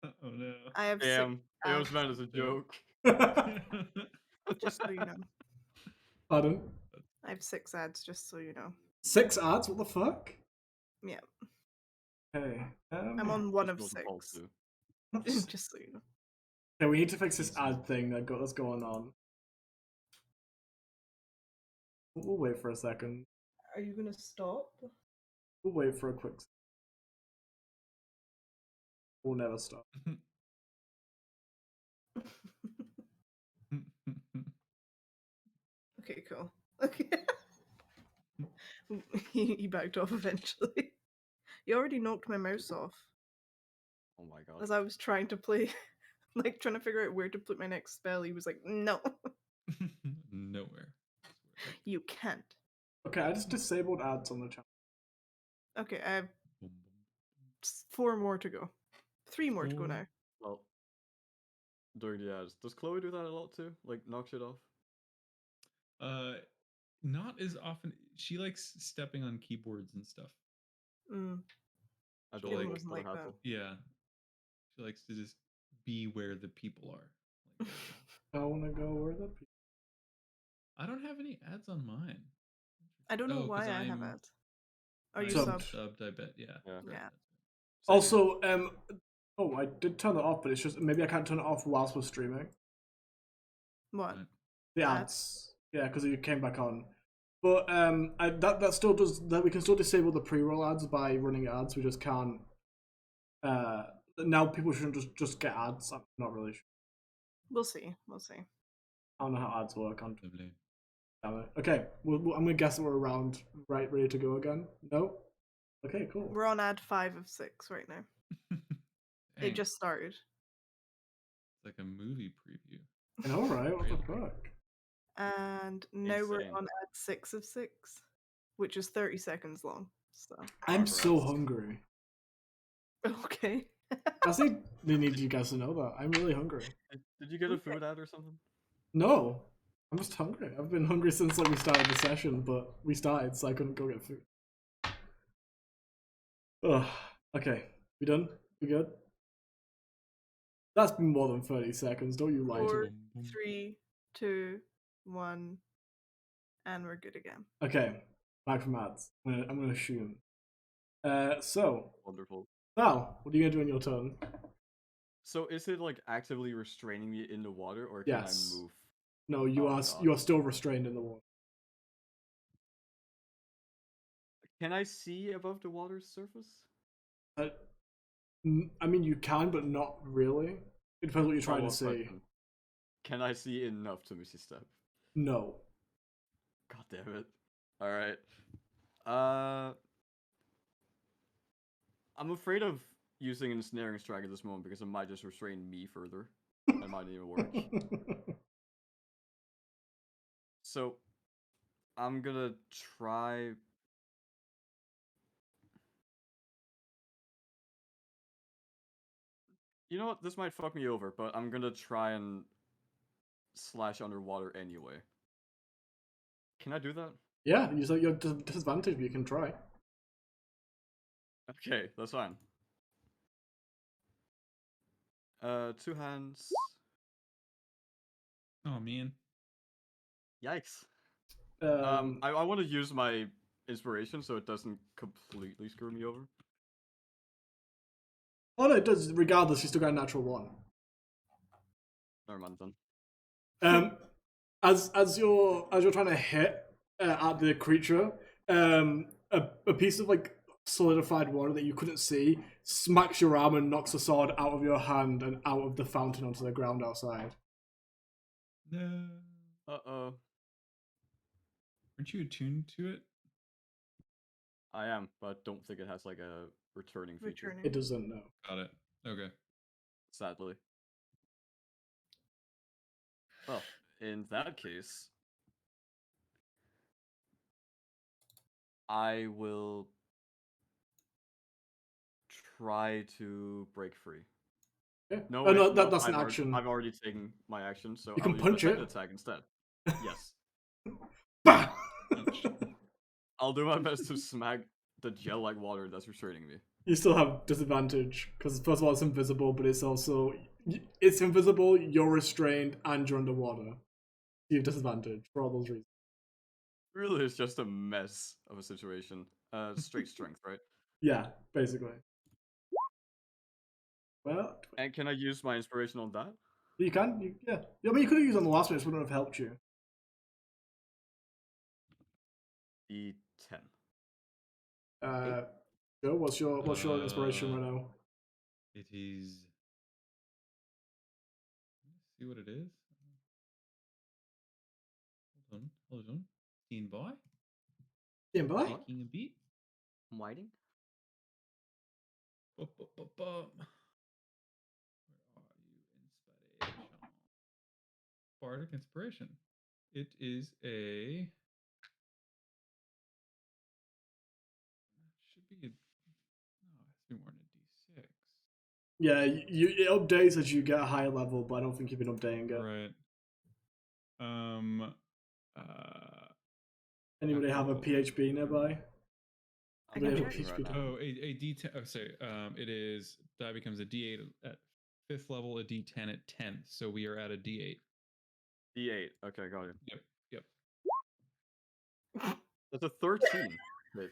Speaker 4: Oh no.
Speaker 3: I have
Speaker 2: Damn, it was
Speaker 3: ads.
Speaker 2: meant as a joke.
Speaker 3: Just so you know.
Speaker 1: Pardon?
Speaker 3: I have 6 ads, just so you know.
Speaker 1: 6 ads? What the fuck?
Speaker 3: Yeah.
Speaker 1: Okay.
Speaker 3: I'm on one of
Speaker 2: Just not
Speaker 3: 6.
Speaker 2: to.
Speaker 3: Just so you know.
Speaker 1: Okay, we need to fix this ad thing that's going on. We'll wait for a second.
Speaker 3: Are you gonna stop?
Speaker 1: We'll wait for a quick. We'll never stop.
Speaker 3: Okay, cool. Okay. he backed off eventually. He already knocked my mouse off
Speaker 2: Oh my god.
Speaker 3: as I was trying to play, like trying to figure out where to put my next spell. He was like, "No,
Speaker 4: Nowhere.
Speaker 3: you can't."
Speaker 1: Okay, I just disabled ads on the channel.
Speaker 3: Okay, I have 4 more to go. 3 more to go now.
Speaker 2: Well, during the ads, does Chloe do that a lot too? Like knock shit off?
Speaker 4: Not as often. She likes stepping on keyboards and stuff.
Speaker 3: Mm.
Speaker 2: I
Speaker 4: She'll
Speaker 2: don't
Speaker 3: Kevin
Speaker 2: like
Speaker 3: doesn't
Speaker 2: for the
Speaker 3: like that.
Speaker 2: hassle.
Speaker 4: Yeah. She likes to just be where the people are. Like,
Speaker 1: I want to go where the people.
Speaker 4: I don't have any ads on mine.
Speaker 3: I don't know
Speaker 4: Oh, 'cause
Speaker 3: why I have
Speaker 4: I'm-
Speaker 3: ads. Are you
Speaker 1: Subbed.
Speaker 3: subbed?
Speaker 4: Subbed, I bet. Yeah.
Speaker 2: Yeah.
Speaker 3: Yeah.
Speaker 2: Same here.
Speaker 1: Also, oh, I did turn it off, but it's just maybe I can't turn it off whilst we're streaming.
Speaker 3: What?
Speaker 4: Right.
Speaker 1: The
Speaker 3: Ads?
Speaker 1: ads, yeah, because it came back on. But that still does that. We can still disable the pre-roll ads by running ads. We just can't. Now people shouldn't just get ads. I'm not really sure.
Speaker 3: We'll see. We'll see.
Speaker 1: I don't know how ads work on.
Speaker 4: Lovely.
Speaker 1: Damn it. Okay, I'm gonna guess that we're around right, ready to go again. No. Okay, cool.
Speaker 3: We're on ad 5 of 6 right now. It
Speaker 4: Dang,
Speaker 3: just started.
Speaker 4: it's like a movie preview.
Speaker 1: I know, right? What the
Speaker 4: Trailer.
Speaker 1: fuck?
Speaker 3: And now we're
Speaker 2: Insane.
Speaker 3: on ad 6 of 6, which is 30 seconds long. So
Speaker 1: I'm so
Speaker 2: Progress.
Speaker 1: hungry.
Speaker 3: okay.
Speaker 1: I think they need you guys to know that. I'm really hungry.
Speaker 2: Did you get a
Speaker 3: Okay.
Speaker 2: food ad or something?
Speaker 1: No, I'm just hungry. I've been hungry since like we started the session, but we started, so I couldn't go get food. Ugh. Okay, we done? We good? That's been more than 30 seconds. Don't you lie to
Speaker 3: 4,
Speaker 1: me.
Speaker 3: 3, 2, 1, and we're good again.
Speaker 1: Okay, back from ads. I'm gonna assume. So
Speaker 2: Wonderful.
Speaker 1: Val, what are you gonna do in your turn?
Speaker 2: So is it like actively restraining me in the water, or can
Speaker 1: Yes.
Speaker 2: I move?
Speaker 1: No, you
Speaker 2: Oh,
Speaker 1: are
Speaker 2: God.
Speaker 1: you are still restrained in the water.
Speaker 2: Can I see above the water's surface?
Speaker 1: I mean, you can, but not really. It depends what you're trying to
Speaker 2: Follow-up
Speaker 1: see.
Speaker 2: question. Can I see enough to miss a step?
Speaker 1: No.
Speaker 2: God damn it. Alright. I'm afraid of using an ensnaring strike at this moment because it might just restrain me further. It might even work. So, I'm gonna try. You know what? This might fuck me over, but I'm gonna try and slash underwater anyway. Can I do that?
Speaker 1: Yeah, you said you're disadvantaged, but you can try.
Speaker 2: Okay, that's fine. 2 hands.
Speaker 4: Oh man.
Speaker 2: Yikes.
Speaker 1: Um,
Speaker 2: I want to use my inspiration so it doesn't completely screw me over.
Speaker 1: Oh no, it does. Regardless, you still got a natural 1.
Speaker 2: Never mind then.
Speaker 1: As you're trying to hit at the creature, a piece of like solidified water that you couldn't see smacks your arm and knocks the sword out of your hand and out of the fountain onto the ground outside.
Speaker 4: No.
Speaker 2: Uh-oh.
Speaker 4: Aren't you attuned to it?
Speaker 2: I am, but don't think it has like a returning feature.
Speaker 3: Returning.
Speaker 1: It doesn't know.
Speaker 4: Got it. Okay.
Speaker 2: Sadly. Well, in that case, I will try to break free.
Speaker 1: Yeah.
Speaker 2: No,
Speaker 1: Oh,
Speaker 2: wait,
Speaker 1: no,
Speaker 2: no,
Speaker 1: that's an action.
Speaker 2: I've already taken my action, so
Speaker 1: You
Speaker 2: I'll
Speaker 1: can
Speaker 2: use
Speaker 1: punch
Speaker 2: the
Speaker 1: it.
Speaker 2: second attack instead. Yes.
Speaker 1: Bah!
Speaker 4: Punch.
Speaker 2: I'll do my best to smack the gel-like water that's restraining me.
Speaker 1: You still have disadvantage because first of all it's invisible, but it's also it's invisible. You're restrained and you're underwater. You have disadvantage for all those reasons.
Speaker 2: Really, it's just a mess of a situation. Straight strength, right?
Speaker 1: Yeah, basically. Well,
Speaker 2: And can I use my inspiration on that?
Speaker 1: you can. Yeah. I mean, you could have used it on the last one. It wouldn't have helped you.
Speaker 2: D10.
Speaker 1: Joe, what's your inspiration right now?
Speaker 4: It is. Let's see what it is. Hold on. Stand by.
Speaker 1: Stand by.
Speaker 4: Taking a beat.
Speaker 2: I'm waiting.
Speaker 4: Where are you? Inspiration. Bardic inspiration. It is a. Should be a. No, it has to be more than a D6.
Speaker 1: Yeah, it updates as you get a higher level, but I don't think you've been updating it.
Speaker 4: Right.
Speaker 1: Anybody have a PHB nearby?
Speaker 3: I
Speaker 1: Anybody
Speaker 3: can
Speaker 1: have a
Speaker 3: check.
Speaker 2: right
Speaker 1: PHB
Speaker 2: now.
Speaker 1: down?
Speaker 4: Oh, a D10. Oh, sorry. It is that becomes a D8 at 5th level, a D10 at 10th. So we are at a D8.
Speaker 2: D8. Okay, got it.
Speaker 4: Yep.
Speaker 2: That's a 13. Wait.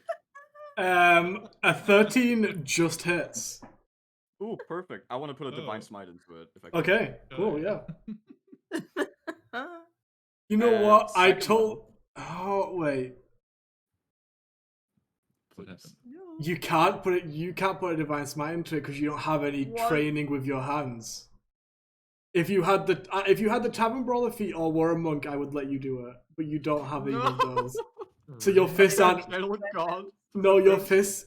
Speaker 1: A 13 just hits.
Speaker 2: Ooh, perfect. I want to put a divine
Speaker 4: Oh.
Speaker 2: smite into it if I can.
Speaker 1: Okay, cool, yeah.
Speaker 3: Ah,
Speaker 1: You know
Speaker 2: And
Speaker 1: what? I
Speaker 2: second
Speaker 1: told.
Speaker 2: level.
Speaker 1: Oh wait,
Speaker 4: What happened?
Speaker 3: no.
Speaker 1: you can't put it. You can't put a divine smite into it because you don't have any
Speaker 3: What?
Speaker 1: training with your hands. If you had the tavern brawler feat or were a monk, I would let you do it. But you don't have either of those. So your fists aren't.
Speaker 2: Channel God.
Speaker 1: No, your fists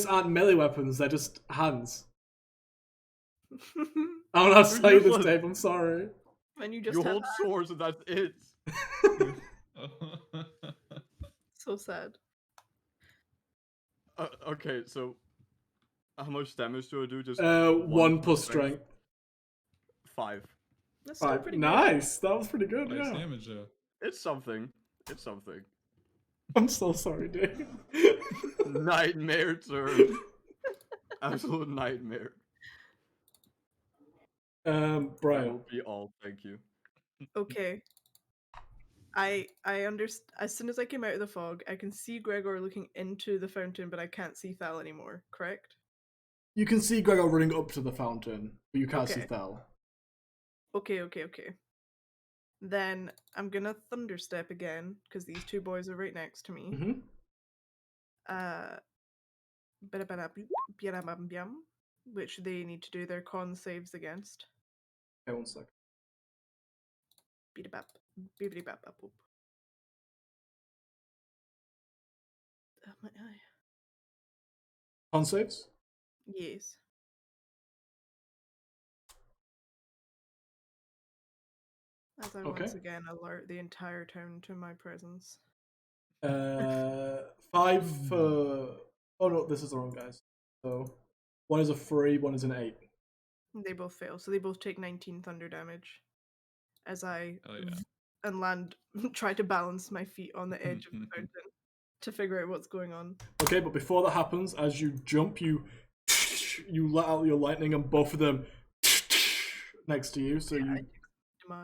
Speaker 1: aren't melee weapons. They're just hands. I'm not
Speaker 2: You're
Speaker 1: saying this,
Speaker 2: useless.
Speaker 1: Dave. I'm sorry.
Speaker 3: And you just
Speaker 2: You
Speaker 3: have
Speaker 2: hold swords and that's it.
Speaker 3: so sad.
Speaker 2: Okay, so how much damage do I do? Just
Speaker 1: 1 plus strength.
Speaker 2: 5.
Speaker 3: That's still
Speaker 1: 5.
Speaker 3: pretty good.
Speaker 1: Nice. That was pretty good.
Speaker 4: Nice
Speaker 1: Yeah.
Speaker 4: damage though.
Speaker 2: It's something. It's something.
Speaker 1: I'm so sorry, Dave.
Speaker 2: Nightmare turn. Absolute nightmare. That
Speaker 1: Brian.
Speaker 2: will be all. Thank you.
Speaker 3: Okay. I understand. As soon as I came out of the fog, I can see Gregor looking into the fountain, but I can't see Thal anymore. Correct?
Speaker 1: You can see Gregor running up to the fountain, but you can't see
Speaker 3: Okay.
Speaker 1: Thal.
Speaker 3: Okay. Then I'm gonna thunderstep again because these two boys are right next to me.
Speaker 1: Mm-hmm.
Speaker 3: Which they need to do their con saves against.
Speaker 1: Okay, 1 sec.
Speaker 3: Beat-a-bap, bibbidi-bap-bap, boop. My eye.
Speaker 1: Con saves?
Speaker 3: Yes. As I
Speaker 1: Okay.
Speaker 3: once again alert the entire town to my presence.
Speaker 1: 5 for. Oh no, this is the wrong guys. So 1 is a 3, 1 is an 8.
Speaker 3: They both fail, so they both take 19 thunder damage. As I
Speaker 4: Oh yeah.
Speaker 3: and land try to balance my feet on the edge of the fountain to figure out what's going on.
Speaker 1: Okay, but before that happens, as you jump, you let out your lightning, and both of them next to you. So you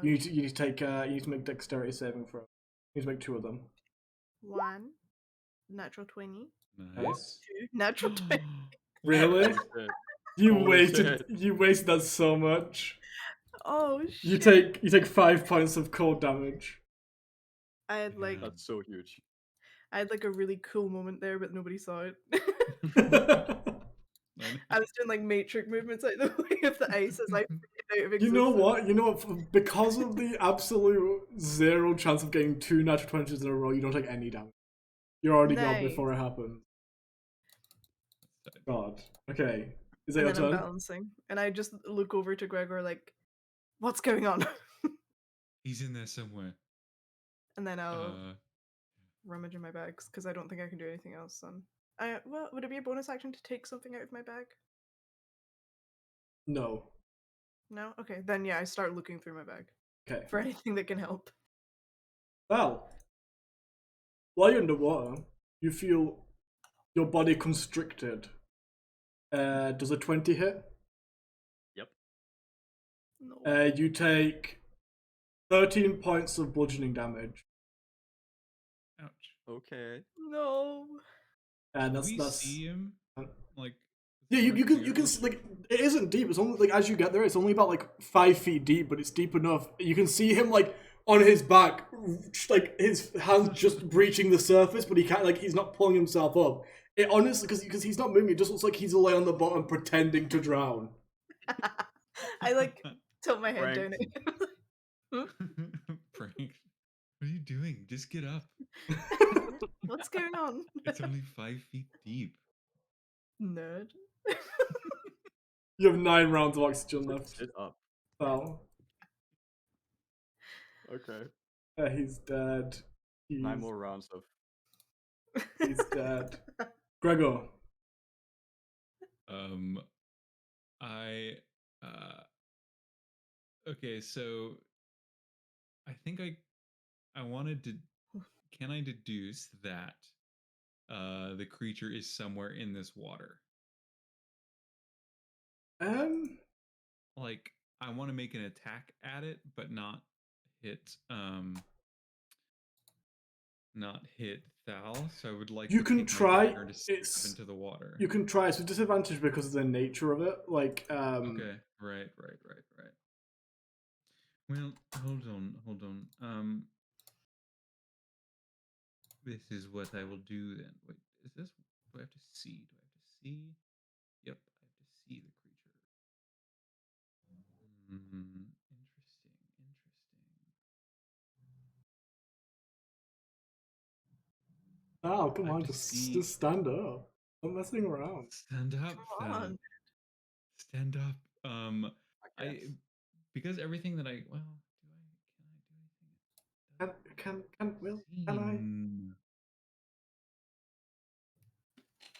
Speaker 1: need to make dexterity saving throw. You need to make 2 of them.
Speaker 3: 1 natural 20.
Speaker 4: Nice.
Speaker 3: 2 natural 20.
Speaker 1: Really?
Speaker 2: Holy shit.
Speaker 1: You
Speaker 2: Holy
Speaker 1: wasted
Speaker 2: shit.
Speaker 1: that so much.
Speaker 3: Oh
Speaker 1: You
Speaker 3: shit!
Speaker 1: take 5 points of cold damage.
Speaker 3: I had like
Speaker 2: That's so huge.
Speaker 3: I had like a really cool moment there, but nobody saw it.
Speaker 4: Nice.
Speaker 3: I was doing like matrix movements out the way of the ice as I freaked out of existence.
Speaker 1: You know what? Because of the absolute 0 chance of getting 2 natural 20s in a row, you don't take any damage. You're already gone
Speaker 3: Nice.
Speaker 1: before it happens. God. Okay. Is that
Speaker 3: And
Speaker 1: your
Speaker 3: then I'm
Speaker 1: turn?
Speaker 3: balancing, and I just look over to Gregor like, "What's going on?"
Speaker 4: He's in there somewhere.
Speaker 3: And then I'll
Speaker 4: Uh,
Speaker 3: rummage in my bags because I don't think I can do anything else. Son, well, would it be a bonus action to take something out of my bag?
Speaker 1: No.
Speaker 3: No? Okay, then yeah, I start looking through my bag
Speaker 1: Okay.
Speaker 3: for anything that can help.
Speaker 1: Well, while you're underwater, you feel your body constricted. Does a 20 hit?
Speaker 2: Yep.
Speaker 3: No.
Speaker 1: You take 13 points of bludgeoning damage.
Speaker 4: Ouch.
Speaker 2: Okay.
Speaker 3: No.
Speaker 1: And
Speaker 4: Do
Speaker 1: that's
Speaker 4: we see him? Like,
Speaker 1: yeah,
Speaker 4: as far
Speaker 1: you
Speaker 4: as
Speaker 1: can
Speaker 4: clear vision?
Speaker 1: like it isn't deep. It's only like as you get there, it's only about like 5 feet deep, but it's deep enough. You can see him like on his back, like his hands just breaching the surface, but he can't like he's not pulling himself up. It honestly because he's not moving, it just looks like he's laying on the bottom pretending to drown.
Speaker 3: I like tilt my head
Speaker 2: Pranked.
Speaker 3: down.
Speaker 4: Frank, what are you doing? Just get up.
Speaker 3: What's going on?
Speaker 4: It's only 5 feet deep.
Speaker 3: Nerd.
Speaker 1: You have 9 rounds of oxygen
Speaker 2: Like,
Speaker 1: left.
Speaker 2: sit up.
Speaker 1: Oh,
Speaker 2: Okay.
Speaker 1: he's dead.
Speaker 2: 9 more rounds of.
Speaker 1: He's dead. Gregor.
Speaker 4: I okay, so I think I wanted to can I deduce that the creature is somewhere in this water? Like I want to make an attack at it but hit not hit Thal, so I would like
Speaker 1: You
Speaker 4: to
Speaker 1: can
Speaker 4: take my
Speaker 1: try.
Speaker 4: dagger to stab
Speaker 1: It's
Speaker 4: into the water.
Speaker 1: you can try. It's with disadvantage because of the nature of it. Like
Speaker 4: Okay, right. Well, hold on. This is what I will do then. Wait, is this? Do I have to see? Do I have to see? Yep, I have to see the creature. Interesting.
Speaker 1: Oh, come
Speaker 4: I have
Speaker 1: on,
Speaker 4: to
Speaker 1: just
Speaker 4: see.
Speaker 1: stand up. Stop messing around.
Speaker 4: Stand up,
Speaker 3: Come
Speaker 4: Thal.
Speaker 3: on.
Speaker 4: Stand up.
Speaker 2: I guess.
Speaker 4: Because everything that I well, can I do anything?
Speaker 1: Can I?
Speaker 4: Seem-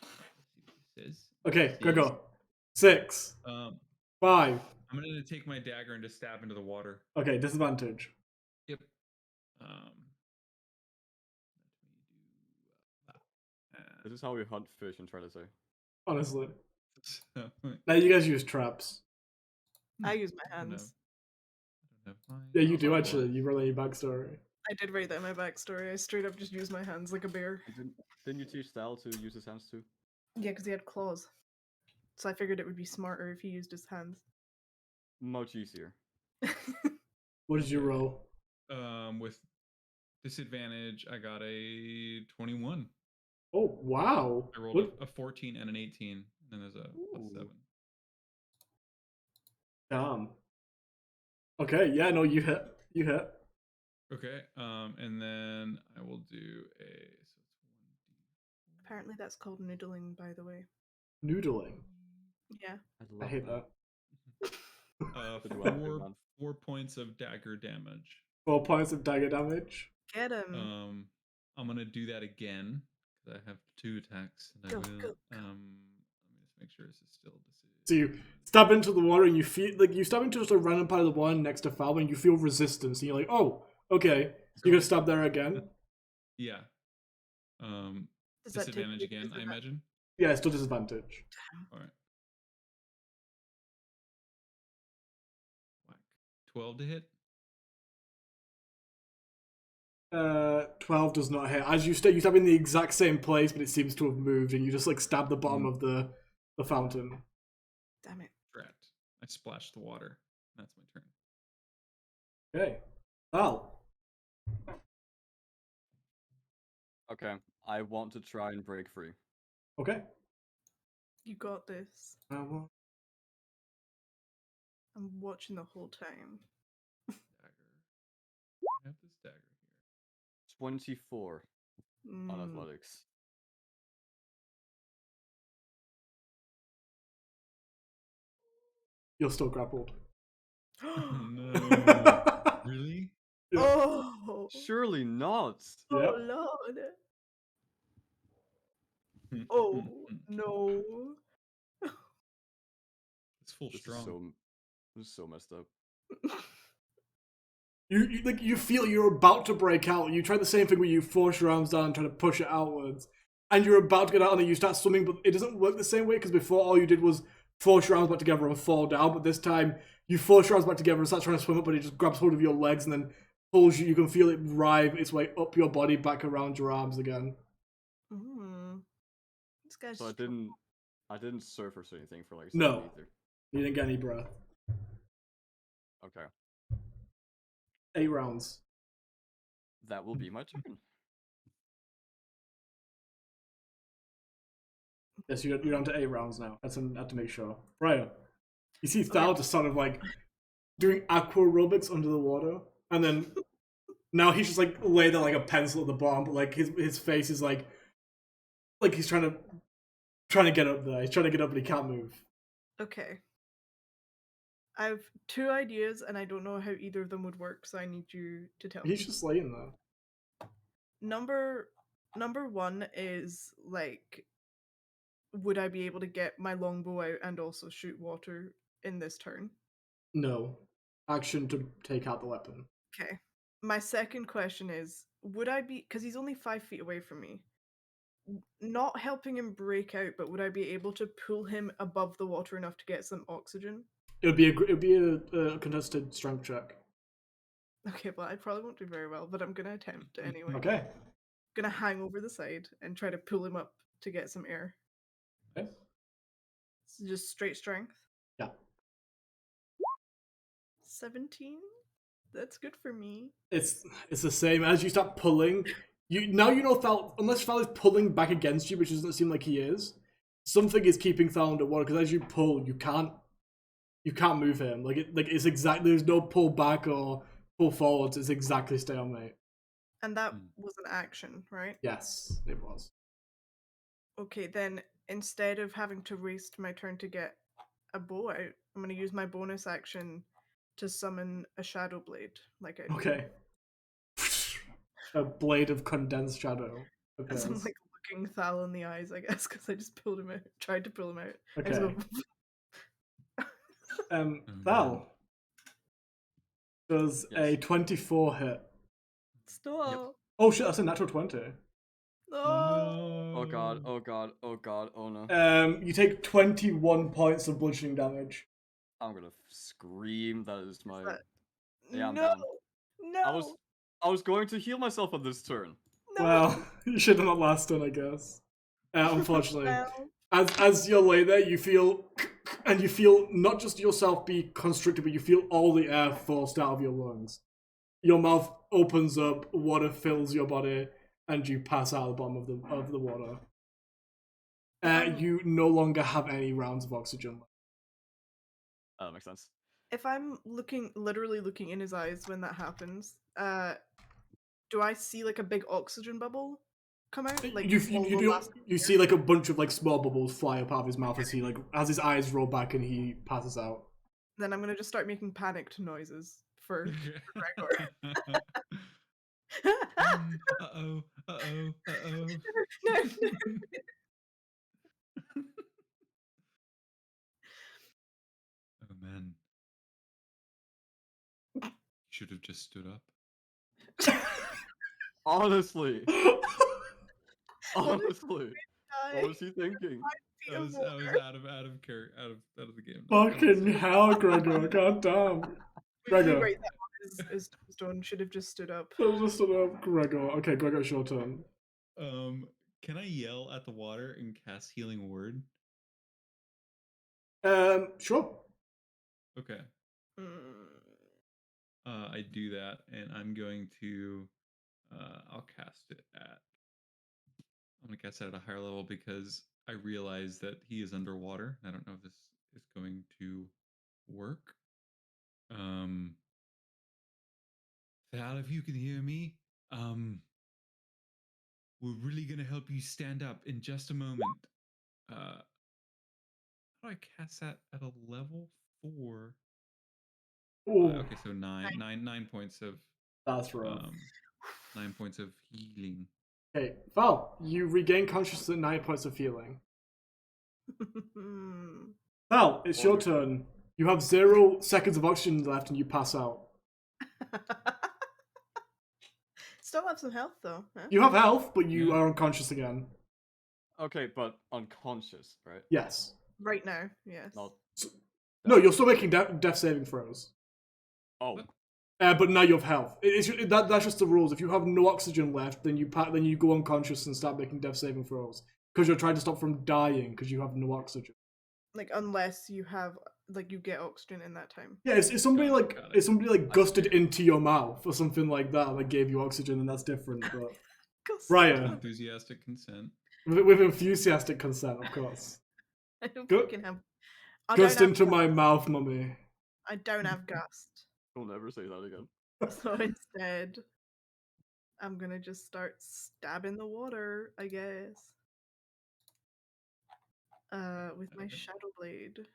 Speaker 4: Let's see what this says.
Speaker 1: Okay,
Speaker 4: This is,
Speaker 1: Gregor. 6,
Speaker 4: um,
Speaker 1: 5.
Speaker 4: I'm gonna take my dagger and just stab into the water.
Speaker 1: Okay, disadvantage.
Speaker 4: Yep. Let me do.
Speaker 2: This is how we hunt fish and try to say.
Speaker 1: Honestly.
Speaker 4: So,
Speaker 1: Now you guys use traps.
Speaker 3: I use my
Speaker 4: I don't
Speaker 3: hands.
Speaker 4: have mine.
Speaker 1: Yeah, you
Speaker 2: Oh,
Speaker 1: do
Speaker 2: my
Speaker 1: actually.
Speaker 2: God.
Speaker 1: You relay your backstory.
Speaker 3: I did write that in my backstory. I straight up just use my hands like a bear.
Speaker 2: Didn't you teach Thal to use his hands too?
Speaker 3: Yeah, because he had claws. So I figured it would be smarter if he used his hands.
Speaker 2: Much easier.
Speaker 1: What did you roll?
Speaker 4: With disadvantage, I got a 21.
Speaker 1: Oh, wow.
Speaker 4: I rolled
Speaker 1: What?
Speaker 4: a 14 and an 18, and there's a plus
Speaker 2: Ooh.
Speaker 4: 7.
Speaker 1: Damn. Okay, yeah, no, you hit. You hit.
Speaker 4: Okay, and then I will do a. So it's 1d.
Speaker 3: Apparently that's called noodling, by the way.
Speaker 1: Noodling.
Speaker 3: Yeah.
Speaker 1: I hate that.
Speaker 2: The duality, man.
Speaker 4: 4 points of dagger damage.
Speaker 1: 4 points of dagger damage.
Speaker 3: Get him.
Speaker 4: I'm gonna do that again because I have 2 attacks, and I
Speaker 3: Go,
Speaker 4: will.
Speaker 3: go, go.
Speaker 4: Let me just make sure this is still.
Speaker 1: So you stab into the water and you feel like you stab into just a random part of the water next to Falvin and you feel resistance and you're like, oh, okay. You're gonna stab there again?
Speaker 4: Yeah.
Speaker 3: Does that take
Speaker 4: Disadvantage
Speaker 3: you
Speaker 4: again, I
Speaker 3: disadvantage?
Speaker 4: imagine.
Speaker 1: Yeah, it's still disadvantage.
Speaker 4: All right. Whack. 12 to hit.
Speaker 1: 12 does not hit. As you stab in the exact same place, but it seems to have moved, and you just like stab the bottom of the fountain.
Speaker 3: Damn it.
Speaker 4: Drat. I splashed the water. That's my turn.
Speaker 1: Okay. Val.
Speaker 2: Okay, I want to try and break free.
Speaker 1: Okay.
Speaker 3: You got this. I'm watching the whole time.
Speaker 4: Dagger. I have this dagger here.
Speaker 2: 24 on athletics.
Speaker 1: You're still grappled.
Speaker 4: Oh no. Really?
Speaker 1: Yeah.
Speaker 3: Oh.
Speaker 2: Surely not.
Speaker 3: Oh
Speaker 1: Yep.
Speaker 3: Lord. Oh no.
Speaker 4: It's full
Speaker 2: This
Speaker 4: strong.
Speaker 2: is so. This is so messed up.
Speaker 1: You feel you're about to break out. You try the same thing where you force your arms down and try to push it outwards, and you're about to get out and you start swimming, but it doesn't work the same way because before all you did was force your arms back together and fall down. But this time you force your arms back together and start trying to swim up, but it just grabs hold of your legs and then pulls you. You can feel it writhe its way up your body back around your arms again.
Speaker 3: This guy's
Speaker 2: So I didn't surface anything for like a
Speaker 1: No.
Speaker 2: second either.
Speaker 1: You didn't get any breath.
Speaker 2: Okay.
Speaker 1: 8 rounds.
Speaker 2: That will be my turn.
Speaker 1: Yes, you're down to 8 rounds now. I had to make sure. Brian, you see Thal just sort of like doing aqua aerobics under the water, and then now he's just like laid there like a pencil at the bottom, but like his face is like he's trying to get up there. He's trying to get up, but he can't move.
Speaker 3: Okay. I have 2 ideas, and I don't know how either of them would work, so I need you to tell me.
Speaker 1: He's just laying there.
Speaker 3: Number 1 is like, would I be able to get my longbow out and also shoot water in this turn?
Speaker 1: No. Action to take out the weapon.
Speaker 3: Okay. My second question is, would I be, because he's only 5 feet away from me, not helping him break out, but would I be able to pull him above the water enough to get some oxygen?
Speaker 1: It would be a contested strength check.
Speaker 3: Okay, well, I probably won't do very well, but I'm gonna attempt it anyway.
Speaker 1: Okay.
Speaker 3: Gonna hang over the side and try to pull him up to get some air.
Speaker 1: Okay.
Speaker 3: So just straight strength.
Speaker 1: Yeah.
Speaker 3: 17. That's good for me.
Speaker 1: It's the same as you start pulling. You know Thal, unless Thal is pulling back against you, which doesn't seem like he is. Something is keeping Thal underwater because as you pull, you can't move him. It's exactly, there's no pull back or pull forwards. It's exactly stalemate.
Speaker 3: And that was an action, right?
Speaker 1: Yes, it was.
Speaker 3: Okay, then instead of having to waste my turn to get a bow out, I'm going to use my bonus action to summon a shadow blade, like I do.
Speaker 1: Okay. A blade of condensed shadow.
Speaker 3: As I'm like looking Thal in the eyes, I guess, because I just tried to pull him out.
Speaker 1: Okay. Thal, does a 24 hit?
Speaker 3: Stop.
Speaker 2: Yep.
Speaker 1: Oh shit, that's a natural 20.
Speaker 3: No.
Speaker 2: Oh god, oh god, oh god, oh no.
Speaker 1: You take 21 points of bludgeoning damage.
Speaker 2: I'm gonna scream. That is my...
Speaker 3: Yeah, I'm
Speaker 2: down.
Speaker 3: No.
Speaker 2: I was going to heal myself on this turn.
Speaker 3: No.
Speaker 1: Well, you should have not last turn, I guess. Unfortunately.
Speaker 3: Well.
Speaker 1: As you're laying there, you feel not just yourself be constricted, but you feel all the air forced out of your lungs. Your mouth opens up, water fills your body, and you pass out at the bottom of the water. You no longer have any rounds of oxygen.
Speaker 2: That makes sense.
Speaker 3: If I'm literally looking in his eyes when that happens, do I see like a big oxygen bubble come out? Like
Speaker 1: you see like a bunch of like small bubbles fly up out of his mouth as his eyes roll back and he passes out.
Speaker 3: Then I'm gonna just start making panicked noises for Gregor.
Speaker 4: Uh-oh.
Speaker 3: No.
Speaker 4: Oh man. You should have just stood up.
Speaker 2: Honestly. What was he thinking?
Speaker 4: I was out of the game.
Speaker 1: Fucking hell, Gregor! Goddamn, Gregor.
Speaker 3: Right, that one is done. Should have just stood up.
Speaker 1: Just stood up, Gregor. Okay, Gregor, it's your turn.
Speaker 4: Can I yell at the water and cast Healing Word?
Speaker 1: Sure.
Speaker 4: Okay. I do that, and I'm going to. I'll cast it at. I'm gonna cast it at a higher level because I realize that he is underwater. I don't know if this is going to work. Val, if you can hear me, we're really gonna help you stand up in just a moment. How do I cast that at a level 4? Okay, so 9 points of.
Speaker 1: That's rough.
Speaker 4: 9 points of healing.
Speaker 1: Okay, Val, you regain consciousness at 9 points of healing. Val, it's your turn. You have 0 seconds of oxygen left and you pass out.
Speaker 3: Still have some health though. Huh?
Speaker 1: You have health, but you
Speaker 4: Yeah.
Speaker 1: are unconscious again.
Speaker 2: Okay, but unconscious, right?
Speaker 1: Yes.
Speaker 3: Right now, yes.
Speaker 2: Not.
Speaker 1: No, you're still making death saving throws.
Speaker 2: Oh.
Speaker 4: What?
Speaker 1: But now you have health. That's just the rules. If you have no oxygen left, then you go unconscious and start making death saving throws because you're trying to stop from dying because you have no oxygen.
Speaker 3: Like unless you have you get oxygen in that time.
Speaker 1: Yeah, if somebody
Speaker 4: Got it.
Speaker 1: if somebody like gusted
Speaker 2: see.
Speaker 1: into your mouth or something like that, like gave you oxygen, then that's different. But
Speaker 3: Gust.
Speaker 1: Briar,
Speaker 4: Enthusiastic consent.
Speaker 1: with enthusiastic consent, of course.
Speaker 3: I don't
Speaker 1: Gu-
Speaker 3: fucking have. I
Speaker 1: Gust
Speaker 3: don't have
Speaker 1: into
Speaker 3: gust.
Speaker 1: my mouth, mummy.
Speaker 3: I don't have gust.
Speaker 2: We'll never say that again.
Speaker 3: So instead, I'm gonna just start stabbing the water, I guess. With my
Speaker 4: Okay.
Speaker 3: shadow blade.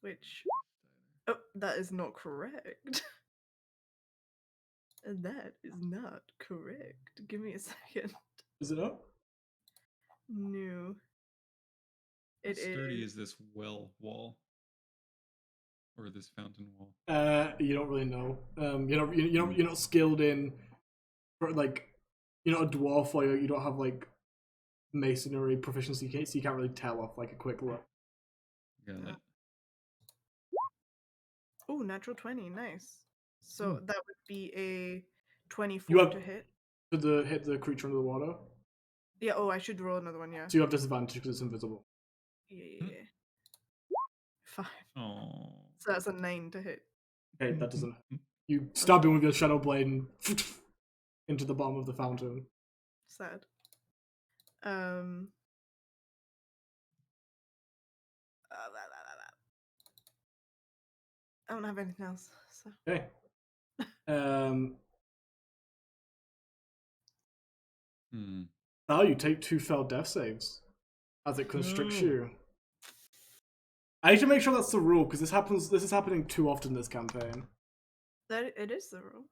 Speaker 3: Which oh, that is not correct. That is not correct. Give me a second.
Speaker 1: Is it up?
Speaker 3: No.
Speaker 4: How
Speaker 3: It
Speaker 4: sturdy
Speaker 3: is.
Speaker 4: is this well wall? Or this fountain wall?
Speaker 1: You don't really know. You're not skilled in, like, you're not a dwarf, or you don't have like masonry proficiency, so you can't really tell off like a quick look.
Speaker 4: Got it.
Speaker 3: Oh, natural 20, nice. So that would be a 24
Speaker 1: You have
Speaker 3: to hit.
Speaker 1: to hit the creature under the water,
Speaker 3: Yeah, oh, I should roll another one, yeah.
Speaker 1: so you have disadvantage because it's invisible.
Speaker 3: Yeah. 5.
Speaker 4: Oh.
Speaker 3: So that's a 9 to hit.
Speaker 1: Okay, that doesn't. You stab him with your shadow blade and into the bottom of the fountain.
Speaker 3: Sad. I don't have anything else. So.
Speaker 1: Okay. Now you take 2 failed death saves as it constricts you. I need to make sure that's the rule because this is happening too often this campaign.
Speaker 3: That it is the rule.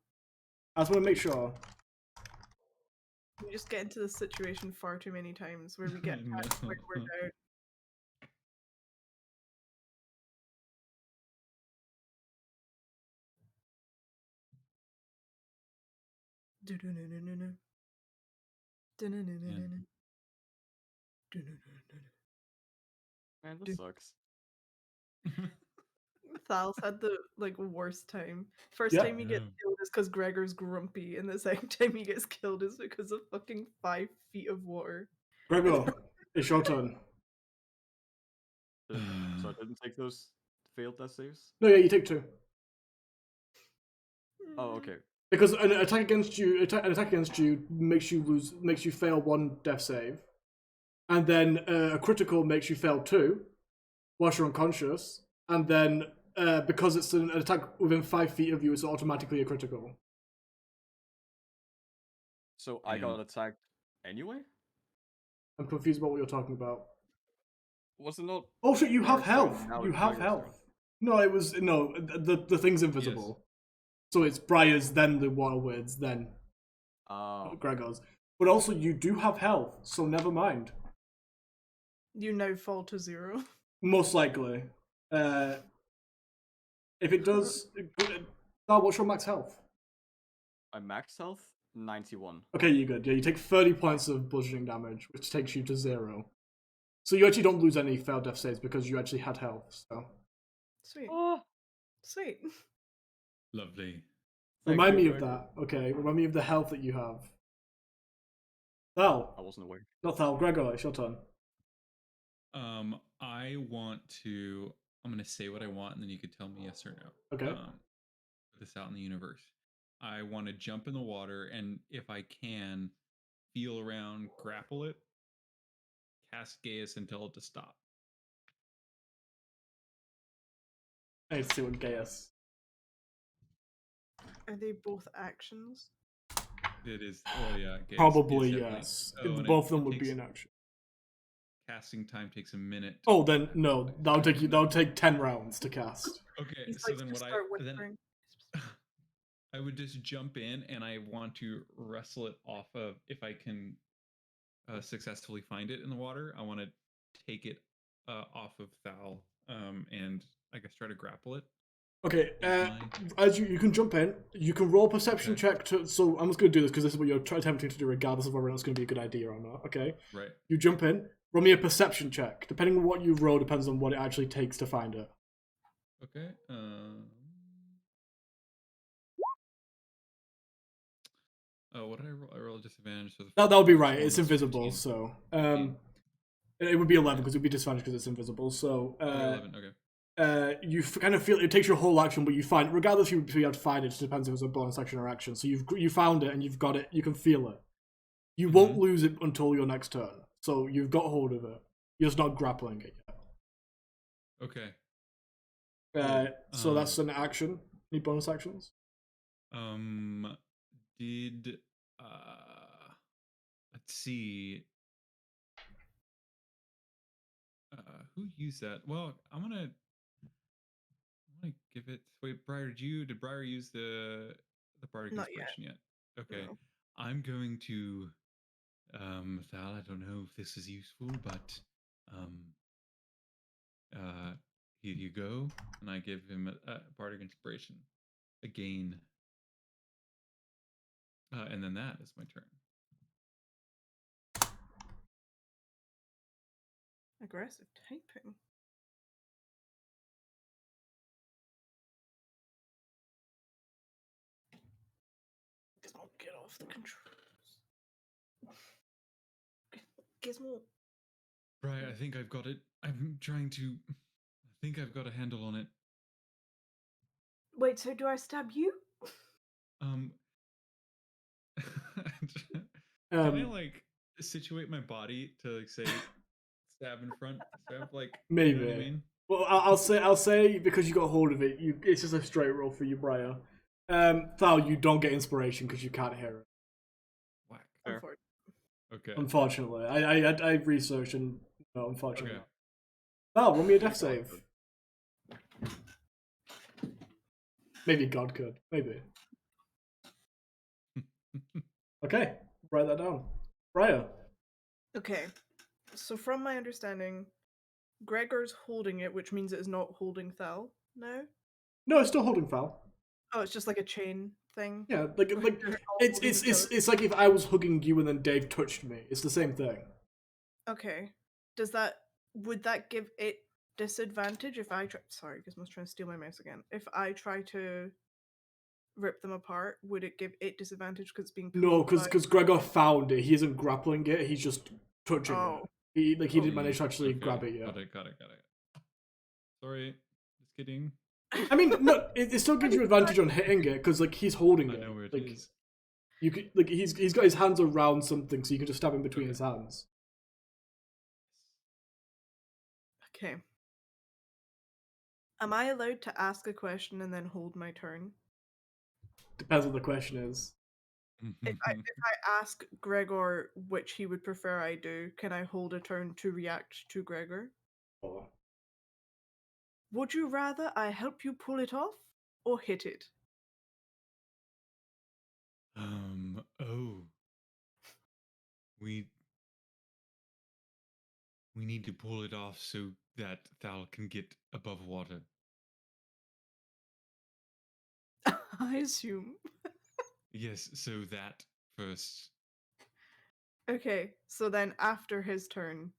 Speaker 1: I just want to make sure.
Speaker 3: We just get into this situation far too many times where we get past where we're down.
Speaker 2: Man, this sucks.
Speaker 3: Thal's had the worst time. First
Speaker 1: Yeah.
Speaker 3: time he gets killed is because Gregor's grumpy, and the second time he gets killed is because of fucking 5 feet of water.
Speaker 1: Gregor, it's your turn.
Speaker 2: So I didn't take those failed death saves?
Speaker 1: No, yeah, you take 2.
Speaker 2: Oh, okay.
Speaker 1: Because an attack against you makes you fail 1 death save, and then a critical makes you fail 2, whilst you're unconscious, and then because it's an attack within 5 feet of you, it's automatically a critical.
Speaker 2: So I got attacked anyway?
Speaker 1: I'm confused about what you're talking about.
Speaker 2: Was it not?
Speaker 1: Oh shit! You have
Speaker 2: Briar's turn,
Speaker 1: health.
Speaker 2: now
Speaker 1: You
Speaker 2: it's
Speaker 1: have
Speaker 2: Briar's
Speaker 1: health.
Speaker 2: turn.
Speaker 1: No, it was no. The thing's invisible, so it's Briar's, then the Wildwoods, then Gregor's. But also, you do have health, so never mind.
Speaker 3: You now fall to 0.
Speaker 1: Most likely. If it does, what's your max health?
Speaker 2: My max health 91.
Speaker 1: Okay, you're good. Yeah, you take 30 points of bludgeoning damage, which takes you to 0. So you actually don't lose any failed death saves because you actually had health. So
Speaker 3: Sweet.
Speaker 2: Oh,
Speaker 3: Sweet.
Speaker 4: Lovely.
Speaker 1: remind me of that. Okay, remind me of the health that you have. Thal.
Speaker 2: I wasn't aware.
Speaker 1: Not Thal. Gregor, it's your turn.
Speaker 4: I want to. I'm gonna say what I want, and then you could tell me yes or no.
Speaker 1: Okay.
Speaker 4: Put this out in the universe. I want to jump in the water, and if I can, feel around, grapple it, cast Gaius, and tell it to stop.
Speaker 1: I need to see what Gaius.
Speaker 3: Are they both actions?
Speaker 4: It is. Oh yeah. Gaius
Speaker 1: Probably
Speaker 4: is definitely-
Speaker 1: yes.
Speaker 4: and
Speaker 1: Both of them
Speaker 4: it
Speaker 1: would be
Speaker 4: takes-
Speaker 1: in action.
Speaker 4: Casting time takes a minute.
Speaker 1: Oh, then no. That'll take 10 rounds to cast.
Speaker 4: Okay,
Speaker 3: He's
Speaker 4: so
Speaker 3: like,
Speaker 4: then
Speaker 3: just
Speaker 4: what
Speaker 3: start
Speaker 4: I then
Speaker 3: whispering.
Speaker 4: I would just jump in, and I want to wrestle it off of, if I can successfully find it in the water, I want to take it off of Thal and I guess try to grapple it.
Speaker 1: Okay,
Speaker 4: Use my-
Speaker 1: as you can jump in, you can roll perception
Speaker 4: Okay.
Speaker 1: check to. So I'm just going to do this because this is what you're attempting to do, regardless of whether or not it's going to be a good idea or not. Okay.
Speaker 4: Right.
Speaker 1: You jump in. Roll me a perception check. Depending on what you roll, depends on what it actually takes to find it.
Speaker 4: Okay. Oh, what did I roll? I rolled a disadvantage. So
Speaker 1: That would be
Speaker 4: first
Speaker 1: right.
Speaker 4: one
Speaker 1: It's
Speaker 4: was
Speaker 1: invisible,
Speaker 4: 15.
Speaker 1: so
Speaker 4: 15.
Speaker 1: it would be 11 because it would be disadvantage because it's invisible. So
Speaker 4: 11. Okay.
Speaker 1: you kind of feel it takes your whole action, but you find it. Regardless, you have to find it. It depends if it's a bonus action or action. So you found it and you've got it. You can feel it. You won't lose it until your next turn. So you've got hold of it. You're just not grappling it yet.
Speaker 4: Okay.
Speaker 1: So that's an action. Any bonus actions?
Speaker 4: Did let's see. Who used that? Well, I'm gonna give it. Wait, Briar, did Briar use the bardic
Speaker 3: Not
Speaker 4: inspiration yet? Okay.
Speaker 3: No.
Speaker 4: I'm going to Thal, I don't know if this is useful, but here you go. And I give him a bardic inspiration again. And then that is my turn.
Speaker 3: Aggressive typing. Gizmo, get off the controls. Gizmo.
Speaker 4: Right, I think I've got it. I'm trying to. I think I've got a handle on it.
Speaker 3: Wait, so do I stab you?
Speaker 4: Can I like situate my body to like say stab in front? Stab like
Speaker 1: maybe.
Speaker 4: You know what I mean?
Speaker 1: Well, I'll say because you got hold of it. It's just a straight roll for you, Briar. Thal, you don't get inspiration because you can't hear it.
Speaker 4: Whack. Okay.
Speaker 1: Unfortunately, I researched and no, unfortunately.
Speaker 4: Okay.
Speaker 1: Thal, roll me a death save. Maybe God could. Maybe. Okay, write that down. Briar.
Speaker 3: Okay, so from my understanding, Gregor's holding it, which means it is not holding Thal now.
Speaker 1: No, it's still holding Thal.
Speaker 3: Oh, it's just like a chain thing.
Speaker 1: Yeah, like
Speaker 3: They're all holding each other.
Speaker 1: it's like if I was hugging you and then Dave touched me. It's the same thing.
Speaker 3: Okay. Would that give it disadvantage if I try? Sorry, Gizmo's trying to steal my mouse again. If I try to rip them apart, would it give it disadvantage because it's being pulled?
Speaker 1: No, because Gregor found it. He isn't grappling it. He's just touching it. He didn't manage to actually grab it yet.
Speaker 4: Got it. Sorry, just kidding.
Speaker 1: I mean, no, it still gives you advantage on hitting it because like he's holding it.
Speaker 4: I know where it is.
Speaker 1: You could like he's got his hands around something, so you can just stab him between his hands.
Speaker 3: Okay. Am I allowed to ask a question and then hold my turn?
Speaker 1: Depends what the question is.
Speaker 3: If I ask Gregor which he would prefer I do, can I hold a turn to react to Gregor?
Speaker 1: Oh.
Speaker 3: Would you rather I help you pull it off or hit it?
Speaker 4: We need to pull it off so that Thal can get above water.
Speaker 3: I assume.
Speaker 4: Yes, so that first.
Speaker 3: Okay, so then after his turn,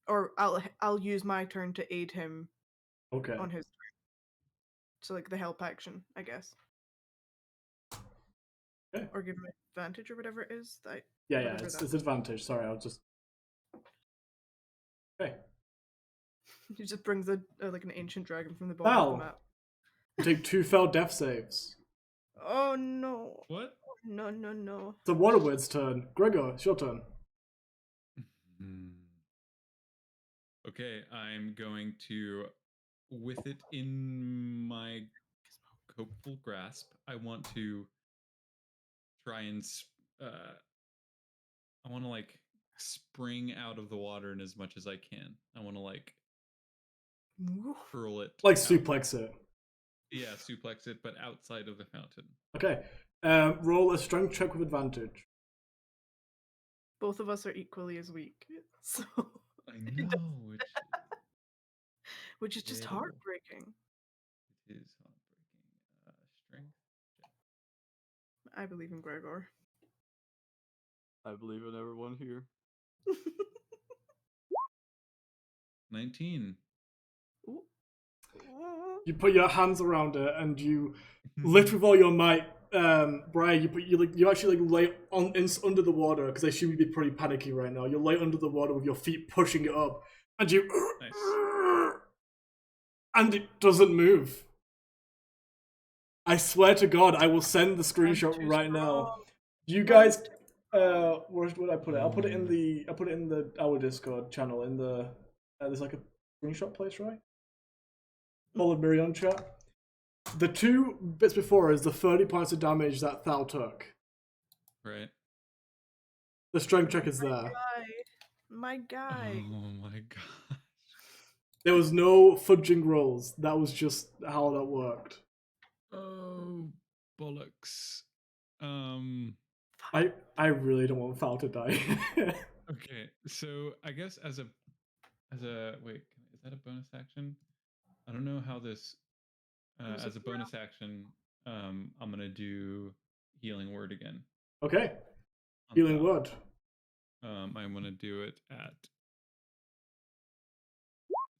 Speaker 3: or I'll use my turn to aid him.
Speaker 1: Okay.
Speaker 3: On his turn. So like the help action, I guess.
Speaker 1: Okay.
Speaker 3: Or give him advantage or whatever it is.
Speaker 1: Yeah, it's advantage. Sorry, I was just. Okay.
Speaker 3: He just brings like an ancient dragon from the bottom of the map.
Speaker 1: You take 2 failed death saves.
Speaker 3: Oh no.
Speaker 4: What?
Speaker 3: No.
Speaker 1: It's the Waterword's turn. Gregor, it's your turn.
Speaker 4: Okay, I'm going to, with it in my hopeful grasp, I want to try and I want to like spring out of the water in as much as I can. I want to like hurl it,
Speaker 1: like suplex it.
Speaker 4: Yeah, suplex it, but outside of the fountain.
Speaker 1: Okay. Roll a strength check with advantage.
Speaker 3: Both of us are equally as weak, so
Speaker 4: I know.
Speaker 3: which is just
Speaker 4: Ew.
Speaker 3: heartbreaking.
Speaker 4: It is heartbreaking. Strength.
Speaker 3: I believe in Gregor.
Speaker 2: I believe in everyone here.
Speaker 4: 19.
Speaker 3: Ooh.
Speaker 1: You put your hands around it and you lift with all your might. Brian, you actually lay under the water because I assume you'd be pretty panicky right now. You lay under the water with your feet pushing it up, and
Speaker 4: Nice.
Speaker 1: and it doesn't move. I swear to God, I will send the screenshot right now. You guys, where would I put it? I'll put it in the our Discord channel. In the there's like a screenshot place, right? Follow Mireon chat. The 2 bits before is the 30 points of damage that Thal took.
Speaker 4: Right.
Speaker 1: The strength check is there.
Speaker 3: My guy.
Speaker 4: Oh my gosh.
Speaker 1: There was no fudging rolls. That was just how that worked.
Speaker 4: Oh, bollocks.
Speaker 1: I really don't want Thal to die.
Speaker 4: Okay, so I guess as a wait, is that a bonus action? I don't know how this as a bonus action, I'm gonna do healing word again.
Speaker 1: Okay. Healing word.
Speaker 4: I'm gonna do it at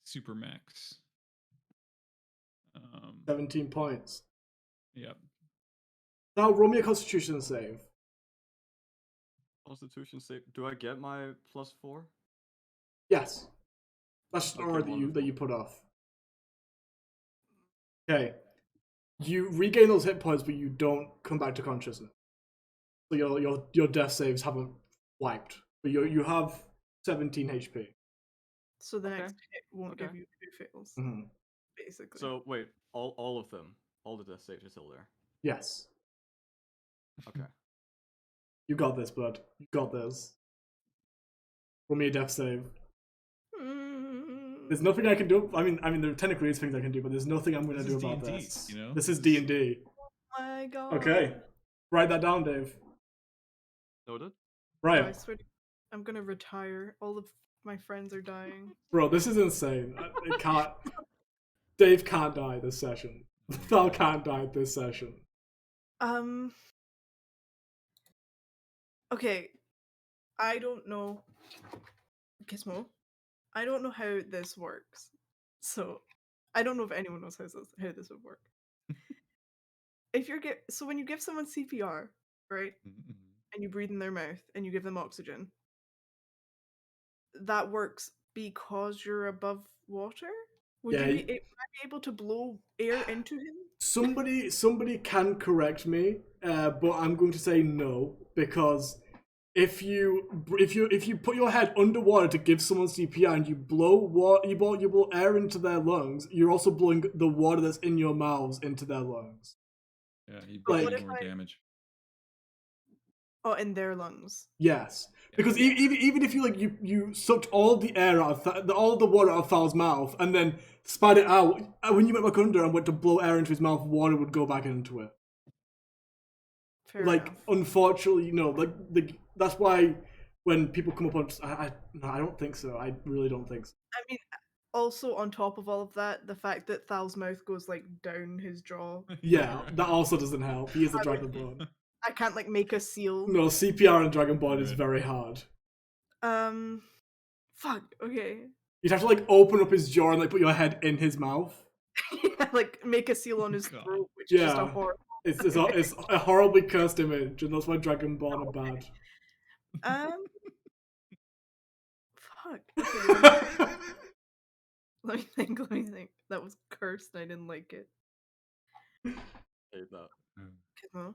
Speaker 4: super max.
Speaker 1: 17 points.
Speaker 4: Yep.
Speaker 1: Now roll me a Constitution save.
Speaker 2: Constitution save. Do I get my +4?
Speaker 1: Yes. That's just
Speaker 2: Okay,
Speaker 1: an aura that you put off. Okay. You regain those hit points, but you don't come back to consciousness. So your death saves haven't wiped. But you have 17 HP.
Speaker 3: So the next hit won't give you 2 fails.
Speaker 1: Mm-hmm.
Speaker 3: Basically.
Speaker 2: So wait, all of them, all the death saves are still there.
Speaker 1: Yes.
Speaker 2: Okay.
Speaker 1: You got this, bud. You got this. Roll me a death save. There's nothing I can do. I mean, there technically is things I can do, but there's nothing I'm going to do about
Speaker 4: D&D,
Speaker 1: this.
Speaker 4: you know?
Speaker 1: This is D&D.
Speaker 3: Oh my god.
Speaker 1: Okay. Write that down, Dave.
Speaker 2: Noted.
Speaker 1: Right.
Speaker 3: I swear I'm gonna retire. All of my friends are dying.
Speaker 1: Bro, this is insane. It can't. Dave can't die this session. Thal can't die this session.
Speaker 3: Okay. I don't know. Gizmo. I don't know how this works. So I don't know if anyone knows how this would work. So when you give someone CPR, right? And you breathe in their mouth and you give them oxygen, that works because you're above water? Would I be able to blow air into him?
Speaker 1: Somebody can correct me, but I'm going to say no because if you put your head underwater to give someone CPR and you blow air into their lungs, you're also blowing the water that's in your mouths into their lungs.
Speaker 4: Yeah, you'd
Speaker 1: Like-
Speaker 4: do more damage.
Speaker 3: Oh, in their lungs.
Speaker 1: Yes, because even if you sucked all the air out of all the water out of Thal's mouth and then spat it out, when you went back under and went to blow air into his mouth, water would go back into it.
Speaker 3: Fair
Speaker 1: Like,
Speaker 3: enough.
Speaker 1: unfortunately, that's why when people come up on, I don't think so. I really don't think so.
Speaker 3: I mean, also on top of all of that, the fact that Thal's mouth goes like down his jaw.
Speaker 1: Yeah, that also doesn't help. He is a Dragonborn.
Speaker 3: I can't like make a seal.
Speaker 1: No, CPR in Dragonborn is very hard.
Speaker 3: Fuck. Okay.
Speaker 1: You'd have to like open up his jaw and like put your head in his mouth.
Speaker 3: Yeah, like make a seal on his
Speaker 4: God.
Speaker 3: throat, which is just a
Speaker 1: Yeah.
Speaker 3: horror.
Speaker 1: It's a horribly cursed image, and that's why Dragonborn are bad.
Speaker 3: Fuck. Okay. Let me think. That was cursed. I didn't like it.
Speaker 2: Hate that.
Speaker 3: Gizmo.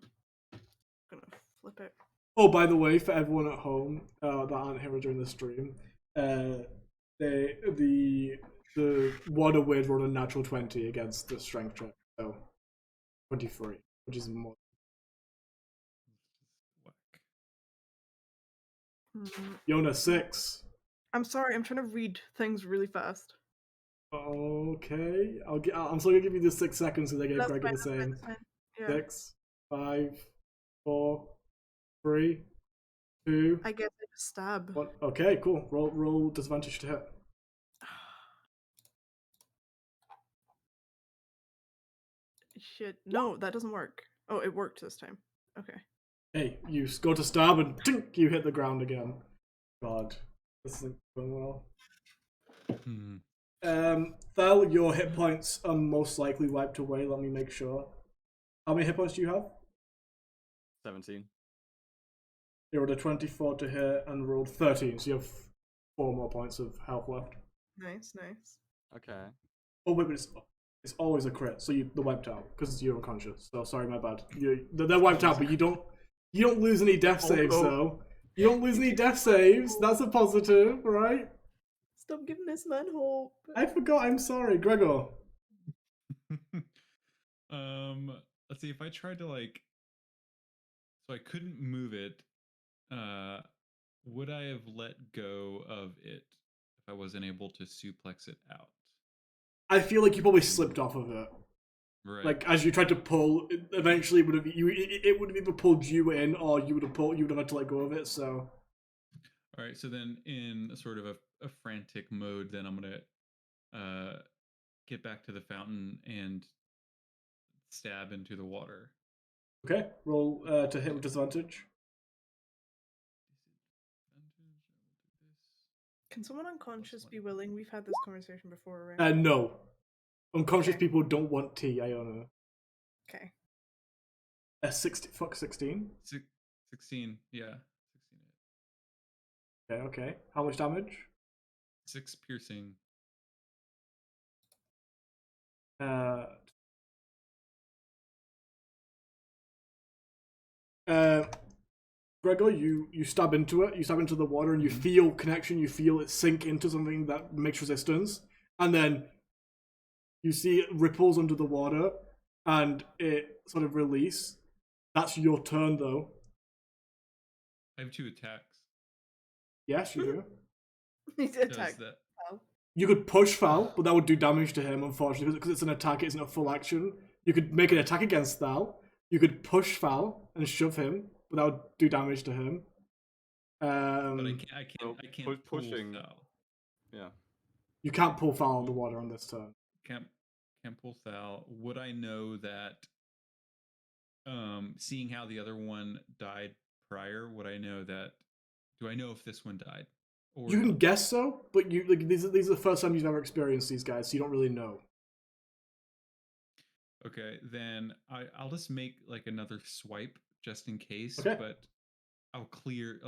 Speaker 3: Gonna flip it.
Speaker 1: Oh, by the way, for everyone at home that aren't here during the stream, the water word rolled a natural 20 against the strength check, so 23, which is more. Yona 6.
Speaker 3: I'm sorry. I'm trying to read things really fast.
Speaker 1: Okay, I'm still gonna give you the 6 seconds because I gave
Speaker 3: That's
Speaker 1: Greg
Speaker 3: fine,
Speaker 1: the
Speaker 3: that's fine,
Speaker 1: same.
Speaker 3: that's fine. Yeah.
Speaker 1: 6, 5, 4, 3, 2.
Speaker 3: I guess I just stab.
Speaker 1: 1. Okay, cool. Roll disadvantage to hit.
Speaker 3: Shit. No, that doesn't work. Oh, it worked this time. Okay.
Speaker 1: Hey, you go to stab and tink, you hit the ground again. God, this isn't going well. Thal, your hit points are most likely wiped away. Let me make sure. How many hit points do you have?
Speaker 2: 17.
Speaker 1: You rolled a 24 to hit and rolled 13, so you have 4 more points of health left.
Speaker 3: Nice, nice.
Speaker 2: Okay.
Speaker 1: Oh wait, but it's always a crit, so they're wiped out because you're unconscious. So sorry, my bad. They're wiped out, but you don't lose any death saves though. You don't lose any death saves. That's a positive, right?
Speaker 3: Stop giving this man hope.
Speaker 1: I forgot. I'm sorry, Gregor.
Speaker 4: Let's see. If I tried to so I couldn't move it. Would I have let go of it if I wasn't able to suplex it out?
Speaker 1: I feel like you probably slipped off of it.
Speaker 4: Right.
Speaker 1: Like as you tried to pull, eventually it would have either pulled you in, or you would have had to let go of it. So.
Speaker 4: All right. So then, in sort of a frantic mode, then I'm gonna get back to the fountain and stab into the water.
Speaker 1: Okay. Roll to hit with disadvantage.
Speaker 3: Can someone unconscious be willing? We've had this conversation before, right?
Speaker 1: No. Unconscious
Speaker 3: Okay.
Speaker 1: people don't want tea, Iona.
Speaker 3: Okay.
Speaker 1: 16?
Speaker 4: 16, yeah. 16.
Speaker 1: Okay. How much damage?
Speaker 4: 6 piercing.
Speaker 1: Gregor, you stab into it. You stab into the water, and you feel connection. You feel it sink into something that makes resistance, and then you see it ripples under the water, and it sort of release. That's your turn, though.
Speaker 4: I have 2 attacks.
Speaker 1: Yes, you do.
Speaker 3: Need to attack.
Speaker 1: You could push Thal, but that would do damage to him, unfortunately, because it's an attack, it isn't a full action. You could make an attack against Thal. You could push Thal and shove him, but that would do damage to him.
Speaker 4: But I can't
Speaker 2: pushing.
Speaker 4: pull Thal.
Speaker 2: Yeah.
Speaker 1: You can't pull Thal underwater on this turn.
Speaker 4: Can't pull Thal. Would I know that? Seeing how the other one died prior, would I know that? Do I know if this one died? Or
Speaker 1: you can guess so, but these are the first time you've ever experienced these guys, so you don't really know.
Speaker 4: Okay, then I'll just make like another swipe just in case.
Speaker 1: Okay.
Speaker 4: But I'll clear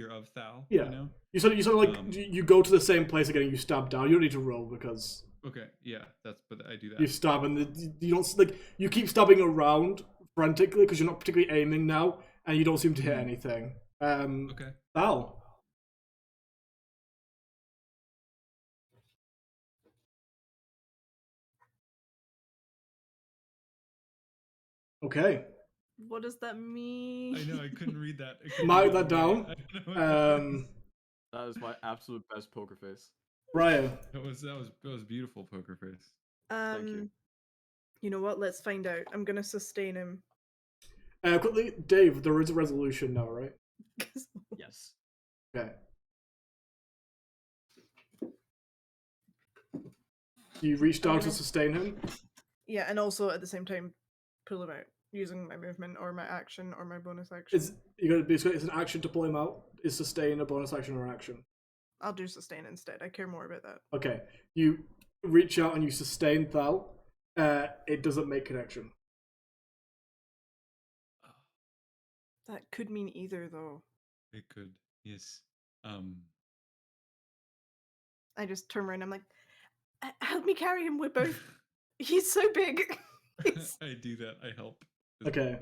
Speaker 4: of Thal.
Speaker 1: Yeah.
Speaker 4: You know?
Speaker 1: You sort of like you go to the same place again and you stab down. You don't need to roll because.
Speaker 4: Okay. Yeah. But I do that.
Speaker 1: You stab and you don't like you keep stabbing around frantically because you're not particularly aiming now, and you don't seem to hit anything.
Speaker 4: Okay.
Speaker 1: Thal. Okay.
Speaker 3: What does that mean?
Speaker 4: I know I couldn't read that.
Speaker 1: Mark that down.
Speaker 2: That is my absolute best poker face.
Speaker 1: Brian.
Speaker 4: That was beautiful poker face.
Speaker 2: Thank you.
Speaker 3: You know what? Let's find out. I'm gonna sustain him.
Speaker 1: Quickly, Dave. There is a resolution now, right?
Speaker 2: Yes.
Speaker 1: Okay. You reached down to sustain him?
Speaker 3: Yeah, and also at the same time, pull him out using my movement or my action or my bonus action.
Speaker 1: It's an action to pull him out? Is sustain a bonus action or an action?
Speaker 3: I'll do sustain instead. I care more about that.
Speaker 1: Okay. You reach out and you sustain Thal. It doesn't make connection.
Speaker 3: That could mean either, though.
Speaker 4: It could. Yes.
Speaker 3: I just turn around and I'm like, help me carry him. We're both. He's so big.
Speaker 4: I do that. I help.
Speaker 1: Okay.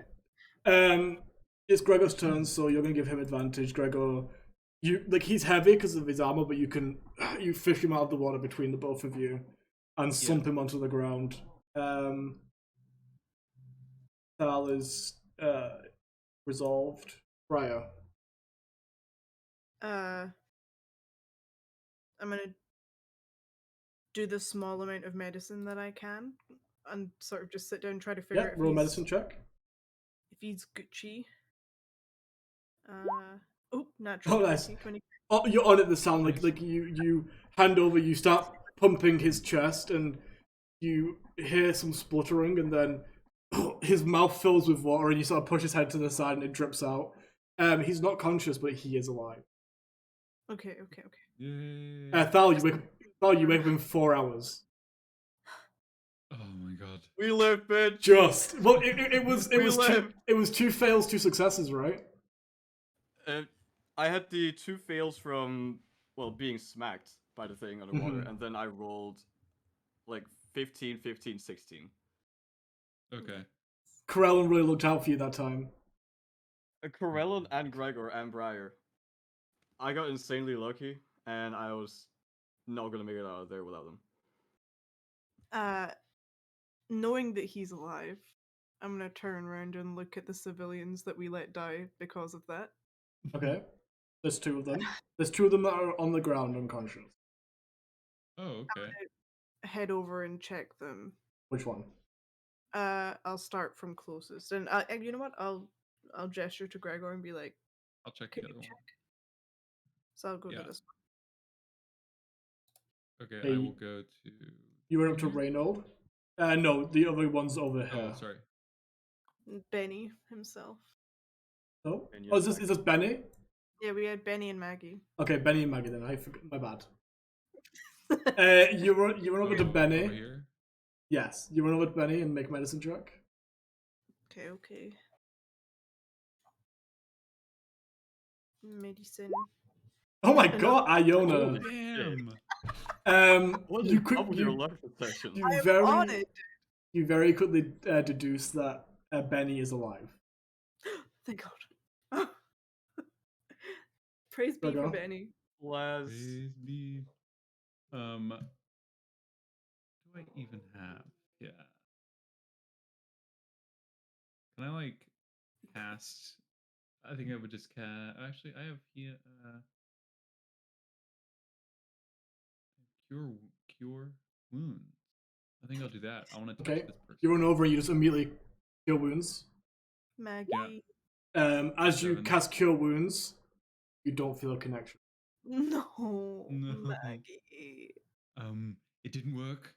Speaker 1: It's Gregor's turn, so you're gonna give him advantage. Gregor, he's heavy because of his armor, but you fish him out of the water between the both of you and slump him onto the ground. Thal is resolved. Briar.
Speaker 3: I'm gonna do the small amount of medicine that I can and sort of just sit down and try to figure out
Speaker 1: roll a medicine check.
Speaker 3: If he's Gucci. Natural.
Speaker 1: Oh, nice.
Speaker 3: 20.
Speaker 1: Oh, you're on it this time. Like you hand over, you start pumping his chest, and you hear some spluttering, and then his mouth fills with water, and you sort of push his head to the side, and it drips out. He's not conscious, but he is alive.
Speaker 3: Okay.
Speaker 4: Yay.
Speaker 1: Thal, you wake up in 4 hours.
Speaker 4: Oh my god.
Speaker 2: We live, bitch.
Speaker 1: Just well, it was
Speaker 2: We live.
Speaker 1: it was 2 fails, 2 successes, right?
Speaker 2: I had the 2 fails from being smacked by the thing underwater,
Speaker 1: Mhm.
Speaker 2: and then I rolled like 15, 15, 16.
Speaker 4: Okay.
Speaker 1: Corellin really looked out for you that time.
Speaker 2: Corellin and Gregor and Briar. I got insanely lucky, and I was not gonna make it out of there without them.
Speaker 3: Knowing that he's alive, I'm gonna turn around and look at the civilians that we let die because of that.
Speaker 1: Okay. There's 2 of them. There's 2 of them that are on the ground unconscious.
Speaker 4: Oh, okay.
Speaker 3: Head over and check them.
Speaker 1: Which one?
Speaker 3: I'll start from closest, and you know what? I'll gesture to Gregor and be like,
Speaker 4: I'll check
Speaker 3: "Can
Speaker 4: the
Speaker 3: you
Speaker 4: other one.
Speaker 3: check?" So I'll go to this
Speaker 4: Okay,
Speaker 1: Hey,
Speaker 4: I will go to.
Speaker 1: You went up to Reynold? No, the other one's over here.
Speaker 4: Oh, sorry.
Speaker 3: one. Benny himself.
Speaker 1: Oh,
Speaker 2: And
Speaker 1: is this Benny?
Speaker 3: Yeah, we had Benny and Maggie.
Speaker 1: Okay, Benny and Maggie then. I forgot. My bad. You run over to
Speaker 4: Oh,
Speaker 1: Benny.
Speaker 4: over here?
Speaker 1: Yes, you run over to Benny and make a medicine check.
Speaker 3: Okay. Medicine.
Speaker 1: Oh my
Speaker 3: Another-
Speaker 1: god, Iona.
Speaker 2: Holy
Speaker 4: Damn.
Speaker 1: You could
Speaker 2: Double your luck session.
Speaker 1: you
Speaker 3: I'm
Speaker 1: very
Speaker 3: on it.
Speaker 1: you very quickly deduce that Benny is alive.
Speaker 3: Thank God. Praise be for Benny.
Speaker 2: Was
Speaker 4: Praise be. Do I even have? Yeah. Can I like cast? I think I would just cast. Actually, I have here. Cure wounds. I think I'll do that. I want to touch
Speaker 1: Okay,
Speaker 4: this person.
Speaker 1: you run over and you just immediately cure wounds.
Speaker 3: Maggie.
Speaker 1: As you
Speaker 4: 7.
Speaker 1: cast cure wounds, you don't feel a connection.
Speaker 3: No,
Speaker 4: No.
Speaker 3: Maggie.
Speaker 4: It didn't work.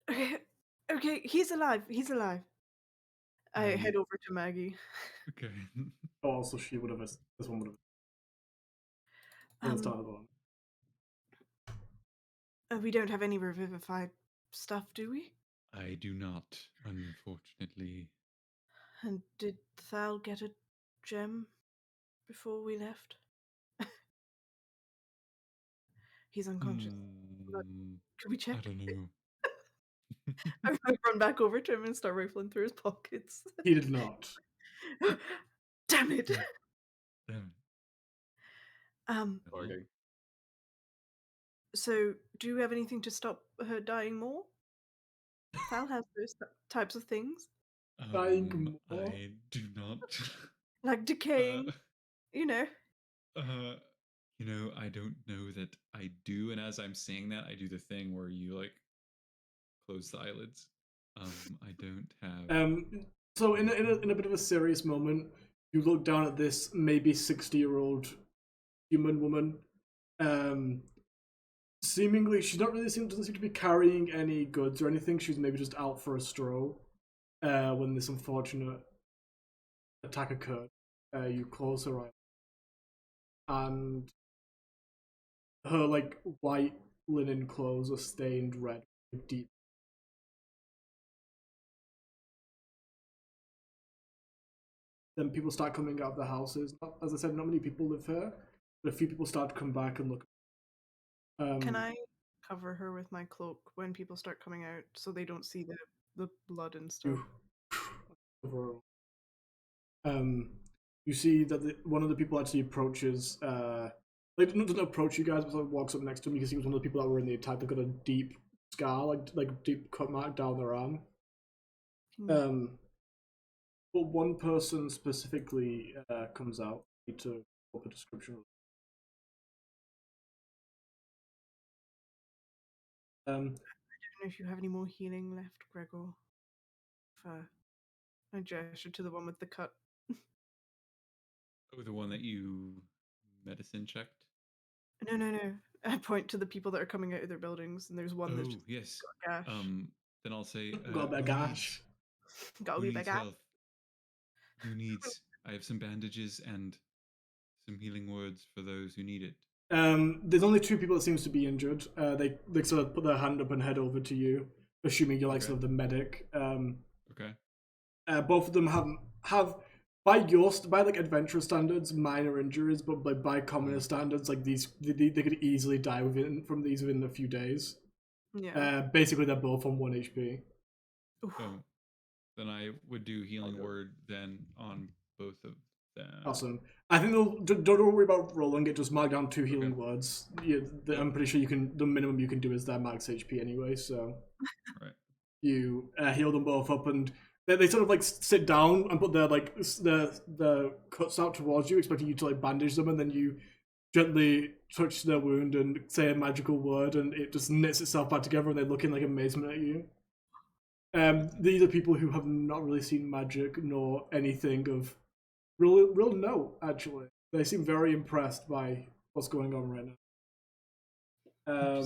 Speaker 3: Okay, he's alive. He's alive. I head over to Maggie.
Speaker 4: Okay.
Speaker 1: Oh, also she would have. This one would have.
Speaker 3: We don't have any revivified stuff, do we?
Speaker 4: I do not, unfortunately.
Speaker 3: And did Thal get a gem before we left? He's unconscious. Can we check?
Speaker 4: I don't know.
Speaker 3: I run back over to him and start rifling through his pockets.
Speaker 1: He did not.
Speaker 3: Damn it!
Speaker 4: Damn.
Speaker 2: targeting.
Speaker 3: So, do you have anything to stop her dying more? Thal has those types of things.
Speaker 1: Dying more?
Speaker 4: I do not.
Speaker 3: Like decaying, you know.
Speaker 4: I don't know that I do, and as I'm saying that, I do the thing where you like close the eyelids. I don't have.
Speaker 1: So in a bit of a serious moment, you look down at this maybe 60-year-old human woman. Seemingly, she's not really doesn't seem to be carrying any goods or anything. She's maybe just out for a stroll. When this unfortunate attack occurred, you close her eyes, and her like white linen clothes are stained red with deep. Then people start coming out of the houses. As I said, not many people live here, but a few people start to come back and look.
Speaker 3: Can I cover her with my cloak when people start coming out so they don't see the blood and stuff?
Speaker 1: You see that one of the people actually approaches. Doesn't approach you guys, but sort of walks up next to him. You can see it was one of the people that were in the attack. They've got a deep scar, like deep cut mark down their arm. But one person specifically comes out. I need to put a description.
Speaker 3: I don't know if you have any more healing left, Gregor. I gesture to the one with the cut.
Speaker 4: Oh, the one that you medicine checked?
Speaker 3: No. I point to the people that are coming out of their buildings, and there's one that's just
Speaker 4: yes.
Speaker 3: got a gash.
Speaker 4: Then I'll say
Speaker 1: Got a gash.
Speaker 3: Gotta
Speaker 4: Who
Speaker 3: be
Speaker 4: needs
Speaker 3: big.
Speaker 4: health? Who needs? I have some bandages and some healing words for those who need it.
Speaker 1: There's only 2 people that seems to be injured. They sort of put their hand up and head over to you, assuming you're like sort of the medic.
Speaker 4: Okay.
Speaker 1: Both of them have by like adventurous standards minor injuries, but by commoner standards, like they could easily die within a few days.
Speaker 3: Yeah.
Speaker 1: Basically, they're both on 1 HP.
Speaker 4: So then I would do healing word then on both of them.
Speaker 1: Awesome. I think don't worry about rolling it. Just mark down 2 healing words. I'm pretty sure you can. The minimum you can do is their max HP anyway. So
Speaker 4: Right.
Speaker 1: you heal them both up, and they sort of like sit down and put their like their cuts out towards you, expecting you to like bandage them, and then you gently touch their wound and say a magical word, and it just knits itself back together, and they look in like amazement at you. These are people who have not really seen magic nor anything of real note. Actually, they seem very impressed by what's going on right now.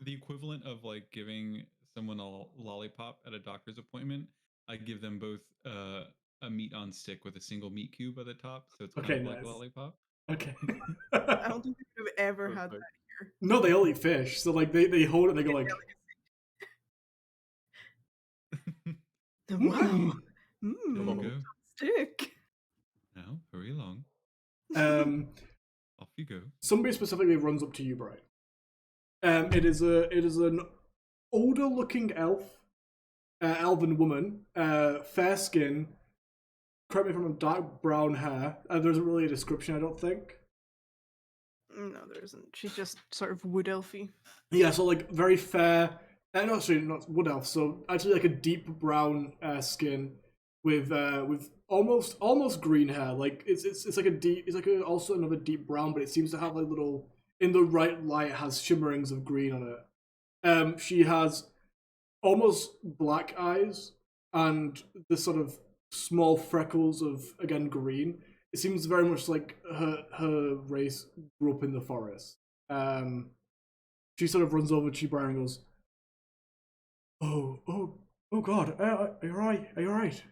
Speaker 4: The equivalent of like giving someone a lollipop at a doctor's appointment, I give them both a meat on stick with a single meat cube at the top, so it's kind of like a lollipop.
Speaker 1: Okay.
Speaker 3: I don't think we've ever had that here.
Speaker 1: No, they all eat fish, so like they hold it and they go like,
Speaker 3: wow,
Speaker 4: stick. Now, hurry along. Off you go.
Speaker 1: Somebody specifically runs up to you, Brian. It is an older looking elven woman, fair skin. Correct me if I'm wrong, dark brown hair. There isn't really a description, I don't think.
Speaker 3: No, there isn't. She's just sort of wood elfy.
Speaker 1: Yeah, so like very fair. No, sorry, not wood elf. So actually, like a deep brown skin with almost green hair. Like it's like a deep. It's like also another deep brown, but it seems to have like little in the right light has shimmerings of green on it. She has almost black eyes and this sort of small freckles of again green. It seems very much like her race grew up in the forest. She sort of runs over to Brian and goes, "Oh God, are you right? Are you right?"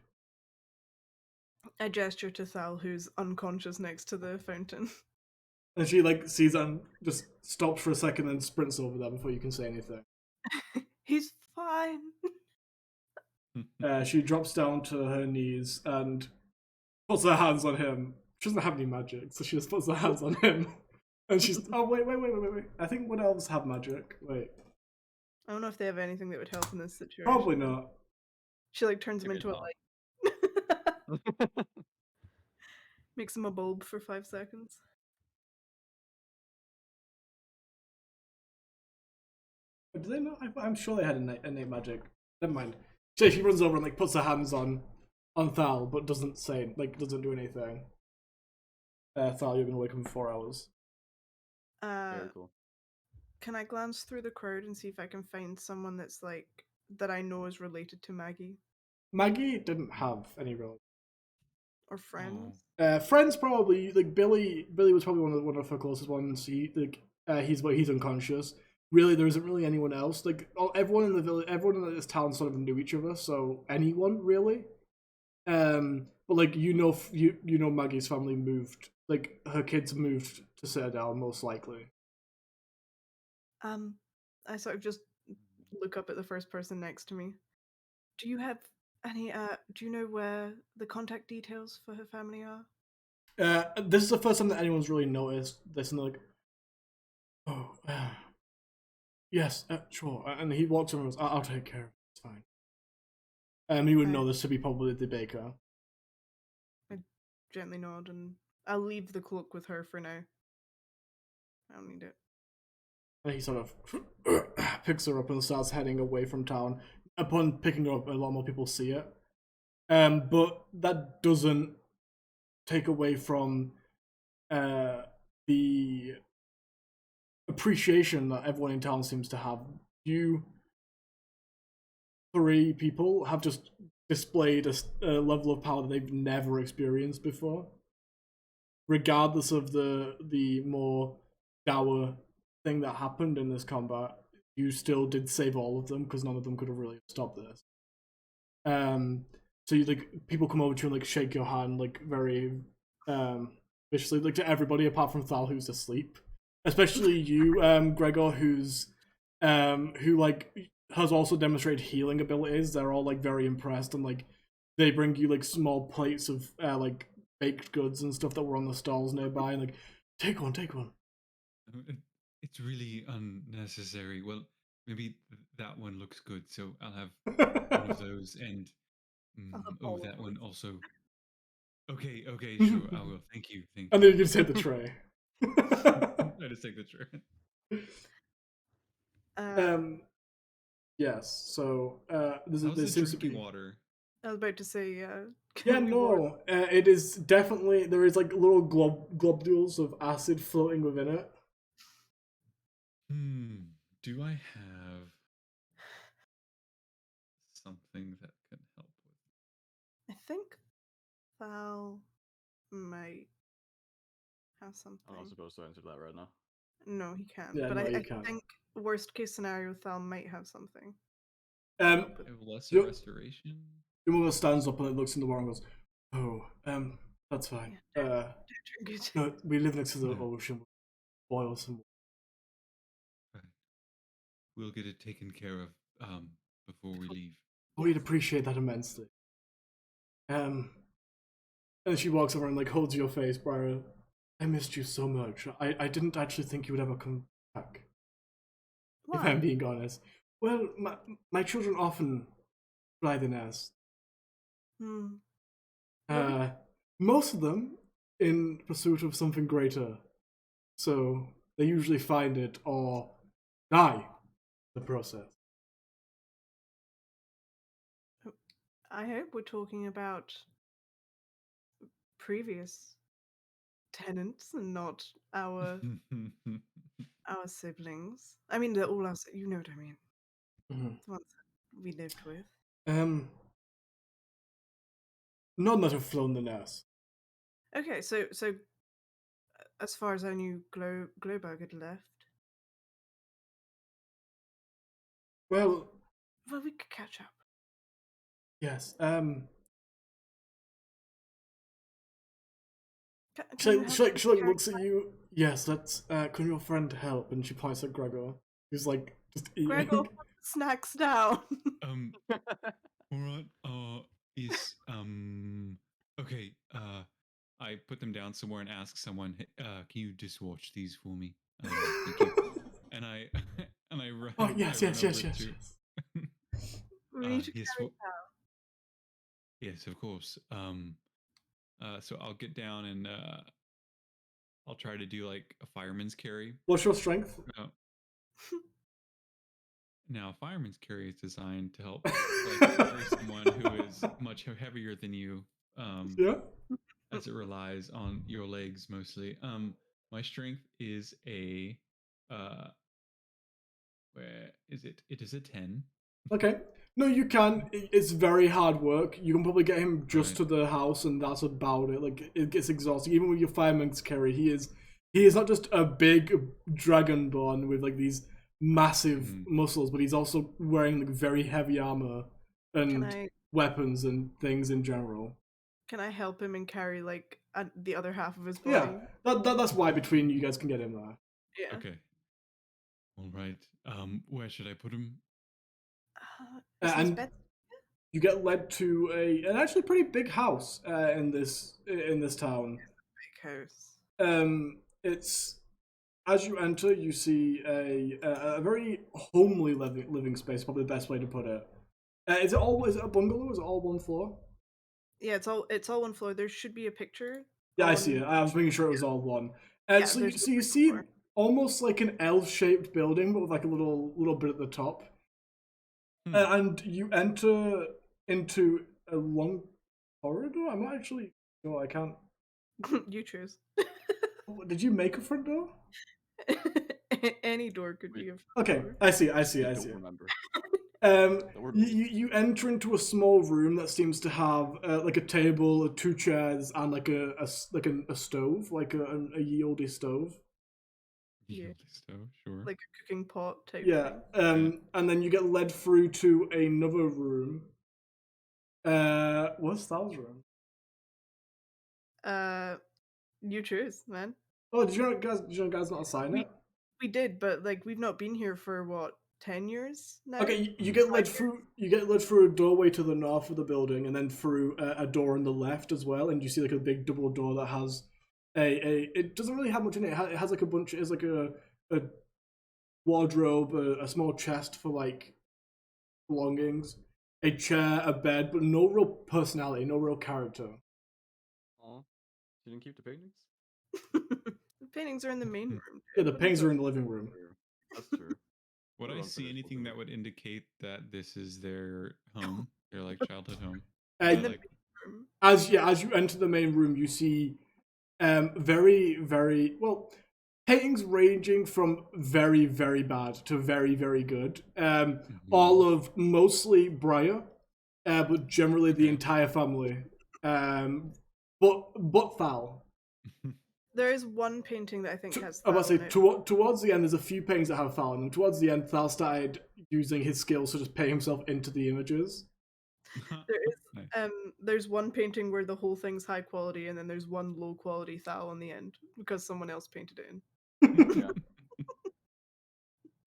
Speaker 3: I gesture to Thal, who's unconscious next to the fountain.
Speaker 1: And she like sees that and just stops for a second and sprints over there before you can say anything.
Speaker 3: He's fine.
Speaker 1: She drops down to her knees and puts her hands on him. She doesn't have any magic, so she just puts her hands on him. And she's, oh, wait. I think wood elves have magic. Wait.
Speaker 3: I don't know if they have anything that would help in this situation.
Speaker 1: Probably not.
Speaker 3: She like turns him into a light. Makes him a bulb for 5 seconds.
Speaker 1: Do they not? I'm sure they had innate magic. Never mind. So she runs over and like puts her hands on Thal, but doesn't do anything. Thal, you're gonna wake up in 4 hours.
Speaker 2: Very cool.
Speaker 3: Can I glance through the crowd and see if I can find someone that's like that I know is related to Maggie?
Speaker 1: Maggie didn't have any relatives.
Speaker 3: Or friends?
Speaker 1: Friends probably. Like Billy was probably one of her closest ones. He's unconscious. Really, there isn't really anyone else. Like everyone in the village, everyone in this town sort of knew each other. So anyone really. But like you know Maggie's family moved. Like her kids moved to Citadel most likely.
Speaker 3: I sort of just look up at the first person next to me. Do you have any? Do you know where the contact details for her family are?
Speaker 1: This is the first time that anyone's really noticed this, and they're like, "Oh, yes, sure." And he walks over and goes, "I'll take care of it. It's fine." You would know this to be probably the baker.
Speaker 3: I gently nod, and I'll leave the cloak with her for now. I don't need it.
Speaker 1: And he sort of picks her up and starts heading away from town. Upon picking her up, a lot more people see it. But that doesn't take away from the appreciation that everyone in town seems to have. You 3 people have just displayed a level of power that they've never experienced before. Regardless of the more dour thing that happened in this combat, you still did save all of them because none of them could have really stopped this. So you like people come over to you and like shake your hand like very viciously, like to everybody apart from Thal who's asleep. Especially you, Gregor, who like has also demonstrated healing abilities. They're all like very impressed and like they bring you like small plates of like baked goods and stuff that were on the stalls nearby and like take one.
Speaker 4: It's really unnecessary. Well, maybe that one looks good, so I'll have one of those. And that one also. Okay, sure, I will. Thank you.
Speaker 1: And then you just hit the tray.
Speaker 4: I just take the tray.
Speaker 1: Yes. So
Speaker 4: How's
Speaker 1: there
Speaker 4: the
Speaker 1: seems to
Speaker 4: drinking
Speaker 1: be
Speaker 4: water?
Speaker 3: I was about to say, yeah.
Speaker 1: Yeah, no. It is definitely there is like little globules of acid floating within it.
Speaker 4: Do I have something that can help with?
Speaker 3: I think Val might have something.
Speaker 2: I'm not supposed to answer that right now.
Speaker 3: No, he can't.
Speaker 1: Yeah,
Speaker 3: but
Speaker 1: no,
Speaker 3: I
Speaker 1: can't.
Speaker 3: think worst case scenario, Thal might have something.
Speaker 4: I have lesser restoration.
Speaker 1: Your mother stands up and it looks in the water and goes, "Oh, that's fine.
Speaker 3: Yeah,
Speaker 1: No, we live next to the ocean. Boil some.
Speaker 4: Right. We'll get it taken care of before we leave.
Speaker 1: We'd appreciate that immensely." And she walks over and like holds your face, Briar. I missed you so much. I didn't actually think you would ever come back.
Speaker 3: Why?
Speaker 1: If I'm being honest. Well, my children often fly the nest. Most of them in pursuit of something greater. So they usually find it or die in the process.
Speaker 3: I hope we're talking about previous tenants and not our siblings. I mean, they're all us. You know what I mean.
Speaker 1: Mm-hmm.
Speaker 3: The ones that we lived with.
Speaker 1: None that have flown the nest.
Speaker 3: Okay, so as far as I knew, Glowbug had left.
Speaker 1: Well,
Speaker 3: we could catch up.
Speaker 1: Yes. She looks at you. Yes, that's. Can your friend help? And she points at Gregor, who's like just eating.
Speaker 3: Gregor, put the snacks down.
Speaker 4: Alright. Okay. I put them down somewhere and ask someone, hey, can you just watch these for me? Thank you. And I run.
Speaker 1: Oh yes.
Speaker 3: We need to carry
Speaker 4: Yes, of course. So I'll get down and I'll try to do like a fireman's carry.
Speaker 1: What's your strength?
Speaker 4: Now, fireman's carry is designed to help like, carry someone who is much heavier than you.
Speaker 1: Yeah.
Speaker 4: As it relies on your legs mostly. My strength is a where is it? It is a 10.
Speaker 1: Okay. No, you can. It's very hard work. You can probably get him just to the house, and that's about it. Like it gets exhausting. Even with your fireman's carry, he is not just a big dragonborn with like these massive muscles, but he's also wearing like very heavy armor and weapons and things in general.
Speaker 3: Can I help him and carry like the other half of his body?
Speaker 1: Yeah, that's why between you guys can get him there.
Speaker 3: Yeah.
Speaker 4: Okay. All right. Where should I put him?
Speaker 1: And you get led to an actually pretty big house in this town.
Speaker 3: Big house.
Speaker 1: It's as you enter, you see a very homely living space. Probably the best way to put it. Is it a bungalow? Is it all one floor?
Speaker 3: Yeah, it's all one floor. There should be a picture.
Speaker 1: Yeah, I see it. I was making sure it was all one. So you see almost like an L-shaped building, but with like a little bit at the top. And you enter into a long corridor. I'm not actually sure. I can't.
Speaker 3: You choose.
Speaker 1: Did you make a front door?
Speaker 3: Any door could be a front door.
Speaker 1: I see. I don't remember. You enter into a small room that seems to have like a table, 2 chairs, and like a stove, like a ye olde stove.
Speaker 4: Yeah, stove, sure.
Speaker 3: Like a cooking pot type
Speaker 1: thing. And then you get led through to another room, What's Thal's room?
Speaker 3: You choose, man.
Speaker 1: Oh, did you guys not assign it?
Speaker 3: We did, but like we've not been here for what, 10 years now?
Speaker 1: Okay, you get led through. You get led through a doorway to the north of the building, and then through a door on the left as well. And you see like a big double door that has a. It doesn't really have much in it. It has like a bunch. It's like a wardrobe, a small chest for like belongings, a chair, a bed, but no real personality, no real character.
Speaker 2: Aw. You didn't keep the paintings?
Speaker 3: The paintings are in the main room.
Speaker 1: Yeah, the paintings are in the living room.
Speaker 2: That's true.
Speaker 4: Would I see anything that would indicate that this is their home, their like childhood home?
Speaker 3: In the
Speaker 4: Like,
Speaker 3: main room.
Speaker 1: As you enter the main room, you see very well paintings ranging from very bad to very good. All of mostly Briar, but generally the entire family. But Thal.
Speaker 3: There is one painting that I think has
Speaker 1: I
Speaker 3: Thal
Speaker 1: must say,
Speaker 3: in it.
Speaker 1: towards the end, there's a few paintings that have Thal in them. Towards the end, Thal started using his skills to just pay himself into the images.
Speaker 3: There's one painting where the whole thing's high quality, and then there's one low quality Thal on the end because someone else painted it in.
Speaker 2: Yeah.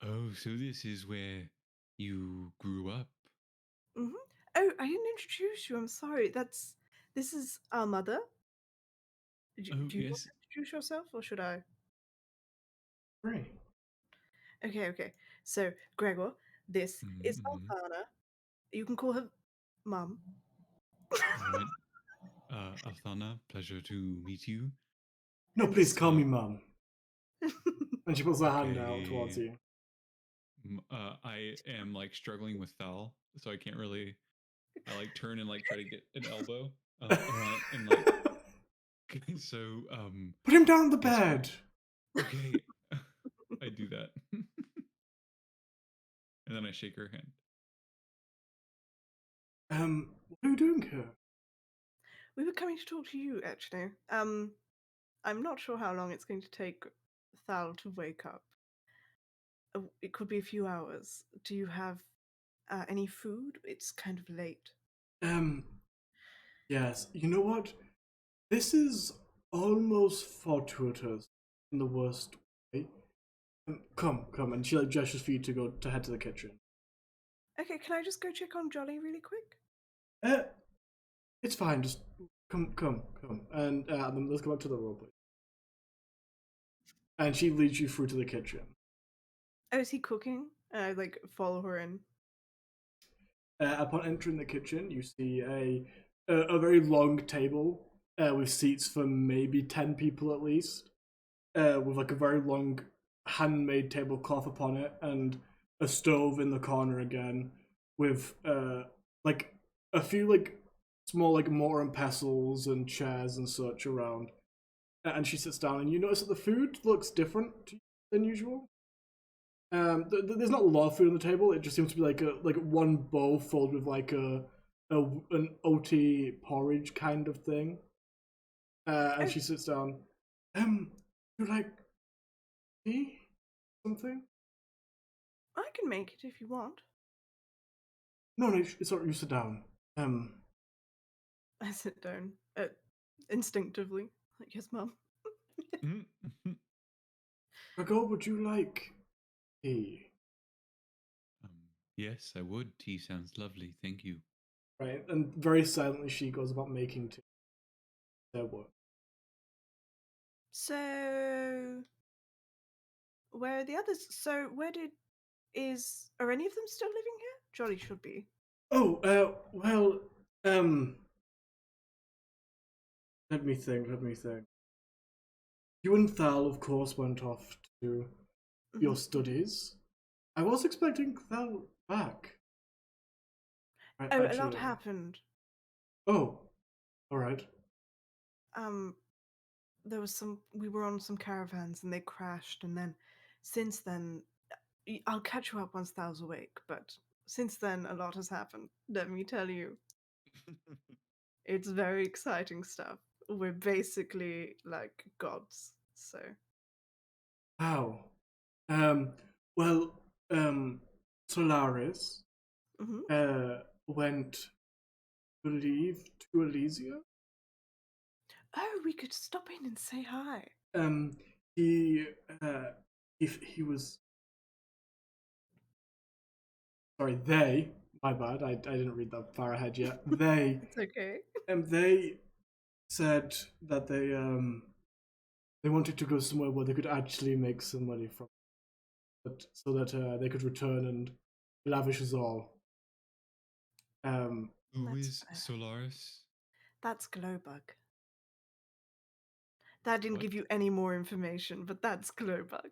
Speaker 4: Oh, so this is where you grew up.
Speaker 3: Mm-hmm. Oh, I didn't introduce you. I'm sorry. This is our mother. Do you want to introduce yourself, or should I?
Speaker 1: Great.
Speaker 3: Okay. So, Gregor, this is Althana. You can call her Mum.
Speaker 4: All right. Althana, pleasure to meet you.
Speaker 1: No,
Speaker 3: And
Speaker 1: please
Speaker 3: this-
Speaker 1: call me Mum. And she puts her hand out
Speaker 4: Okay.
Speaker 1: towards you.
Speaker 4: I am like struggling with Thal, so I can't really. I like turn and like try to get an elbow, and like. So
Speaker 1: Put him down on the
Speaker 4: yes,
Speaker 1: bed.
Speaker 4: okay, I do that, and then I shake her hand.
Speaker 1: What are you doing here?
Speaker 3: We were coming to talk to you, actually. I'm not sure how long it's going to take Thal to wake up. It could be a few hours. Do you have any food? It's kind of late.
Speaker 1: Yes. You know what? This is almost fortuitous in the worst way. Come, and she like gestures for you to head to the kitchen.
Speaker 3: Okay, can I just go check on Jolly really quick?
Speaker 1: It's fine. Just come, and then let's go back to the roleplay. And she leads you through to the kitchen.
Speaker 3: Oh, is he cooking? And I like follow her in.
Speaker 1: Upon entering the kitchen, you see a very long table with seats for maybe 10 people at least, with like a very long handmade tablecloth upon it, and a stove in the corner again, with like a few like small like mortar and pestles and chairs and such around. And she sits down, and you notice that the food looks different than usual. There's not a lot of food on the table. It just seems to be like one bowl filled with like an OT porridge kind of thing. And she sits down. You like tea? Something?
Speaker 3: I can make it if you want.
Speaker 1: No, it's alright. You sit down.
Speaker 3: I sit down instinctively, like yes, Mum.
Speaker 1: Gregor, would you like tea?
Speaker 4: Yes, I would. Tea sounds lovely. Thank you.
Speaker 1: Right, and very silently she goes about making tea. Their work.
Speaker 3: So, where are the others? So, are any of them still living here? Jolly should be.
Speaker 1: Oh, well, let me think. You and Thal, of course, went off to your studies. I was expecting Thal back.
Speaker 3: A lot happened.
Speaker 1: Oh, all right.
Speaker 3: There was we were on some caravans and they crashed, and then since then, I'll catch you up once Thal's awake, but since then a lot has happened, let me tell you. It's very exciting stuff. We're basically like gods, so.
Speaker 1: Wow. Well, Solaris went believe, to Elysia.
Speaker 3: Oh, we could stop in and say hi.
Speaker 1: He was. Sorry, they. My bad. I didn't read that far ahead yet. They.
Speaker 3: It's okay.
Speaker 1: They said that they wanted to go somewhere where they could actually make some money from, but so that they could return and lavish us all.
Speaker 4: Who
Speaker 3: That's
Speaker 4: is
Speaker 3: fair.
Speaker 4: Solaris?
Speaker 3: That's Glowbug. That didn't give
Speaker 4: What?
Speaker 3: you any more information, but that's Glowbug.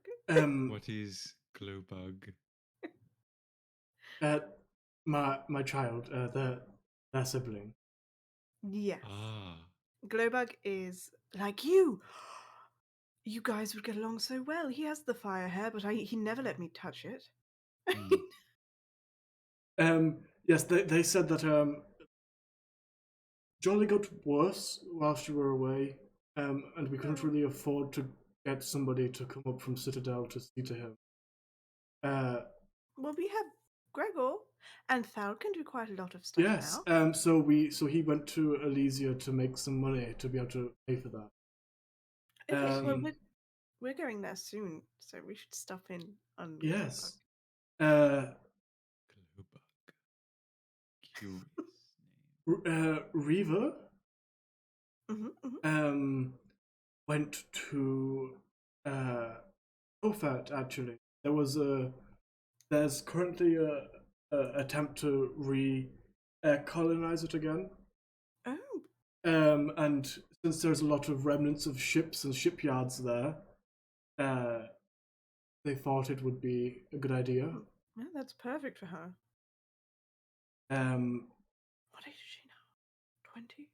Speaker 4: What is Glowbug?
Speaker 1: My child, their sibling.
Speaker 3: Yes.
Speaker 4: Ah.
Speaker 3: Glowbug is like you. You guys would get along so well. He has the fire hair, but he never let me touch it.
Speaker 1: Yes, they said that Jolly got worse whilst you were away, and we couldn't really afford to get somebody to come up from Citadel to see to him.
Speaker 3: Well, we have Gregor, and Thal can do quite a lot of stuff
Speaker 1: Yes.
Speaker 3: now.
Speaker 1: So he went to Elysia to make some money to be able to pay for that.
Speaker 3: Okay, well, we're going there soon, so we should stop in on
Speaker 1: Yes.
Speaker 4: Glowbug. Curious name.
Speaker 1: Reva
Speaker 3: Mm-hmm.
Speaker 1: went to Tofat, actually. There's currently a attempt to colonize it again.
Speaker 3: Oh.
Speaker 1: And since there's a lot of remnants of ships and shipyards there, they thought it would be a good idea.
Speaker 3: Yeah, that's perfect for her. What age is she now? 20?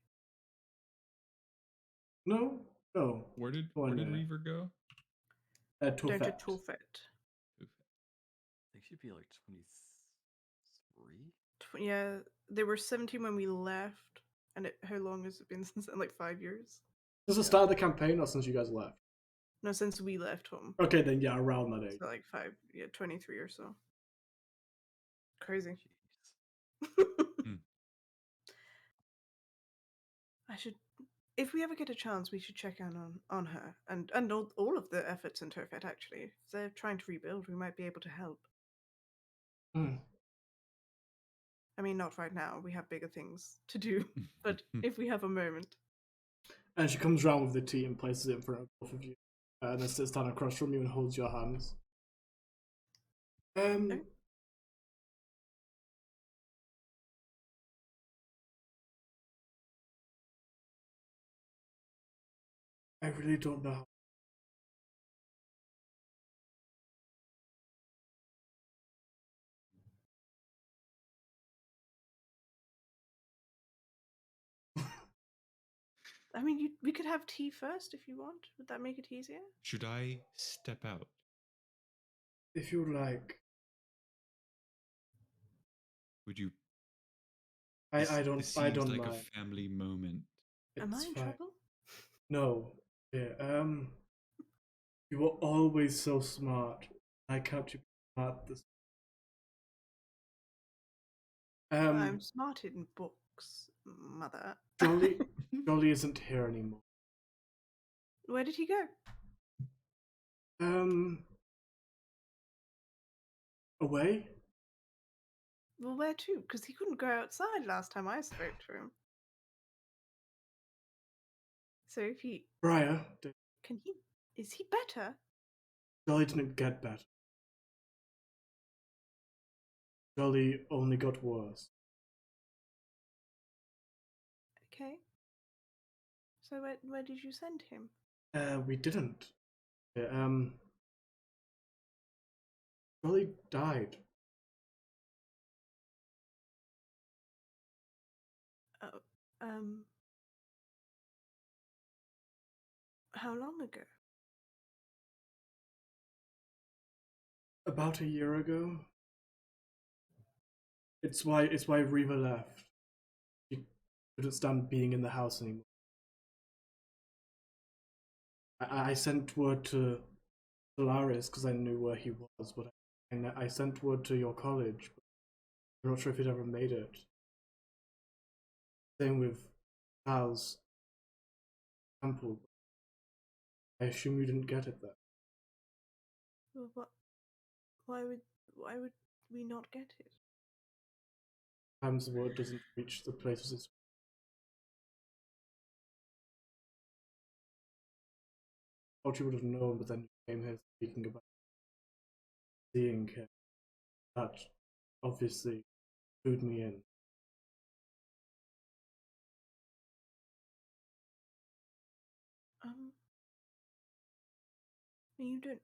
Speaker 1: No.
Speaker 4: Where did
Speaker 1: One,
Speaker 4: Reaver go?
Speaker 3: Down to
Speaker 1: Tofat.
Speaker 3: Tofet.
Speaker 2: They should be like 23.
Speaker 3: Yeah, they were 17 when we left. And how long has it been since then? Like 5 years?
Speaker 1: Since the start of the campaign, or since you guys left?
Speaker 3: No, since we left home.
Speaker 1: Okay, then yeah, around that age.
Speaker 3: So like 23 or so. Crazy. I should, if we ever get a chance, we should check in on her and all of the efforts in Tofet. Actually, if they're trying to rebuild, we might be able to help. I mean, not right now. We have bigger things to do. But if we have a moment.
Speaker 1: And she comes round with the tea and places it in front of both of you, and then sits down across from you and holds your hands.
Speaker 3: Okay.
Speaker 1: I really don't know.
Speaker 3: I mean, we could have tea first if you want. Would that make it easier?
Speaker 4: Should I step out?
Speaker 1: If you like.
Speaker 4: Would you?
Speaker 1: I don't.
Speaker 4: This
Speaker 1: I
Speaker 4: seems
Speaker 1: don't
Speaker 4: like
Speaker 1: mind.
Speaker 4: a family moment.
Speaker 3: Am I
Speaker 1: It's
Speaker 3: in
Speaker 1: fine.
Speaker 3: trouble?
Speaker 1: No. Yeah. You were always so smart. I can't you be smart this.
Speaker 3: I'm smart in books, Mother.
Speaker 1: Jolly isn't here anymore.
Speaker 3: Where did he go?
Speaker 1: Away?
Speaker 3: Well, where to? Because he couldn't go outside last time I spoke to him. So if he...
Speaker 1: Briar,
Speaker 3: Can he... Is he better?
Speaker 1: Jolly didn't get better. Jolly only got worse.
Speaker 3: Okay. So where did you send him?
Speaker 1: We didn't. Yeah, Jolly died.
Speaker 3: Oh, how long ago?
Speaker 1: About a year ago. It's why Reva left. She couldn't stand being in the house anymore. I sent word to Solaris because I knew where he was, but I sent word to your college. But I'm not sure if he'd ever made it. Same with Hal's temple. I assume you didn't get it there.
Speaker 3: Well, what? Why would we not get it?
Speaker 1: Sometimes the word doesn't reach the places it's. Thought you would have known, but then you came here speaking about seeing him. That obviously clued me in.
Speaker 3: You don't.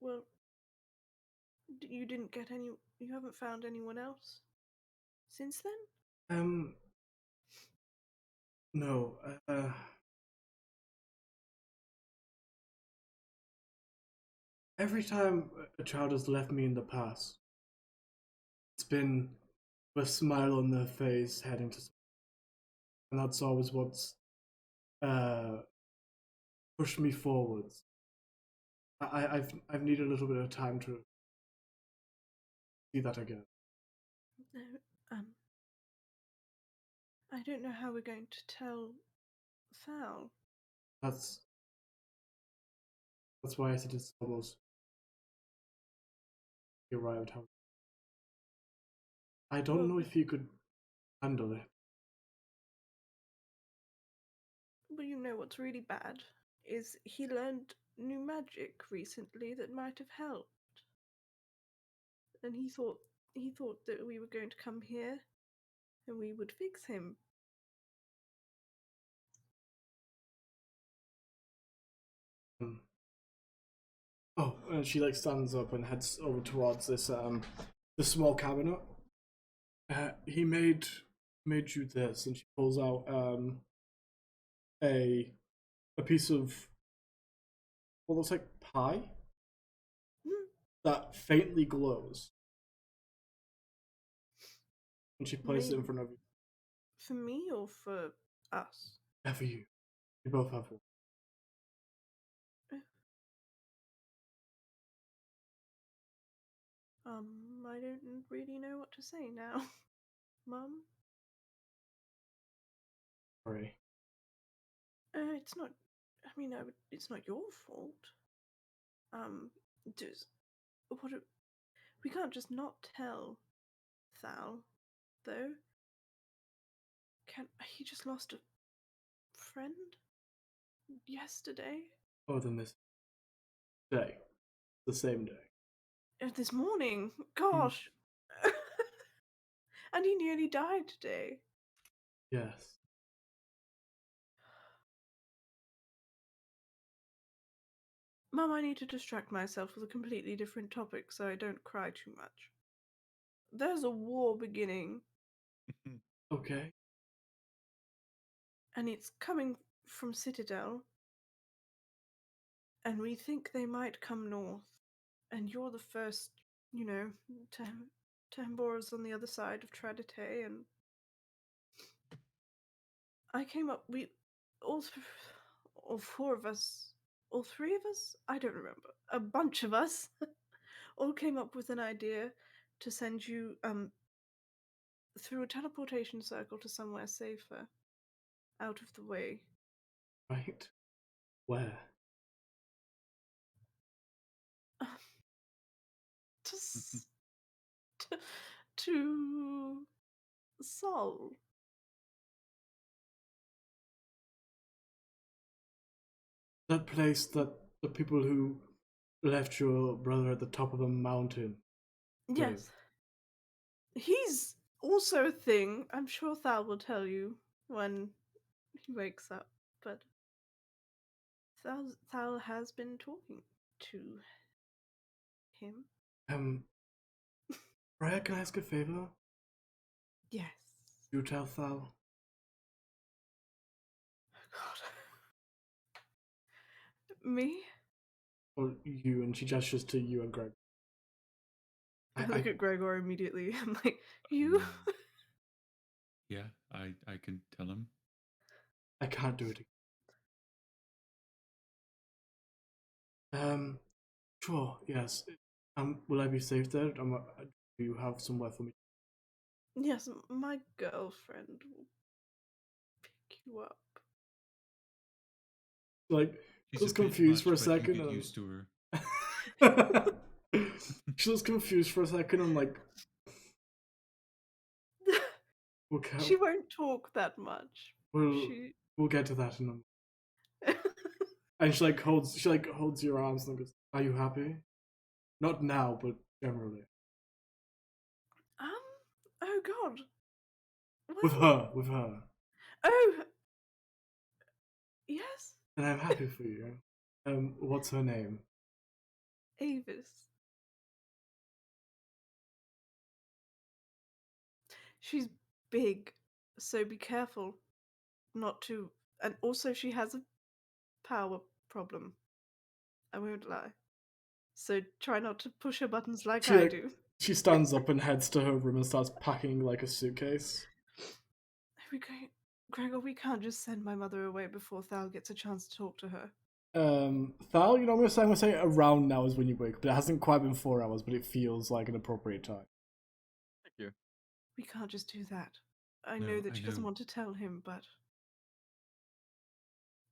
Speaker 3: Well, you didn't get any. You haven't found anyone else since then.
Speaker 1: No. Every time a child has left me in the past, it's been with a smile on their face heading to, and that's always what's pushed me forwards. I've needed a little bit of time to see that again.
Speaker 3: No, I don't know how we're going to tell Thal.
Speaker 1: That's why I said it's almost arrived. How I don't know if you could handle it.
Speaker 3: But you know what's really bad is he learned new magic recently that might have helped, and he thought that we were going to come here and we would fix him.
Speaker 1: Oh, and she like stands up and heads over towards this the small cabinet. He made you this, and she pulls out a piece of what looks like pie that faintly glows, and she places it in front of you.
Speaker 3: For me or for us?
Speaker 1: Yeah, for you. You both have one.
Speaker 3: I don't really know what to say now, Mum.
Speaker 1: Sorry.
Speaker 3: It's not. I mean, it's not your fault. Just what? We can't just not tell Thal, though. He just lost a friend yesterday?
Speaker 1: Oh, then this day, the same day.
Speaker 3: This morning, gosh. And he nearly died today.
Speaker 1: Yes.
Speaker 3: Mum, I need to distract myself with a completely different topic so I don't cry too much. There's a war beginning.
Speaker 1: Okay.
Speaker 3: And it's coming from Citadel. And we think they might come north. And you're the first, Tambora's on the other side of Tradite, and I came up, all four of us, all three of us? I don't remember. A bunch of us all came up with an idea to send you through a teleportation circle to somewhere safer, out of the way.
Speaker 1: Right? Where?
Speaker 3: To Sol.
Speaker 1: That place that the people who left your brother at the top of a mountain.
Speaker 3: Yes. He's also a thing. I'm sure Thal will tell you when he wakes up, but Thal has been talking to him.
Speaker 1: Raya, can I ask a favor?
Speaker 3: Yes.
Speaker 1: You tell Thal.
Speaker 3: God. Me?
Speaker 1: Or you, and she gestures to you and Greg.
Speaker 3: I look at Gregor immediately. I'm like, you?
Speaker 4: Yeah, I can tell him.
Speaker 1: I can't do it again. Sure, yes. Will I be safe there? Do you have somewhere for me?
Speaker 3: Yes, my girlfriend will you up.
Speaker 1: Like,
Speaker 4: She's
Speaker 1: she was
Speaker 4: a bit
Speaker 1: confused for a
Speaker 4: much, but you
Speaker 1: second.
Speaker 4: get
Speaker 1: And...
Speaker 4: used to her.
Speaker 1: She was confused for a second and like, okay,
Speaker 3: She won't talk that much.
Speaker 1: we'll get to that in a moment. And she holds your arms and goes, "Are you happy? Not now, but generally."
Speaker 3: Oh God.
Speaker 1: With her.
Speaker 3: Oh. Yes.
Speaker 1: And I'm happy for you. What's her name?
Speaker 3: Avis. She's big, so be careful not to. And also, she has a power problem. I won't lie. So try not to push her buttons like I do.
Speaker 1: She stands up and heads to her room and starts packing like a suitcase.
Speaker 3: Gregor, we can't just send my mother away before Thal gets a chance to talk to her.
Speaker 1: Thal, you know what I'm gonna say around now is when you wake up. It hasn't quite been 4 hours, but it feels like an appropriate time.
Speaker 2: Thank you.
Speaker 3: We can't just do that. I know that she doesn't want to tell him, but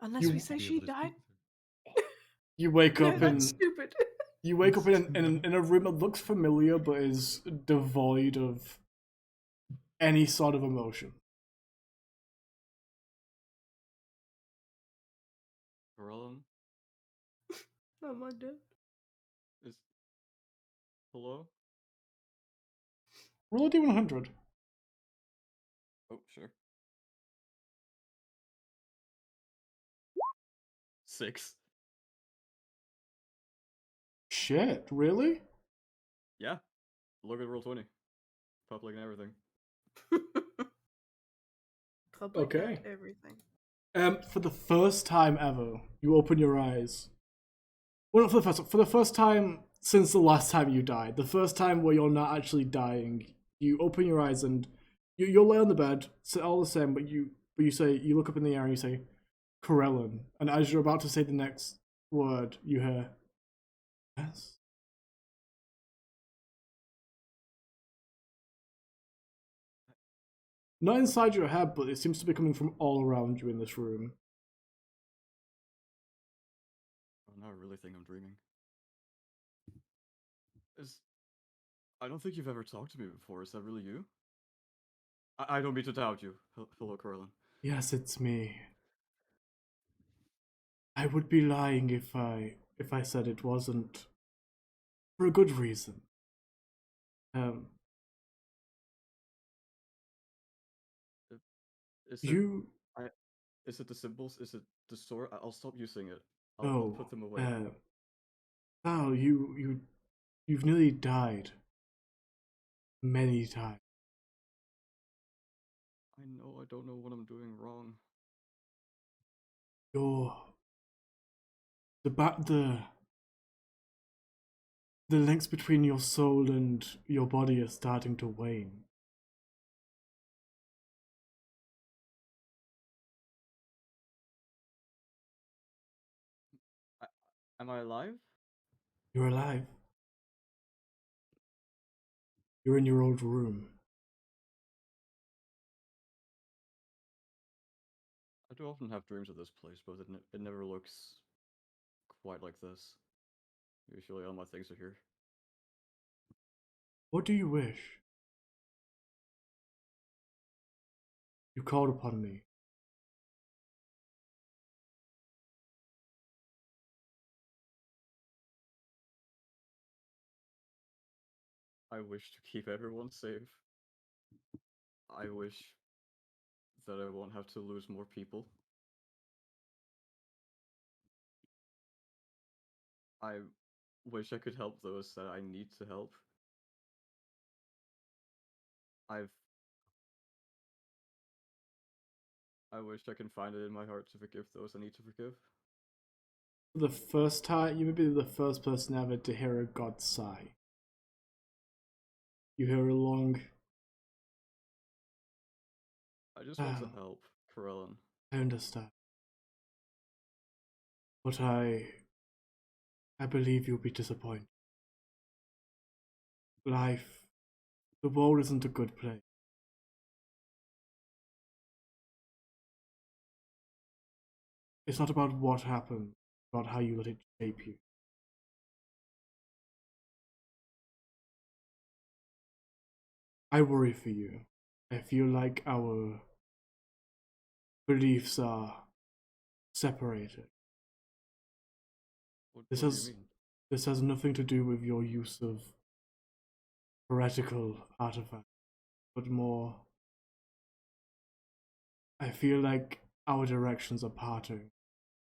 Speaker 3: unless we say she died.
Speaker 1: You wake up
Speaker 3: that's stupid.
Speaker 1: You wake up in a room that looks familiar but is devoid of any sort of emotion.
Speaker 2: Corellin?
Speaker 3: Am I dead?
Speaker 2: Hello?
Speaker 1: Roll a D100.
Speaker 2: Oh, sure. 6.
Speaker 1: Shit, really?
Speaker 2: Yeah. Look at roll 20. Public and everything.
Speaker 3: Public and everything.
Speaker 1: For the first time ever, you open your eyes. Well, not for the first time since the last time you died. The first time where you're not actually dying. You open your eyes and you'll lay on the bed, all the same, but you look up in the air and you say, Corellin. And as you're about to say the next word, you hear, yes? Not inside your head, but it seems to be coming from all around you in this room.
Speaker 2: Oh, now I really think I'm dreaming. I don't think you've ever talked to me before. Is that really you? I don't mean to doubt you. Hello, Corellin.
Speaker 1: Yes, it's me. I would be lying if I said it wasn't. For a good reason.
Speaker 2: Is it the symbols? Is it the sword? I'll stop using it. I'll put them away.
Speaker 1: Oh, you've nearly died. Many times.
Speaker 2: I know I don't know what I'm doing wrong.
Speaker 1: The links between your soul and your body are starting to wane.
Speaker 2: Am I alive?
Speaker 1: You're alive. You're in your old room.
Speaker 2: I do often have dreams of this place, but it never looks quite like this. Usually all my things are here.
Speaker 1: What do you wish? You called upon me.
Speaker 2: I wish to keep everyone safe. I wish that I won't have to lose more people. I wish I could help those that I need to help. I wish I can find it in my heart to forgive those I need to forgive.
Speaker 1: For the first time, you may be the first person ever to hear a god sigh. You hear a long...
Speaker 2: I just want to help, Corellin.
Speaker 1: I understand. But I believe you'll be disappointed. The world isn't a good place. It's not about what happened, it's about how you let it shape you. I worry for you. I feel like our beliefs are separated.
Speaker 2: What do you mean?
Speaker 1: This has nothing to do with your use of heretical artifacts, but more, I feel like our directions are parting.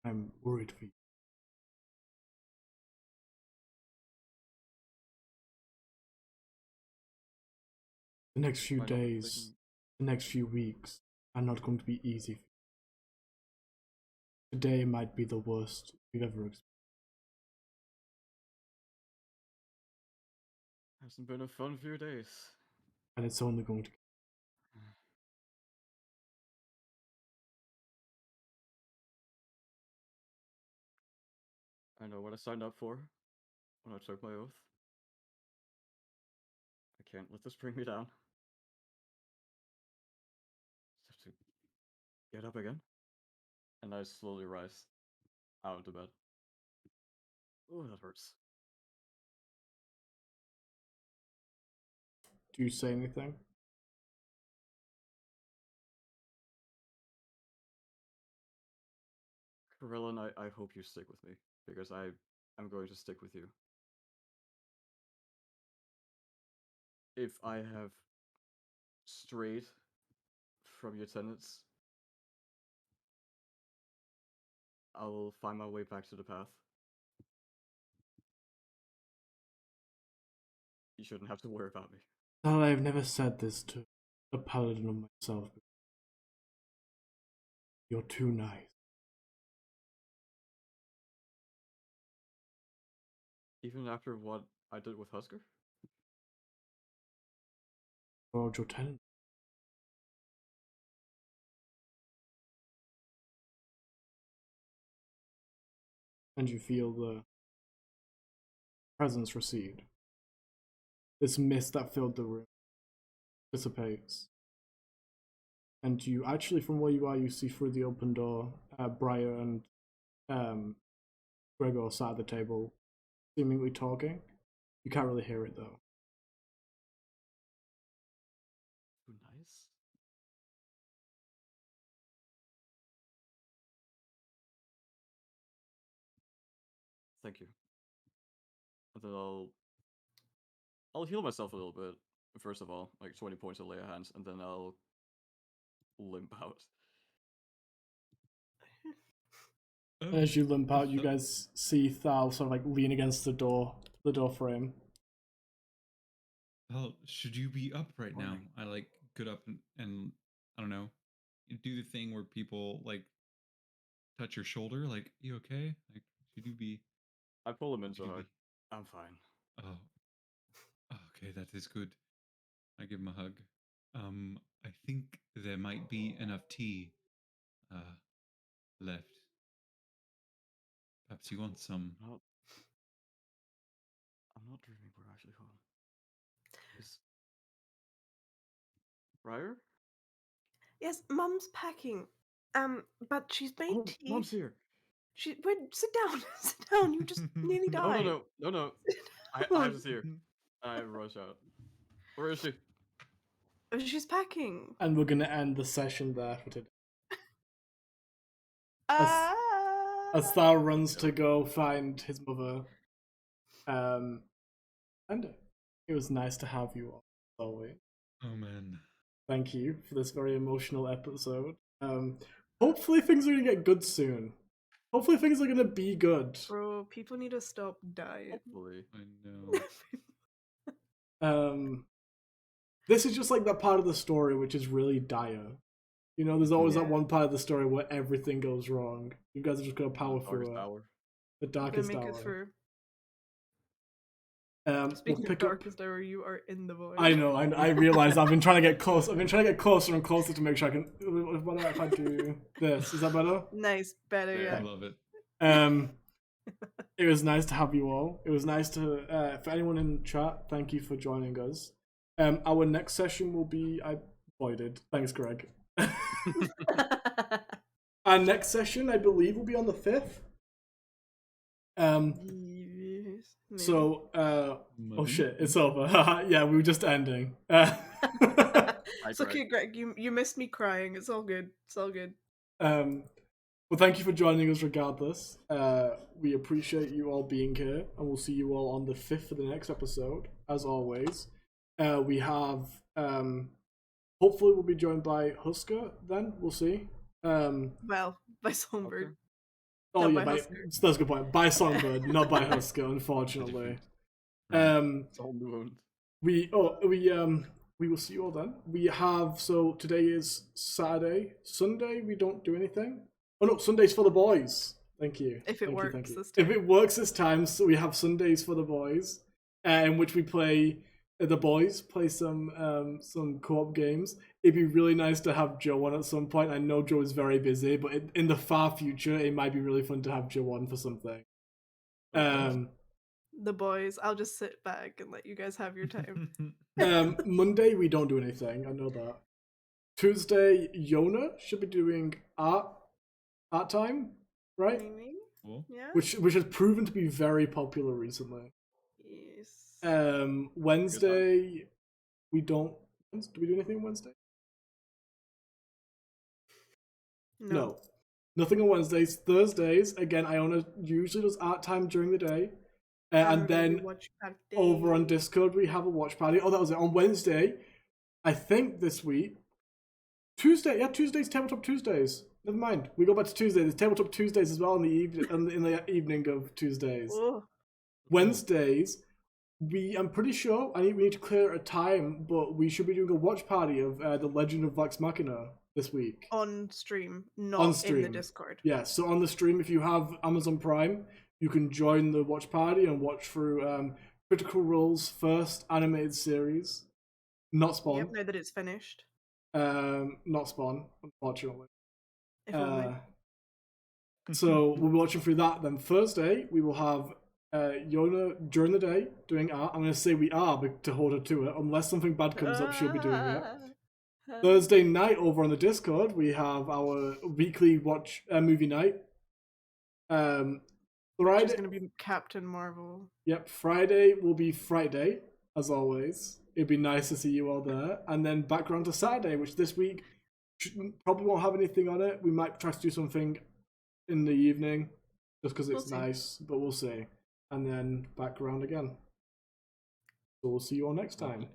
Speaker 1: I'm worried for you. The next few days, the next few weeks are not going to be easy for you. Today might be the worst you've ever experienced.
Speaker 2: Hasn't been a fun few days.
Speaker 1: And it's only going to.
Speaker 2: I know what I signed up for when I took my oath. I can't let this bring me down. Just have to get up again. And I slowly rise out of the bed. Oh, that hurts.
Speaker 1: Do you say anything?
Speaker 2: Karelin, I hope you stick with me, because I'm going to stick with you. If I have strayed from your tenets, I will find my way back to the path. You shouldn't have to worry about me.
Speaker 1: Well, I've never said this to a paladin of myself. You're too nice.
Speaker 2: Even after what I did with Husker?
Speaker 1: Borrowed your tenant. And you feel the presence recede. This mist that filled the room dissipates. And you actually, from where you are, you see through the open door, Briar and Gregor sat at the table, seemingly talking. You can't really hear it though.
Speaker 2: Too nice? Thank you. And then I'll heal myself a little bit. First of all, like 20 points of lay of hands, and then I'll limp out.
Speaker 1: And as you limp out, you guys see Thal sort of like lean against the door frame.
Speaker 4: Well, should you be up right now?
Speaker 2: Morning.
Speaker 4: I like get up and I don't know, do the thing where people like touch your shoulder, like, you okay? Like, should you be?
Speaker 2: I pull him in so
Speaker 4: should you
Speaker 2: hard.
Speaker 4: be-
Speaker 2: I'm fine.
Speaker 4: Oh, okay, that is good. I give him a hug. I think there might be enough tea left. Perhaps you want some.
Speaker 2: I'm not dreaming we're actually home. Is Briar?
Speaker 3: Yes, Mum's packing. But she's made tea.
Speaker 2: Mom's here.
Speaker 3: Wait, sit down. Sit down. You just nearly died.
Speaker 2: No. I have to see her. I rush out. Where is she?
Speaker 3: She's packing.
Speaker 1: And we're gonna end the session there for today. As Thal runs to go find his mother. And it was nice to have you all, as always.
Speaker 4: Oh man.
Speaker 1: Thank you for this very emotional episode. Hopefully things are gonna get good soon. Hopefully things are gonna be good.
Speaker 3: Bro, people need to stop dying.
Speaker 2: Hopefully.
Speaker 4: I know.
Speaker 1: This is just like that part of the story which is really dire. You know, there's always that one part of the story where everything goes wrong. You guys are just gonna power through it. The darkest hour.
Speaker 3: Make it through.
Speaker 1: we'll
Speaker 3: Speaking of
Speaker 1: pick
Speaker 3: darkest hour, you are in the void.
Speaker 1: I know. I realize I've been trying to get close. I've been trying to get closer and closer to make sure I can. What if I do this? Is that better?
Speaker 3: Nice, better, yeah.
Speaker 4: I love it.
Speaker 1: It was nice to have you all. It was nice to for anyone in chat. Thank you for joining us. Our next session will be I voided. Thanks, Greg. our next session, I believe, will be on the 5th.
Speaker 3: Yes, maybe.
Speaker 1: So, oh
Speaker 4: Monday.
Speaker 1: shit, it's over. Yeah, we were just ending.
Speaker 3: It's okay, Greg. You missed me crying. It's all good. It's all good.
Speaker 1: Well, thank you for joining us regardless. We appreciate you all being here, and we'll see you all on the 5th for the next episode, as always. We have, hopefully we'll be joined by Husker then, we'll see.
Speaker 3: Well, by Songbird.
Speaker 1: Oh
Speaker 3: Not
Speaker 1: yeah,
Speaker 3: by Husker.
Speaker 1: that's a good point. By Songbird, not by Husker, unfortunately.
Speaker 2: It's all new owned.
Speaker 1: We will see you all then. We have, so today is Saturday. Sunday we don't do anything. Oh no, Sunday's for the boys. Thank you.
Speaker 3: If it
Speaker 1: Thank
Speaker 3: works
Speaker 1: you.
Speaker 3: this time.
Speaker 1: If it works this time, so we have Sundays for the boys, in which we play. The boys play some co-op games. It'd be really nice to have Joe on at some point. I know Joe is very busy, but in the far future, it might be really fun to have Joe on for something.
Speaker 3: The boys. I'll just sit back and let you guys have your time.
Speaker 1: Monday we don't do anything. I know that. Tuesday, Yona should be doing art time, right?
Speaker 3: Maybe?
Speaker 4: Cool.
Speaker 3: Yeah.
Speaker 1: Which has proven to be very popular recently.
Speaker 3: Yes.
Speaker 1: Wednesday, we don't. Do we do anything Wednesday? No. Nothing on Wednesdays. Thursdays, again, Iona usually does art time during the day. And then over on Discord, we have a watch party. Oh, that was it. On Wednesday, I think this week, Tuesday. Yeah, Tuesdays, Tabletop Tuesdays. Never mind. We go back to Tuesday. There's Tabletop Tuesdays as well in the evening of Tuesdays.
Speaker 3: Oh.
Speaker 1: Wednesdays, I'm pretty sure we need to clear a time, but we should be doing a watch party of The Legend of Vox Machina this week.
Speaker 3: On stream, not in the Discord.
Speaker 1: Yeah, so on the stream, if you have Amazon Prime, you can join the watch party and watch through Critical Role's first animated series. Not Spawn.
Speaker 3: Yep, now that it's finished.
Speaker 1: Not Spawn, unfortunately.
Speaker 3: If only.
Speaker 1: So we'll be watching through that. Then Thursday, we will have Yona during the day doing art. I'm going to say we are to hold her to it. Unless something bad comes up, she'll be doing it. Thursday night over on the Discord, we have our weekly watch movie night. Friday
Speaker 3: is going to be Captain Marvel.
Speaker 1: Yep, Friday will be Friday, as always. It'd be nice to see you all there. And then back around to Saturday, which this week probably won't have anything on it. We might try to do something in the evening, just because it's nice, but we'll see. And then back around again. So we'll see you all next time.